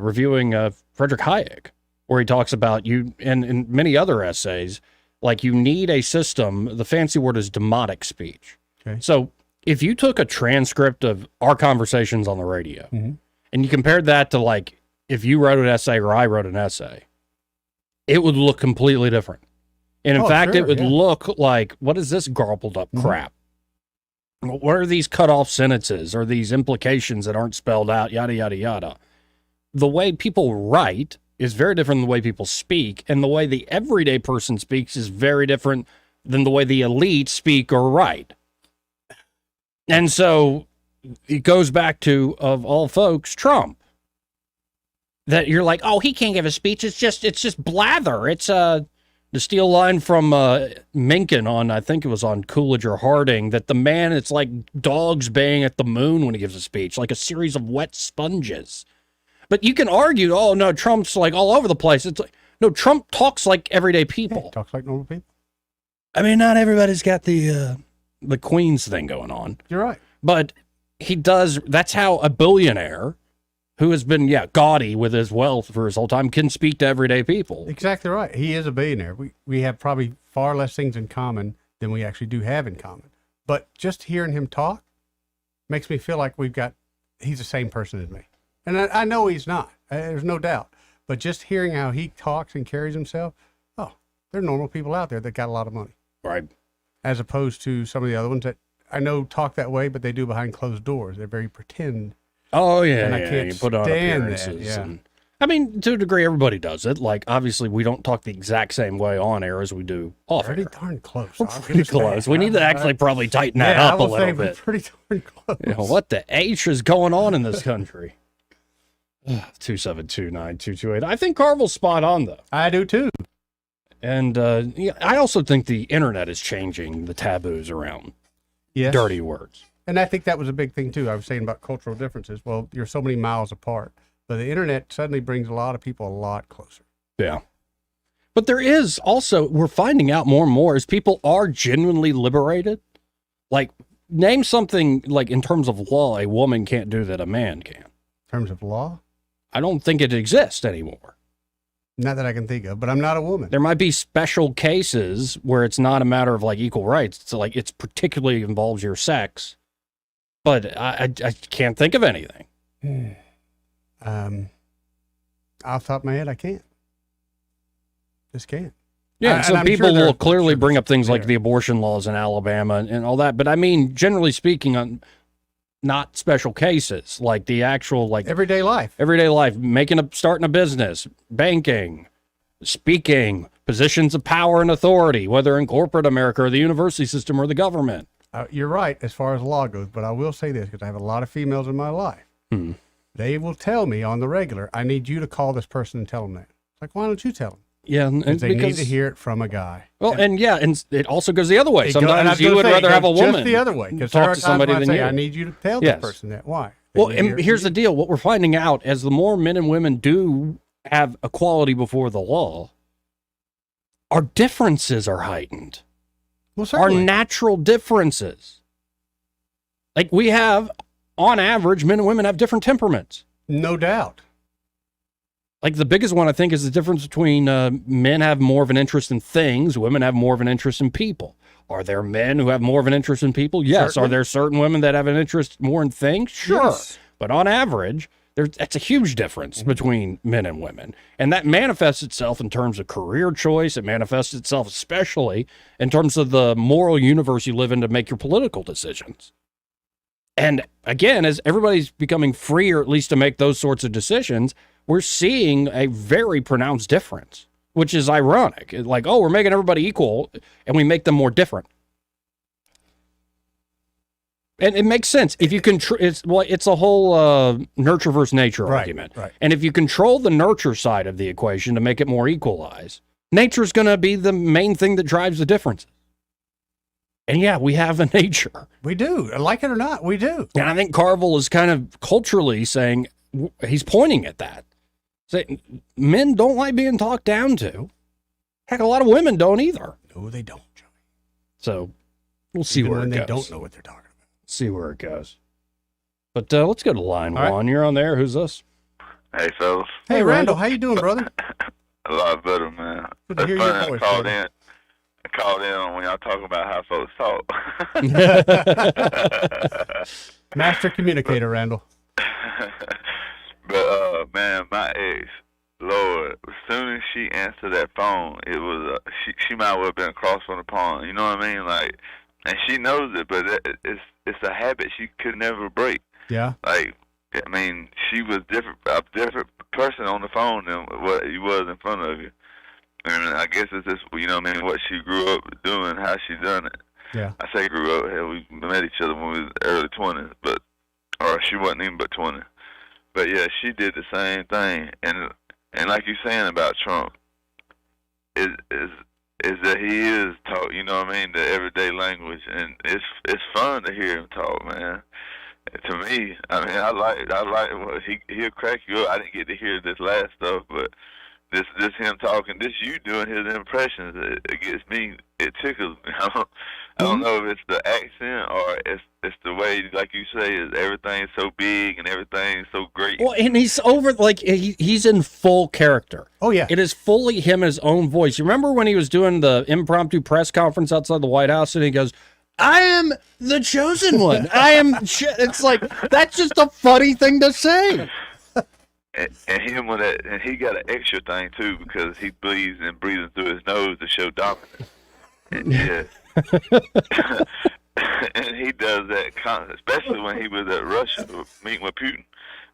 reviewing Frederick Hayek, where he talks about you, and in many other essays, like you need a system, the fancy word is demotic speech. Okay. So if you took a transcript of our conversations on the radio and you compared that to like if you wrote an essay or I wrote an essay, it would look completely different. And in fact, it would look like, what is this garbled up crap? What are these cut off sentences or these implications that aren't spelled out, yada, yada, yada. The way people write is very different than the way people speak, and the way the everyday person speaks is very different than the way the elite speak or write. And so it goes back to, of all folks, Trump. That you're like, oh, he can't give a speech. It's just blather. It's the steel line from Mencken on, I think it was on Coolidge or Harding, that the man, it's like dogs baying at the moon when he gives a speech, like a series of wet sponges. But you can argue, oh, no, Trump's like all over the place. It's like, no, Trump talks like everyday people. Yeah, talks like normal people. I mean, not everybody's got the Queens thing going on. You're right. But he does, that's how a billionaire who has been, gaudy with his wealth for his whole time can speak to everyday people. Exactly right. He is a billionaire. We have probably far less things in common than we actually do have in common. But just hearing him talk makes me feel like he's the same person as me. And I know he's not. There's no doubt. But just hearing how he talks and carries himself, oh, there are normal people out there that got a lot of money. Right. As opposed to some of the other ones that I know talk that way, but they do behind closed doors. They're very pretend. Oh, yeah. And I can't you put on stand appearances. that. Yeah. And, I mean, to a degree, everybody does it. Like, obviously, we don't talk the exact same way on air as we do off air. Pretty darn close. We're pretty close. We need to actually probably tighten that up a little bit. Pretty darn close. You know, what the H is going on in this country? 2729228. I think Carvel's spot on, though. I do, too. And I also think the internet is changing the taboos around dirty words. And I think that was a big thing, too. I was saying about cultural differences. Well, you're so many miles apart. But the internet suddenly brings a lot of people a lot closer. Yeah. But there is also, we're finding out more and more, is people are genuinely liberated. Like, name something, like, in terms of law, a woman can't do that a man can. In terms of law? I don't think it exists anymore. Not that I can think of, but I'm not a woman. There might be special cases where it's not a matter of, like, equal rights. It's like, it's particularly involves your sex. But I can't think of anything. Off the top of my head, I can't. Just can't. Yeah, and some people will clearly bring up things like the abortion laws in Alabama and all that. But I mean, generally speaking, on not special cases, like the actual, like everyday life, starting a business, banking, speaking, positions of power and authority, whether in corporate America or the university system or the government. You're right as far as law goes, but I will say this because I have a lot of females in my life. They will tell me on the regular, I need you to call this person and tell them that. It's like, why don't you tell them? Yeah, and they need to hear it from a guy. Well, and it also goes the other way. Sometimes you would rather have a woman just the other way because talk to somebody than you. I need you to tell this person that. Why? Well, and here's the deal. What we're finding out, as the more men and women do have equality before the law, our differences are heightened. Well, our natural differences. Like we have, on average, men and women have different temperaments. No doubt. Like the biggest one, I think, is the difference between men have more of an interest in things, women have more of an interest in people. Are there men who have more of an interest in people? Yes. Certainly. Are there certain women that have an interest more in things? Sure. Yes. But on average, that's a huge difference between men and women. And that manifests itself in terms of career choice. It manifests itself especially in terms of the moral universe you live in to make your political decisions. And again, as everybody's becoming freer, at least to make those sorts of decisions, we're seeing a very pronounced difference, which is ironic. Like, oh, we're making everybody equal, and we make them more different. And it makes sense. If you it's a whole nurture versus nature argument. Right. And if you control the nurture side of the equation to make it more equalized, nature's going to be the main thing that drives the difference. And yeah, we have a nature. We do. Like it or not, we do. And I think Carvel is kind of culturally saying, he's pointing at that. Saying, men don't like being talked down to. Heck, a lot of women don't either. No, they don't, Joey. So we'll see Even where when it they goes. don't know what they're talking about. See where it goes. But let's go to line All right. one. You're on there. Who's this? Hey, fellas. Hey, Randall, how you doing, brother? A lot better, man. Good to That's hear your funny. voice, I called in on when y'all talking about how folks talk. Master communicator, Randall. But man, my ex, Lord, as soon as she answered that phone, it was she might well have been across from the pond. You know what I mean? Like, and she knows it, but it's a habit she could never break. Yeah. Like, I mean, she was a different person on the phone than what he was in front of you. And I guess it's just, you know what I mean, what she grew up doing, how she done it. Yeah. I say grew up, hell, we met each other when we was early 20s, or she wasn't even but 20. But yeah, she did the same thing. And like you saying about Trump, is that he is talk, you know what I mean, the everyday language, and it's fun to hear him talk, man. To me, I mean, I like well, he'll crack you up. I didn't get to hear this last stuff, but this him talking, this you doing his impressions, it gets me, it tickles me. I don't know if it's the accent or it's the way, like you say, is everything's so big and everything's so great. Well, and he's over, like, he's in full character. Oh, yeah. It is fully him, his own voice. You remember when he was doing the impromptu press conference outside the White House, and he goes, I am the chosen one. It's like, that's just a funny thing to say. And him with that, and he got an extra thing too because he bleeds and breathing through his nose to show dominance. And, yeah. And he does that constantly, especially when he was at Russia meeting with Putin.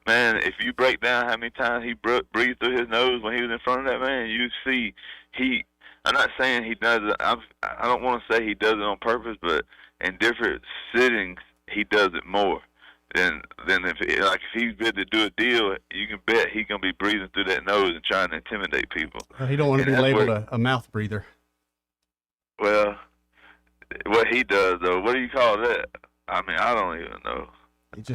Man, if you break down how many times he breathed through his nose when he was in front of that man, you see I'm not saying he does it. I don't want to say he does it on purpose, but in different sittings, he does it more. Then if he's good to do a deal, you can bet he's gonna be breathing through that nose and trying to intimidate people. He don't want to be labeled a mouth breather. Well, what he does though, what do you call that? I mean, I don't even know.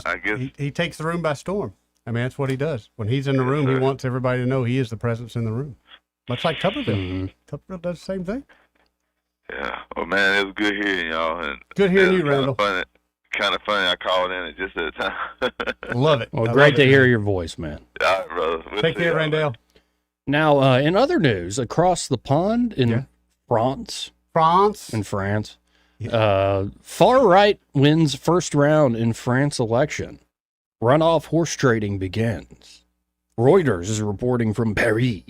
I guess he takes the room by storm. I mean, that's what he does. When he's in the room, he wants everybody to know he is the presence in the room. Much like Tuberville. Tuberville does the same thing. Yeah. Well, man, it was good hearing y'all. And good hearing you, Randall. Kind of funny. I called in at just at a time. Love it. Well, great to hear your voice, man. All right, brother. Take care, Randall. Now, in other news, across the pond in France. In France. Far right wins first round in France election. Runoff horse trading begins. Reuters is reporting from Paris.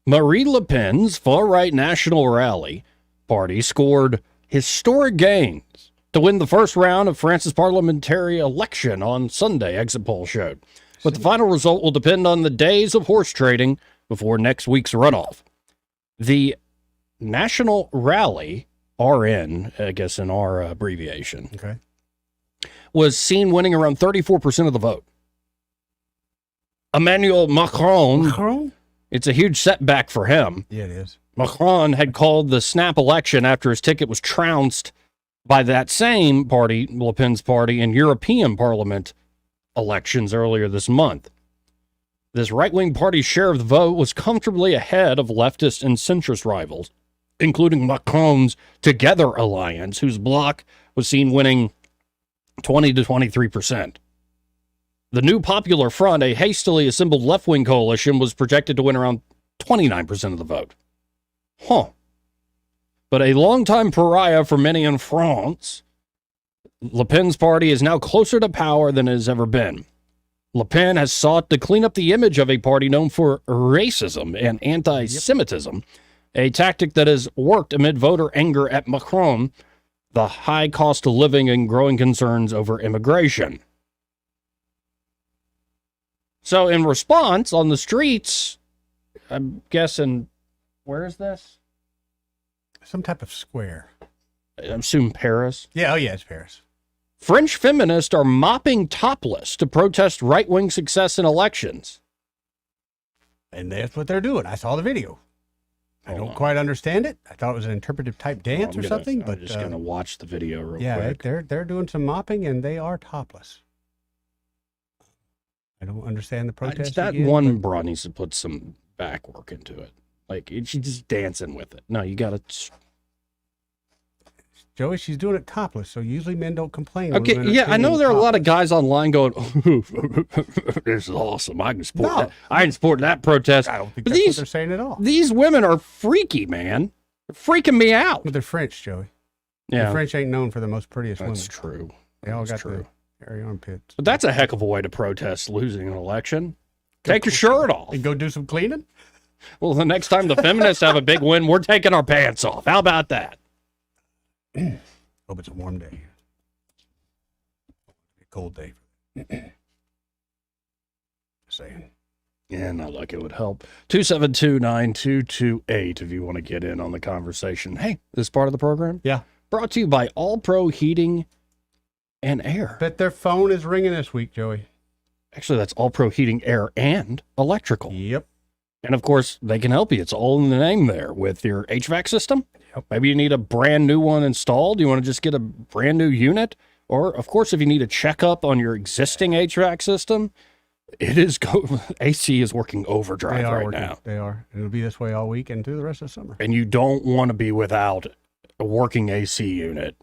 Marine Le Pen's far-right National Rally party scored historic gains to win the first round of France's parliamentary election on Sunday, exit poll showed. But the final result will depend on the days of horse trading before next week's runoff. The National Rally, RN, I guess in our abbreviation, was seen winning around 34% of the vote. Emmanuel Macron? It's a huge setback for him. Yeah, it is. Macron had called the snap election after his ticket was trounced by that same party, Le Pen's party, in European Parliament elections earlier this month. This right-wing party's share of the vote was comfortably ahead of leftist and centrist rivals, including Macron's Together alliance, whose bloc was seen winning 20 to 23%. The New Popular Front, a hastily assembled left-wing coalition, was projected to win around 29% of the vote. But a longtime pariah for many in France, Le Pen's party is now closer to power than it has ever been. Le Pen has sought to clean up the image of a party known for racism and anti-Semitism, a tactic that has worked amid voter anger at Macron, the high cost of living, and growing concerns over immigration. So in response, on the streets, I'm guessing, where is this? Some type of square. I assume Paris. Yeah, it's Paris. French feminists are mopping topless to protest right-wing success in elections. And that's what they're doing. I saw the video. I don't quite understand it. I thought it was an interpretive type dance or something. I'm just going to watch the video real quick. Yeah, they're doing some mopping, and they are topless. I don't understand the protest. That one bra needs to put some back work into it. Like, she's just dancing with it. No, you got to... Joey, she's doing it topless, so usually men don't complain. Okay, yeah, I know there are a lot of guys online going, this is awesome. I can support that. I can support that protest. I don't think that's what they're saying at all. These women are freaky, man. They're freaking me out. But they're French, Joey. Yeah. The French ain't known for the most prettiest women. That's true. They all got the hairy armpits. But that's a heck of a way to protest losing an election. Take your shirt off. And go do some cleaning? Well, the next time the feminists have a big win, we're taking our pants off. How about that? Hope it's a warm day. A cold day. Saying. Yeah, not like it would help. 272-9228 if you want to get in on the conversation. Hey, this part of the program? Yeah. Brought to you by All Pro Heating and Air. Bet their phone is ringing this week, Joey. Actually, that's All Pro Heating, Air, and Electrical. Yep. And of course, they can help you. It's all in the name there with your HVAC system. Yep. Maybe you need a brand new one installed. You want to just get a brand new unit. Or, of course, if you need a checkup on your existing HVAC system, AC is working overdrive now. They are. And it'll be this way all week and through the rest of the summer. And you don't want to be without a working AC unit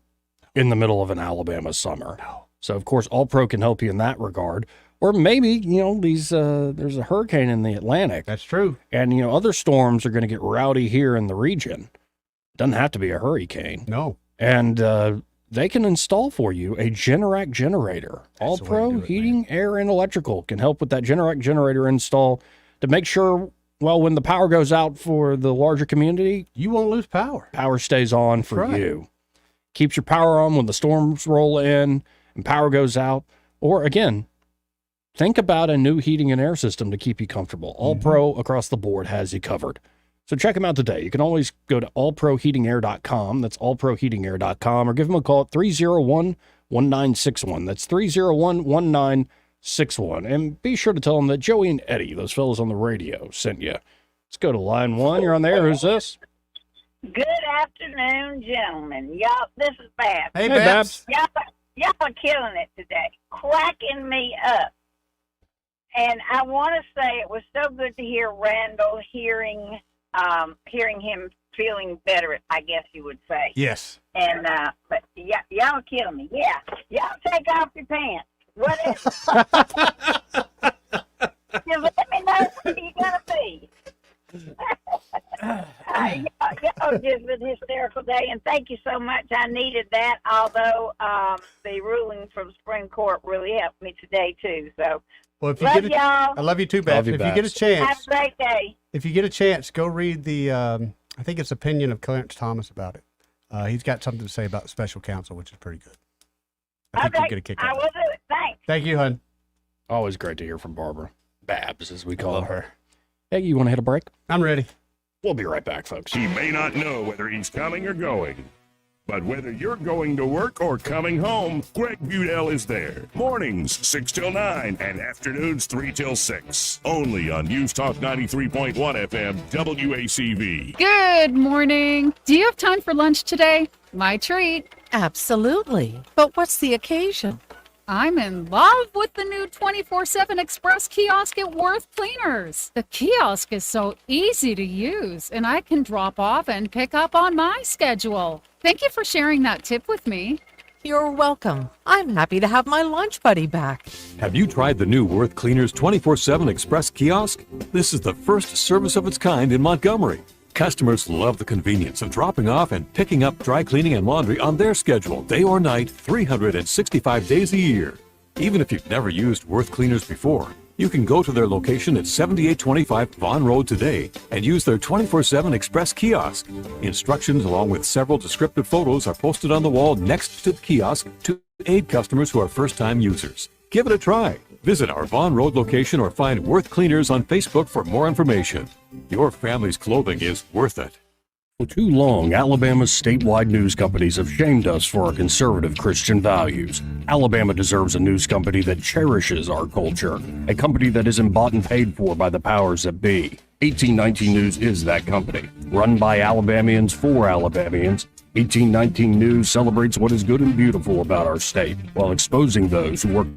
in the middle of an Alabama summer. No. So, of course, All Pro can help you in that regard. Or maybe, there's a hurricane in the Atlantic. That's true. And, other storms are going to get rowdy here in the region. Doesn't have to be a hurricane. No. And they can install for you a Generac generator. All Pro Heating, Air, and Electrical can help with that Generac generator install to make sure, well, when the power goes out for the larger community, you won't lose power. Power stays on for you. Keeps your power on when the storms roll in and power goes out. Or again, think about a new heating and air system to keep you comfortable. All Pro across the board has you covered. So check them out today. You can always go to allproheatingair.com. That's allproheatingair.com, or give them a call at 301-1961. That's 301-1961. And be sure to tell them that Joey and Eddie, those fellas on the radio, sent you. Let's go to line one. You're on the air. Who's this? Good afternoon, gentlemen. Y'all, this is Babs. Hey, Babs. Y'all are killing it today, cracking me up. And I want to say it was so good to hear Randall hearing him feeling better, I guess you would say. Yes. And but y'all kill me. Yeah, y'all take off your pants. Whatever. Just let me know where you're gonna be. Y'all just an hysterical day, and thank you so much. I needed that. Although the ruling from Supreme Court really helped me today too. So. Well, if you love get y'all. I love you too, Babs. If you get a chance, Have a great day. If you get a chance, go read the, I think it's opinion of Clarence Thomas about it. He's got something to say about special counsel, which is pretty good. I think you'll get a kick out of it. I will do it. Thanks. Thank you, hon. Always great to hear from Barbara. Babs, as we call her. Hey, you want to hit a break? I'm ready. We'll be right back, folks. He may not know whether he's coming or going, but whether you're going to work or coming home, Greg Budell is there. Mornings, 6 till 9, and afternoons, 3 till 6. Only on News Talk 93.1 FM, WACV. Good morning. Do you have time for lunch today? My treat. Absolutely. But what's the occasion? I'm in love with the new 24/7 Express kiosk at Worth Cleaners. The kiosk is so easy to use, and I can drop off and pick up on my schedule. Thank you for sharing that tip with me. You're welcome. I'm happy to have my lunch buddy back. Have you tried the new Worth Cleaners 24/7 Express kiosk? This is the first service of its kind in Montgomery. Customers love the convenience of dropping off and picking up dry cleaning and laundry on their schedule, day or night, 365 days a year. Even if you've never used Worth Cleaners before, you can go to their location at 7825 Vaughn Road today and use their 24/7 Express kiosk. Instructions along with several descriptive photos are posted on the wall next to the kiosk to aid customers who are first-time users. Give it a try. Visit our Vaughn Road location or find Worth Cleaners on Facebook for more information. Your family's clothing is worth it. For too long, Alabama's statewide news companies have shamed us for our conservative Christian values. Alabama deserves a news company that cherishes our culture, a company that isn't bought and paid for by the powers that be. 1819 News is that company. Run by Alabamians for Alabamians, 1819 News celebrates what is good and beautiful about our state, while exposing those who work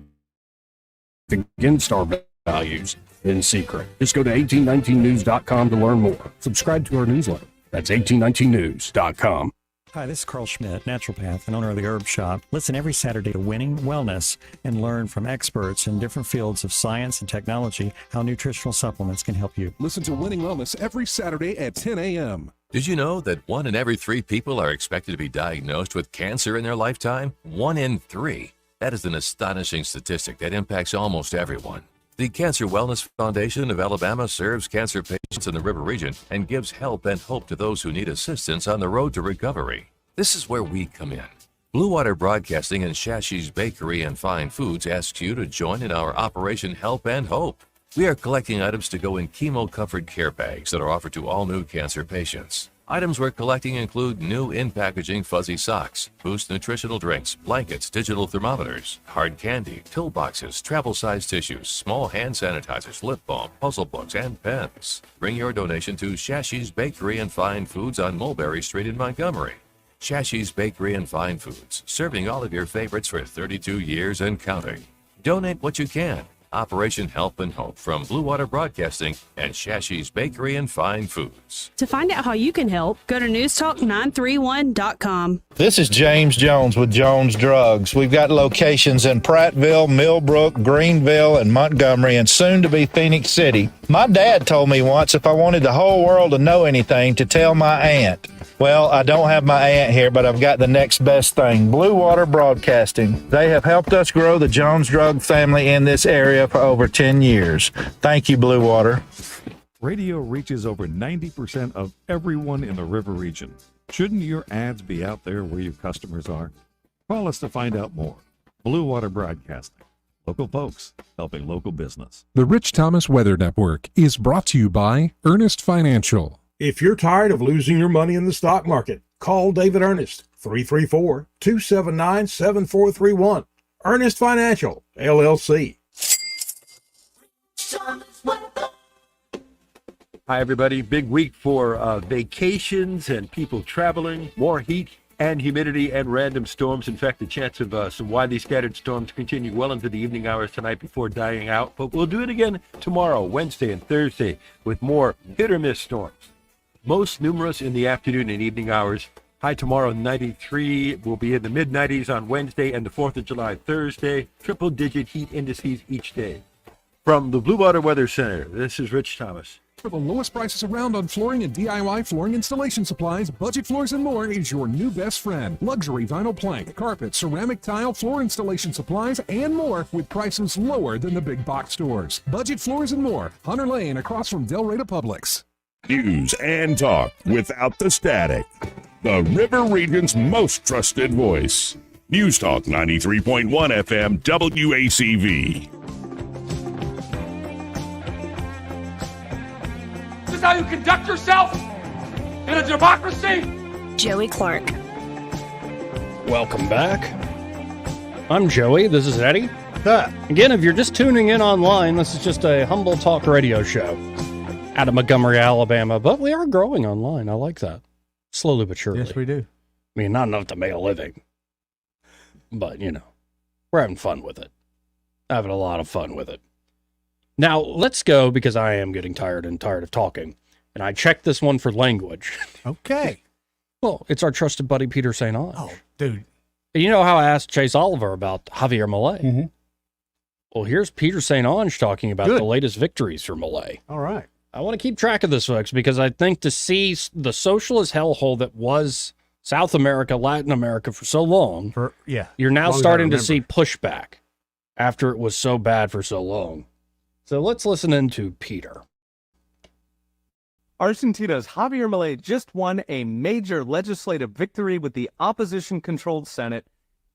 against our values in secret. Just go to 1819news.com to learn more. Subscribe to our newsletter. That's 1819news.com. Hi, this is Carl Schmidt, naturopath and owner of the Herb Shop. Listen every Saturday to Winning Wellness and learn from experts in different fields of science and technology how nutritional supplements can help you. Listen to Winning Wellness every Saturday at 10 a.m. Did you know that 1 in every 3 people are expected to be diagnosed with cancer in their lifetime? 1 in 3. That is an astonishing statistic that impacts almost everyone. The Cancer Wellness Foundation of Alabama serves cancer patients in the River region and gives help and hope to those who need assistance on the road to recovery. This is where we come in. Blue Water Broadcasting and Shashi's Bakery and Fine Foods asks you to join in our Operation Help and Hope. We are collecting items to go in chemo comfort care bags that are offered to all new cancer patients. Items we're collecting include new in-packaging fuzzy socks, Boost nutritional drinks, blankets, digital thermometers, hard candy, pill boxes, travel-size tissues, small hand sanitizers, lip balm, puzzle books, and pens. Bring your donation to Shashi's Bakery and Fine Foods on Mulberry Street in Montgomery. Shashi's Bakery and Fine Foods, serving all of your favorites for 32 years and counting. Donate what you can. Operation Help and Hope from Blue Water Broadcasting and Shashi's Bakery and Fine Foods. To find out how you can help, go to newstalk931.com. This is James Jones with Jones Drugs. We've got locations in Prattville, Millbrook, Greenville, and Montgomery, and soon to be Phoenix City. My dad told me once if I wanted the whole world to know anything, to tell my aunt. Well, I don't have my aunt here, but I've got the next best thing. Blue Water Broadcasting. They have helped us grow the Jones Drug family in this area for over 10 years. Thank you, Blue Water. Radio reaches over 90% of everyone in the river region. Shouldn't your ads be out there where your customers are? Call us to find out more. Blue Water Broadcasting. Local folks helping local business. The Rich Thomas Weather Network is brought to you by Earnest Financial. If you're tired of losing your money in the stock market, call David Earnest, 334-279-7431. Earnest Financial, LLC. Hi, everybody. Big week for vacations and people traveling. More heat and humidity and random storms. In fact, the chance of some widely scattered storms continue well into the evening hours tonight before dying out. But we'll do it again tomorrow, Wednesday and Thursday, with more hit-or-miss storms. Most numerous in the afternoon and evening hours. High tomorrow, 93. Will be in the mid-90s on Wednesday and the 4th of July, Thursday. Triple-digit heat indices each day. From the Blue Water Weather Center, this is Rich Thomas. For the lowest prices around on flooring and DIY flooring installation supplies, Budget Floors and More is your new best friend. Luxury vinyl plank, carpet, ceramic tile, floor installation supplies, and more with prices lower than the big box stores. Budget Floors and More, Hunter Lane across from Del Rey Publix. News and talk without the static. The River Region's most trusted voice. News Talk 93.1 FM WACV. This is how you conduct yourself in a democracy? Joey Clark. Welcome back. I'm Joey. This is Eddie. Again, if you're just tuning in online, this is just a humble talk radio show out of Montgomery, Alabama. But we are growing online. I like that. Slowly but surely. Yes, we do. I mean, not enough to make a living. But, you know, we're having fun with it. Having a lot of fun with it. Now, let's go, because I am getting tired of talking. And I checked this one for language. Okay. Well, it's our trusted buddy, Peter St. Onge. Oh, dude. You know how I asked Chase Oliver about Javier Milei? Mm-hmm. Well, here's Peter St. Onge talking about Good. the latest victories for Milei. All right. I want to keep track of this, folks, because I think to see the socialist hellhole that was South America, Latin America for so long, you're now starting to see pushback after it was so bad for so long. So let's listen into Peter. Argentina's Javier Milei just won a major legislative victory with the opposition-controlled Senate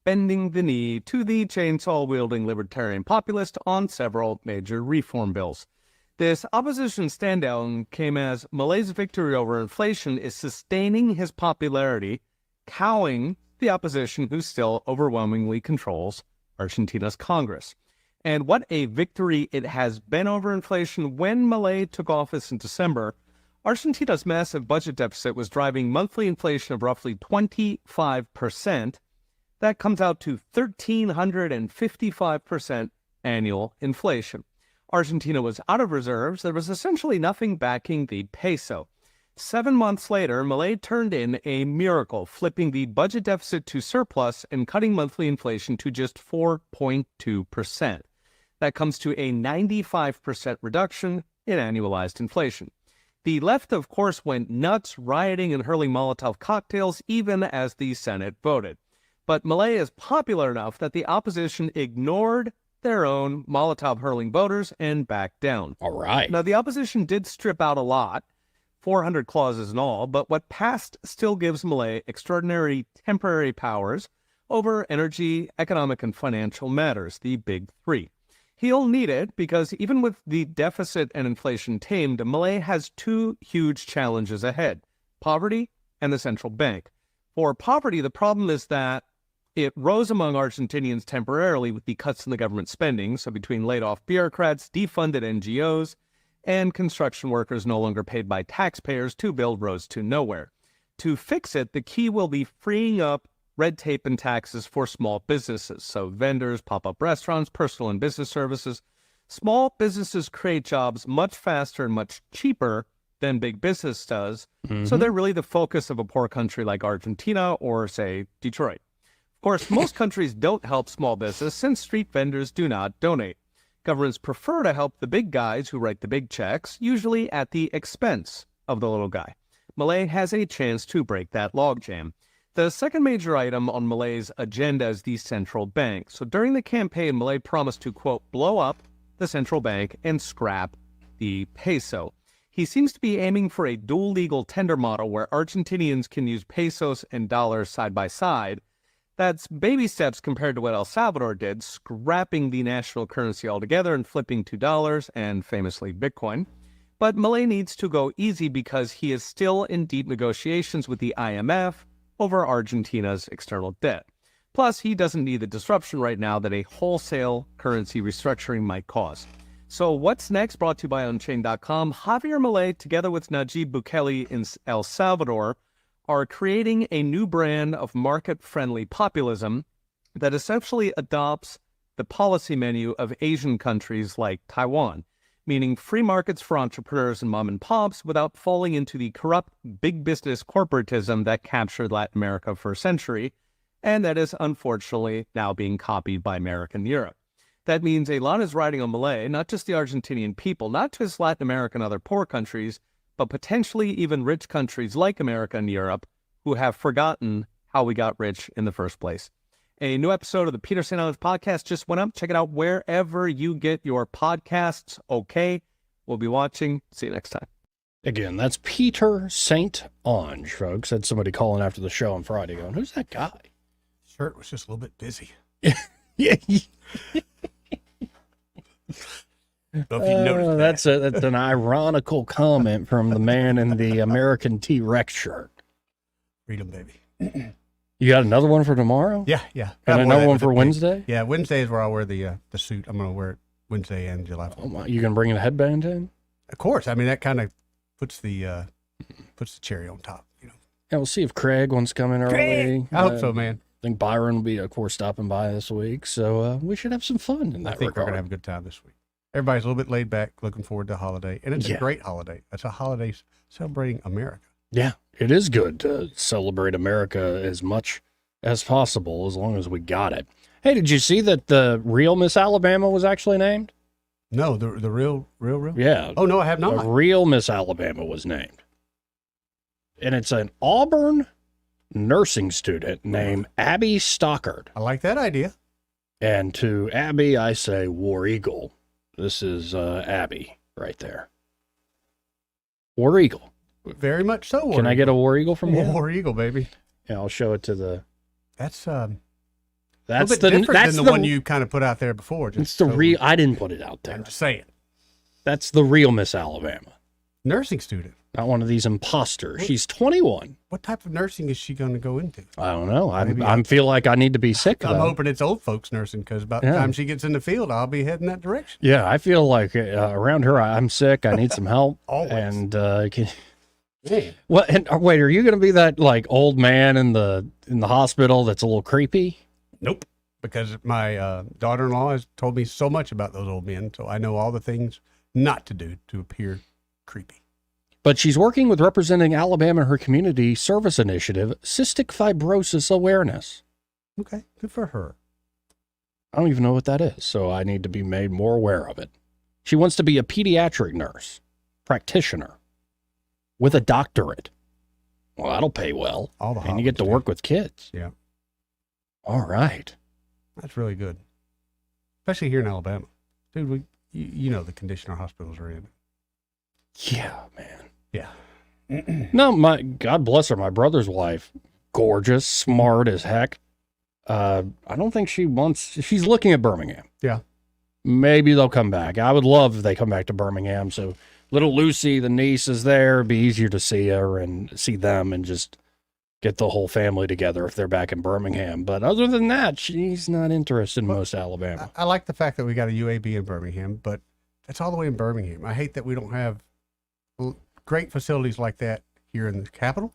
bending the knee to the chainsaw-wielding libertarian populist on several major reform bills. This opposition standown came as Milei's victory over inflation is sustaining his popularity, cowing the opposition who still overwhelmingly controls Argentina's Congress. And what a victory it has been over inflation. When Milei took office in December, Argentina's massive budget deficit was driving monthly inflation of roughly 25%. That comes out to 1,355% annual inflation. Argentina was out of reserves. There was essentially nothing backing the peso. 7 months later, Milei turned in a miracle, flipping the budget deficit to surplus and cutting monthly inflation to just 4.2%. That comes to a 95% reduction in annualized inflation. The left, of course, went nuts, rioting and hurling Molotov cocktails, even as the Senate voted. But Milei is popular enough that the opposition ignored their own Molotov-hurling voters and backed down. All right. Now, the opposition did strip out a lot, 400 clauses in all, but what passed still gives Milei extraordinary temporary powers over energy, economic, and financial matters, the big three. He'll need it because even with the deficit and inflation tamed, Milei has two huge challenges ahead: poverty and the central bank. For poverty, the problem is that it rose among Argentinians temporarily with the cuts in the government spending, so between laid-off bureaucrats, defunded NGOs, and construction workers no longer paid by taxpayers to build roads to nowhere. To fix it, the key will be freeing up red tape and taxes for small businesses, so vendors, pop-up restaurants, personal and business services. Small businesses create jobs much faster and much cheaper than big business does, so they're really the focus of a poor country like Argentina or, say, Detroit. Of course, most countries don't help small business since street vendors do not donate. Governments prefer to help the big guys who write the big checks, usually at the expense of the little guy. Milei has a chance to break that logjam. The second major item on Milei's agenda is the central bank. So during the campaign, Milei promised to, quote, blow up the central bank and scrap the peso. He seems to be aiming for a dual legal tender model where Argentinians can use pesos and dollars side by side. That's baby steps compared to what El Salvador did, scrapping the national currency altogether and flipping to dollars and famously Bitcoin. But Milei needs to go easy because he is still in deep negotiations with the IMF over Argentina's external debt. Plus, he doesn't need the disruption right now that a wholesale currency restructuring might cause. So what's next? Brought to you by Unchained.com. Javier Milei, together with Nayib Bukele in El Salvador, are creating a new brand of market-friendly populism that essentially adopts the policy menu of Asian countries like Taiwan, meaning free markets for entrepreneurs and mom and pops without falling into the corrupt big business corporatism that captured Latin America for a century, and that is unfortunately now being copied by America and Europe. That means a lot is riding on Milei, not just the Argentinian people, not just Latin America and other poor countries, but potentially even rich countries like America and Europe who have forgotten how we got rich in the first place. A new episode of the Peter St. Onge podcast just went up. Check it out wherever you get your podcasts. Okay, we'll be watching. See you next time. Again, that's Peter St. Onge, folks. Had somebody calling after the show on Friday going, who's that guy? Shirt was just a little bit busy. Yeah. That's an ironical comment from the man in the American T-Rex shirt. Read them, baby. You got another one for tomorrow? Yeah. And another one for Wednesday? Yeah, Wednesday is where I'll wear the suit. I'm going to wear it Wednesday and July 4th. Oh my, you going to bring a headband in? Of course. I mean, that kind of puts the cherry on top. You know. Yeah, we'll see if Craig wants to come in early. I hope so, man. I think Byron will be, of course, stopping by this week. So we should have some fun in that I think regard. we're going to have a good time this week. Everybody's a little bit laid back, looking forward to the holiday. And it's a great holiday. It's a holiday celebrating America. Yeah, it is good to celebrate America as much as possible, as long as we got it. Hey, did you see that the real Miss Alabama was actually named? No, the real? Yeah. Oh, no, I have not. The real Miss Alabama was named. And it's an Auburn nursing student named Abby Stockard. I like that idea. And to Abby, I say War Eagle. This is Abby right there. War Eagle. Very much so. Can I get a War Eagle from you? War Eagle, baby. Yeah, I'll show it to the. That's a little bit different than the one you kind of put out there before. It's the real. I didn't put it out there. I'm just saying. That's the real Miss Alabama. Nursing student. Not one of these imposters. She's 21. What type of nursing is she going to go into? I don't know. I feel like I need to be sick. I'm hoping it's old folks nursing because about the time she gets in the field, I'll be heading that direction. Yeah, I feel like around her, I'm sick. I need some help. Always. And well, and wait, are you going to be that like old man in the hospital that's a little creepy? Nope. Because my daughter-in-law has told me so much about those old men, so I know all the things not to do to appear creepy. But she's working with Representing Alabama in her community service initiative, Cystic Fibrosis Awareness. Okay, good for her. I don't even know what that is, so I need to be made more aware of it. She wants to be a pediatric nurse, practitioner, with a doctorate. Well, that'll pay well. And you get to work with kids. Yeah. All right. That's really good. Especially here in Alabama. Dude, you know the condition our hospitals are in. Yeah, man. Yeah. No, God bless her, my brother's wife. Gorgeous, smart as heck. I don't think she's looking at Birmingham. Yeah. Maybe they'll come back. I would love if they come back to Birmingham. So little Lucy, the niece, is there. It'd be easier to see her and see them and just get the whole family together if they're back in Birmingham. But other than that, she's not interested in most Alabama. I like the fact that we got a UAB in Birmingham, but that's all the way in Birmingham. I hate that we don't have great facilities like that here in the capital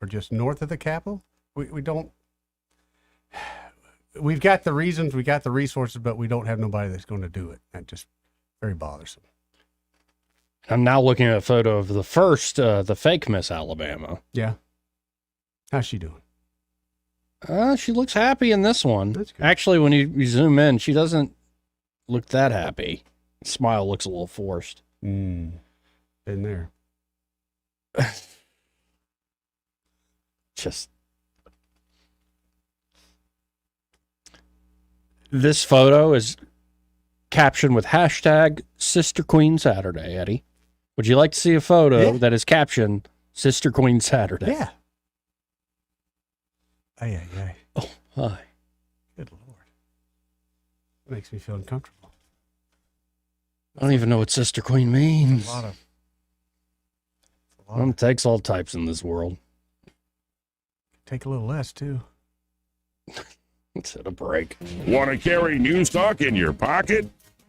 or just north of the capital. We don't. We've got the reasons, we got the resources, but we don't have nobody that's going to do it. That's just very bothersome. I'm now looking at a photo of the first, the fake Miss Alabama. Yeah. How's she doing? She looks happy in this one. That's good. Actually, when you zoom in, she doesn't look that happy. Smile looks a little forced. Been there. just this photo is captioned with hashtag Sister Queen Saturday. Eddie, would you like to see a photo that is captioned Sister Queen Saturday? Yeah. Ay. Oh, hi. Good Lord. Makes me feel uncomfortable. I don't even know what Sister Queen means. A lot of It takes all types in this world. take a little less too. Let's hit a break. Want to carry News Talk in your pocket?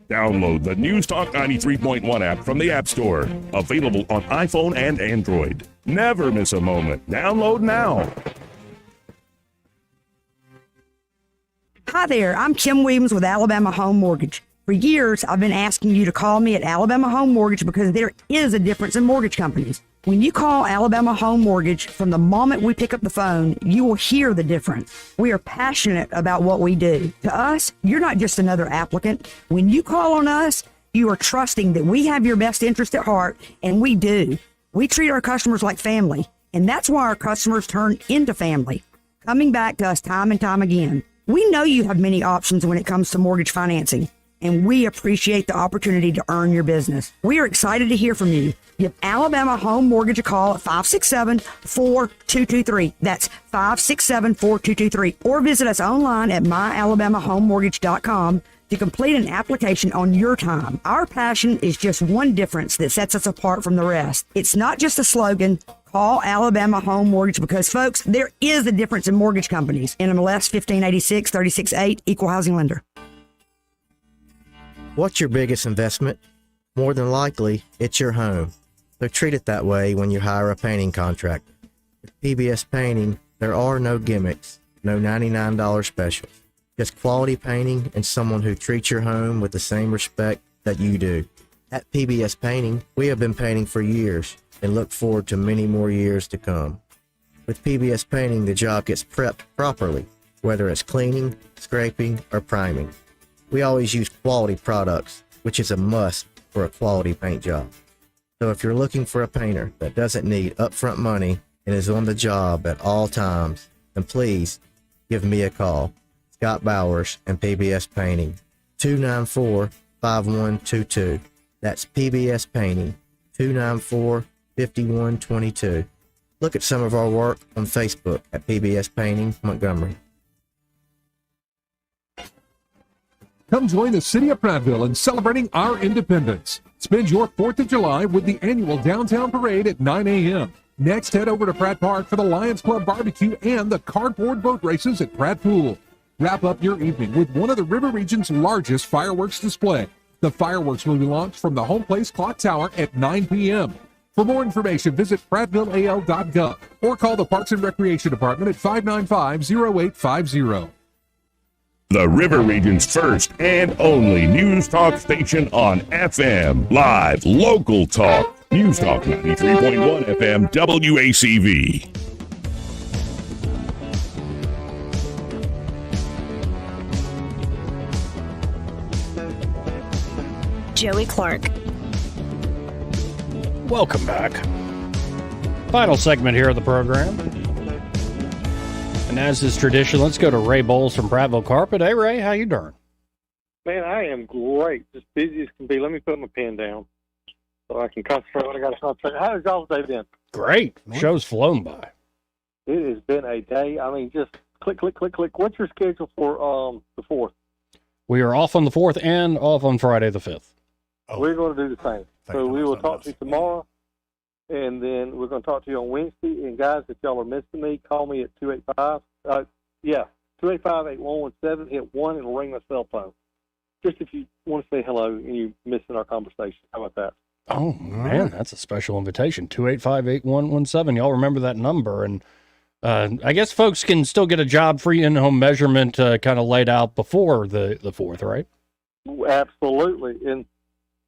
Download the News Talk 93.1 app from the App Store. Available on iPhone and Android. Never miss a moment. Download now. Hi there, I'm Kim Williams with Alabama Home Mortgage. For years, I've been asking you to call me at Alabama Home Mortgage because there is a difference in mortgage companies. When you call Alabama Home Mortgage, from the moment we pick up the phone, you will hear the difference. We are passionate about what we do. To us, you're not just another applicant. When you call on us, you are trusting that we have your best interest at heart, and we do. We treat our customers like family, and that's why our customers turn into family, coming back to us time and time again. We know you have many options when it comes to mortgage financing, and we appreciate the opportunity to earn your business. We are excited to hear from you. Give Alabama Home Mortgage a call at 567-4223. That's 567-4223. Or visit us online at myalabamahomemortgage.com to complete an application on your time. Our passion is just one difference that sets us apart from the rest. It's not just a slogan. Call Alabama Home Mortgage because, folks, there is a difference in mortgage companies. NMLS 1586 368, Equal Housing Lender. What's your biggest investment? More than likely, it's your home. So treat it that way when you hire a painting contractor. With PBS Painting, there are no gimmicks, no $99 specials. Just quality painting and someone who treats your home with the same respect that you do. At PBS Painting, we have been painting for years and look forward to many more years to come. With PBS Painting, the job gets prepped properly, whether it's cleaning, scraping, or priming. We always use quality products, which is a must for a quality paint job. So if you're looking for a painter that doesn't need upfront money and is on the job at all times, then please give me a call. Scott Bowers and PBS Painting, 294-5122. That's PBS Painting, 294-5122. Look at some of our work on Facebook at PBS Painting Montgomery. Come join the city of Prattville in celebrating our independence. Spend your 4th of July with the annual downtown parade at 9 a.m. Next, head over to Pratt Park for the Lions Club barbecue and the cardboard boat races at Pratt Pool. Wrap up your evening with one of the River Region's largest fireworks display. The fireworks will be launched from the Home Place Clock Tower at 9 p.m. For more information, visit prattvilleal.gov or call the Parks and Recreation Department at 595-0850. The River Region's first and only news talk station on FM. Live, local talk. News Talk 93.1 FM WACV. Joey Clark. Welcome back. Final segment here of the program. And as is tradition, let's go to Ray Bowles from Prattville Carpet. Hey, Ray, how you doing? Man, I am great. Just busy as can be. Let me put my pen down so I can concentrate on what I got to concentrate. How has y'all's day been? Great. Show's flown by. It has been a day. I mean, just click, click, click, click. What's your schedule for the 4th? We are off on the 4th and off on Friday the 5th. We're going to do the same. So we will talk to you tomorrow, and then we're going to talk to you on Wednesday. And, guys, if y'all are missing me, call me at 285-8117. Hit 1 and ring my cell phone. Just if you want to say hello and you're missing our conversation. How about that? Oh, man, that's a special invitation. 285-8117. Y'all remember that number. And I guess folks can still get a job free in-home measurement kind of laid out before the 4th, right? Absolutely. And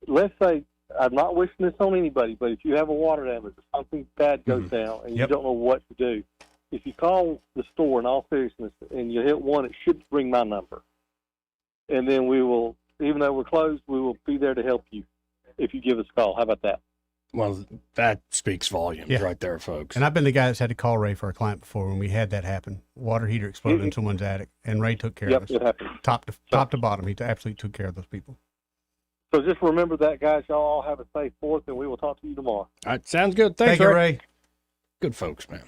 let's say, I'm not wishing this on anybody, but if you have a water damage or something bad goes down and you don't know what to do, if you call the store in all seriousness and you hit 1, it should ring my number. And then we will, even though we're closed, we will be there to help you if you give us a call. How about that? Well, that speaks volumes right there, folks. And I've been the guy that's had to call Ray for a client before when we had that happen. Water heater exploded in someone's attic, and Ray took care of us. It happened. Top to bottom, he absolutely took care of those people. So just remember that, guys. Y'all all have a safe 4th, and we will talk to you tomorrow. All right, sounds good. Thanks, Thank you, Ray. Good folks, man.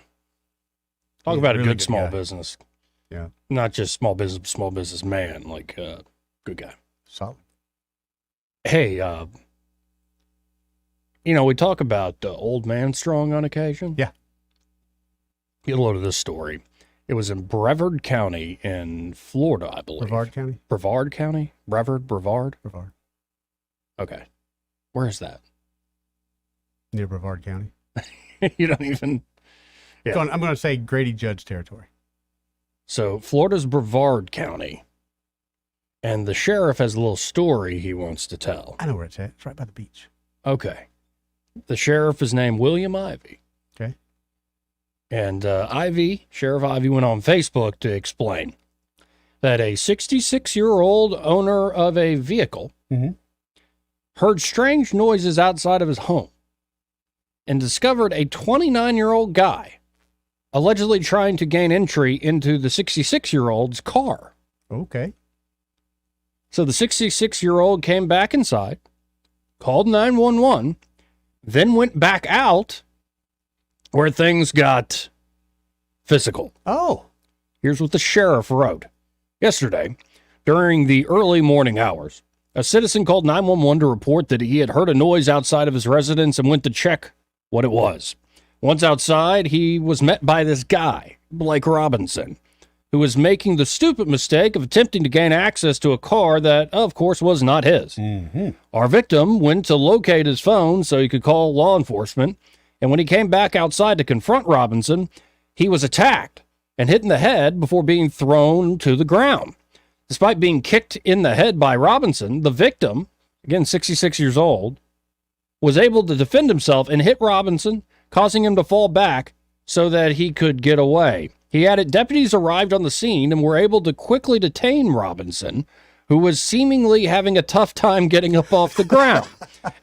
Talk about a really good good small guy. business. Yeah. Not just small business man, like good guy. Solid. Hey, we talk about old man strong on occasion. Yeah. Get a load of this story. It was in Brevard County in Florida, I believe. Brevard County? Brevard County? Brevard? Brevard. Okay. Where is that? Near Brevard County. You don't even... Yeah. I'm going to say Grady Judge territory. So Florida's Brevard County. And the sheriff has a little story he wants to tell. I know where it's at. It's right by the beach. Okay. The sheriff is named William Ivy. Okay. And Sheriff Ivy went on Facebook to explain that a 66-year-old owner of a vehicle heard strange noises outside of his home and discovered a 29-year-old guy allegedly trying to gain entry into the 66-year-old's car. Okay. So the 66-year-old came back inside, called 911, then went back out where things got physical. Oh. Here's what the sheriff wrote. Yesterday, during the early morning hours, a citizen called 911 to report that he had heard a noise outside of his residence and went to check what it was. Once outside, he was met by this guy, Blake Robinson, who was making the stupid mistake of attempting to gain access to a car that, of course, was not his. Our victim went to locate his phone so he could call law enforcement, and when he came back outside to confront Robinson, he was attacked and hit in the head before being thrown to the ground. Despite being kicked in the head by Robinson, the victim, again 66 years old, was able to defend himself and hit Robinson, causing him to fall back so that he could get away. He added, deputies arrived on the scene and were able to quickly detain Robinson, who was seemingly having a tough time getting up off the ground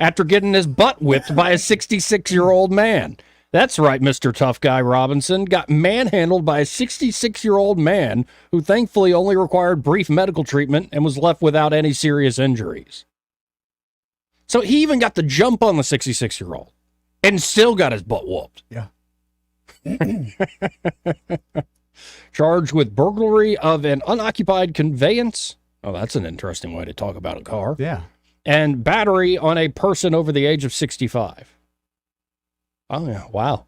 after getting his butt whipped by a 66-year-old man. That's right, Mr. Tough Guy Robinson got manhandled by a 66-year-old man who thankfully only required brief medical treatment and was left without any serious injuries. So he even got the jump on the 66-year-old and still got his butt whooped. Yeah. Charged with burglary of an unoccupied conveyance. Oh, that's an interesting way to talk about a car. Yeah. And battery on a person over the age of 65. Oh, yeah. Wow.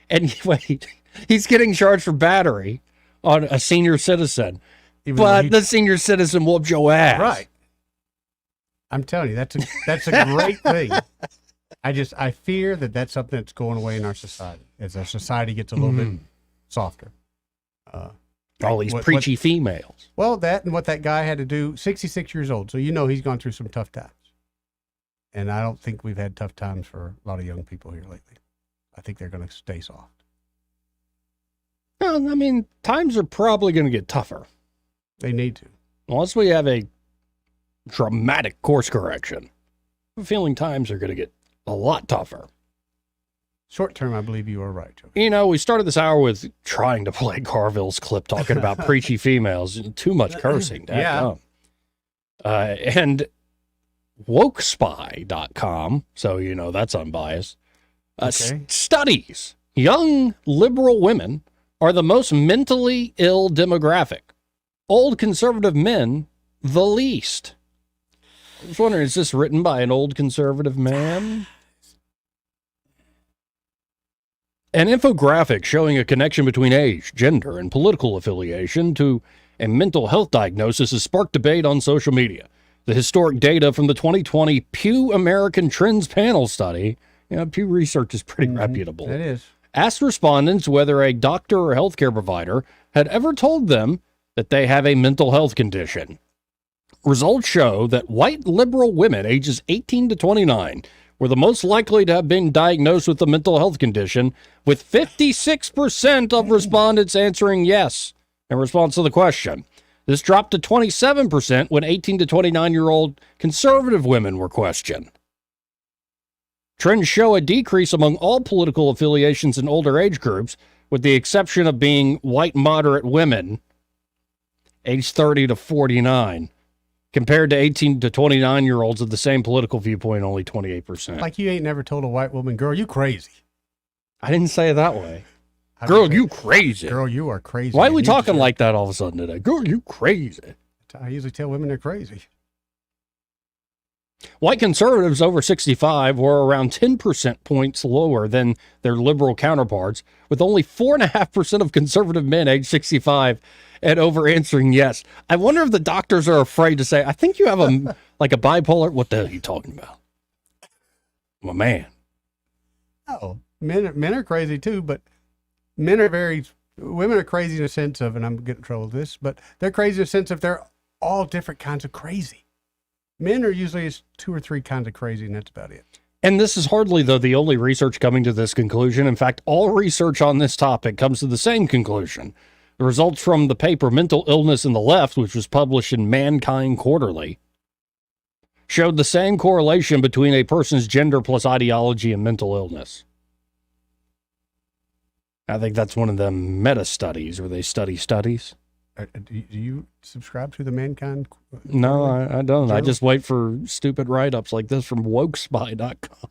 And wait, he's getting charged for battery on a senior citizen. But the senior citizen whooped your ass. Right. I'm telling you, that's a great thing. I fear that that's something that's going away in our society as our society gets a little bit softer. All these preachy females. Well, that and what that guy had to do, 66 years old. So he's gone through some tough times. And I don't think we've had tough times for a lot of young people here lately. I think they're going to stay soft. Well, I mean, times are probably going to get tougher. They need to. Unless we have a dramatic course correction. I'm feeling times are going to get a lot tougher. Short term, I believe you are right, Joe. We started this hour with trying to play Carville's clip talking about preachy females. Too much cursing. Yeah. And wokespy.com, so that's unbiased, studies young liberal women are the most mentally ill demographic. Old conservative men, the least. I was wondering, is this written by an old conservative man? An infographic showing a connection between age, gender, and political affiliation to a mental health diagnosis has sparked debate on social media. The historic data from the 2020 Pew American Trends Panel study, Pew Research is pretty reputable. It is. Asked respondents whether a doctor or healthcare provider had ever told them that they have a mental health condition. Results show that white liberal women ages 18 to 29 were the most likely to have been diagnosed with a mental health condition, with 56% of respondents answering yes in response to the question. This dropped to 27% when 18 to 29-year-old conservative women were questioned. Trends show a decrease among all political affiliations in older age groups, with the exception of being white moderate women, age 30 to 49, compared to 18 to 29-year-olds of the same political viewpoint, only 28%. Like you ain't never told a white woman, girl, you crazy. I didn't say it that way. Girl, you crazy. Girl, you are crazy. Why are we talking like that all of a sudden today? Girl, you crazy. I usually tell women they're crazy. White conservatives over 65 were around 10% points lower than their liberal counterparts, with only 4.5% of conservative men age 65 and over answering yes. I wonder if the doctors are afraid to say, I think you have a like a bipolar. What the hell are you talking about? I'm a man. Oh, men are crazy too, but women are crazy in a sense of, and I'm getting in trouble with this, but they're crazy in a sense of they're all different kinds of crazy. Men are usually just 2 or 3 kinds of crazy, and that's about it. And this is hardly, though, the only research coming to this conclusion. In fact, all research on this topic comes to the same conclusion. The results from the paper Mental Illness in the Left, which was published in Mankind Quarterly, showed the same correlation between a person's gender plus ideology and mental illness. I think that's one of the meta studies where they study studies. Do you subscribe to the Mankind? No, I don't. Journal? I just wait for stupid write-ups like this from wokespy.com.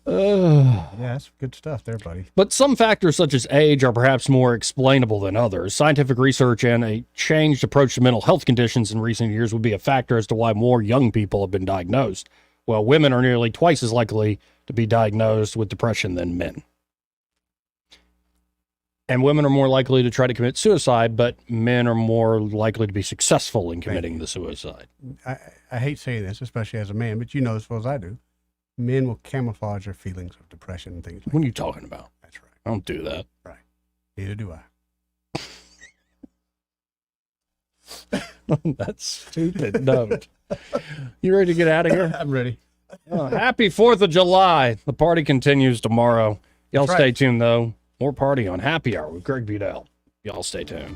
Yeah, that's good stuff there, buddy. But some factors such as age are perhaps more explainable than others. Scientific research and a changed approach to mental health conditions in recent years would be a factor as to why more young people have been diagnosed, while women are nearly twice as likely to be diagnosed with depression than men. And women are more likely to try to commit suicide, but men are more likely to be successful in committing the suicide. I hate saying this, especially as a man, but you know as well as I do, men will camouflage their feelings of depression and things like that. What are you talking about? That's right. I don't do that. Right. Neither do I. That's stupid. No. You ready to get out of here? I'm ready. Happy 4th of July. The party continues tomorrow. Y'all That's stay right. tuned, though. More party on Happy Hour with Greg Budell. Y'all stay tuned.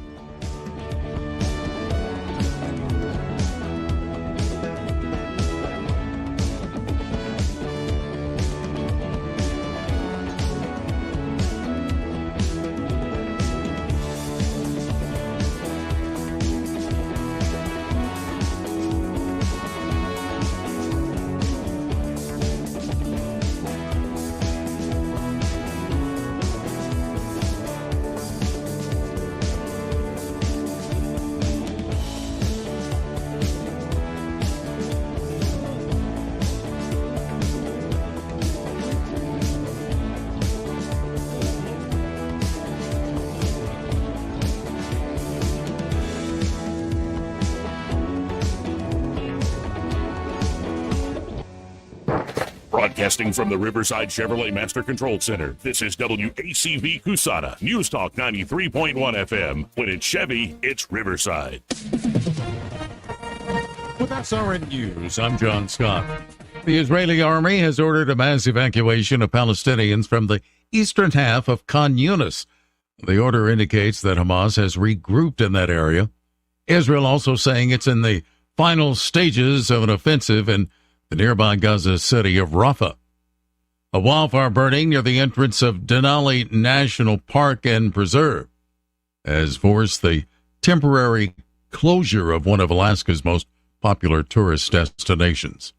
Broadcasting from the Riverside Chevrolet Master Control Center, this is WACV Cusana, News Talk 93.1 FM. When it's Chevy, it's Riverside. With SRN News, I'm John Scott. The Israeli army has ordered a mass evacuation of Palestinians from the eastern half of Khan Yunis. The order indicates that Hamas has regrouped in that area. Israel also saying it's in the final stages of an offensive in the nearby Gaza city of Rafah. A wildfire burning near the entrance of Denali National Park and Preserve has forced the temporary closure of one of Alaska's most popular tourist destinations.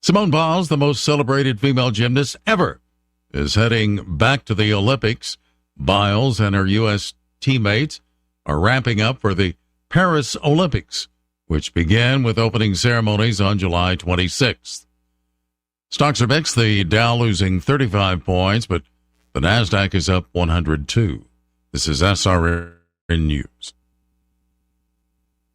Simone Biles, the most celebrated female gymnast ever, is heading back to the Olympics. Biles and her U.S. teammates are ramping up for the Paris Olympics, which began with opening ceremonies on July 26th. Stocks are mixed, the Dow losing 35 points, but the NASDAQ is up 102. This is SRN News.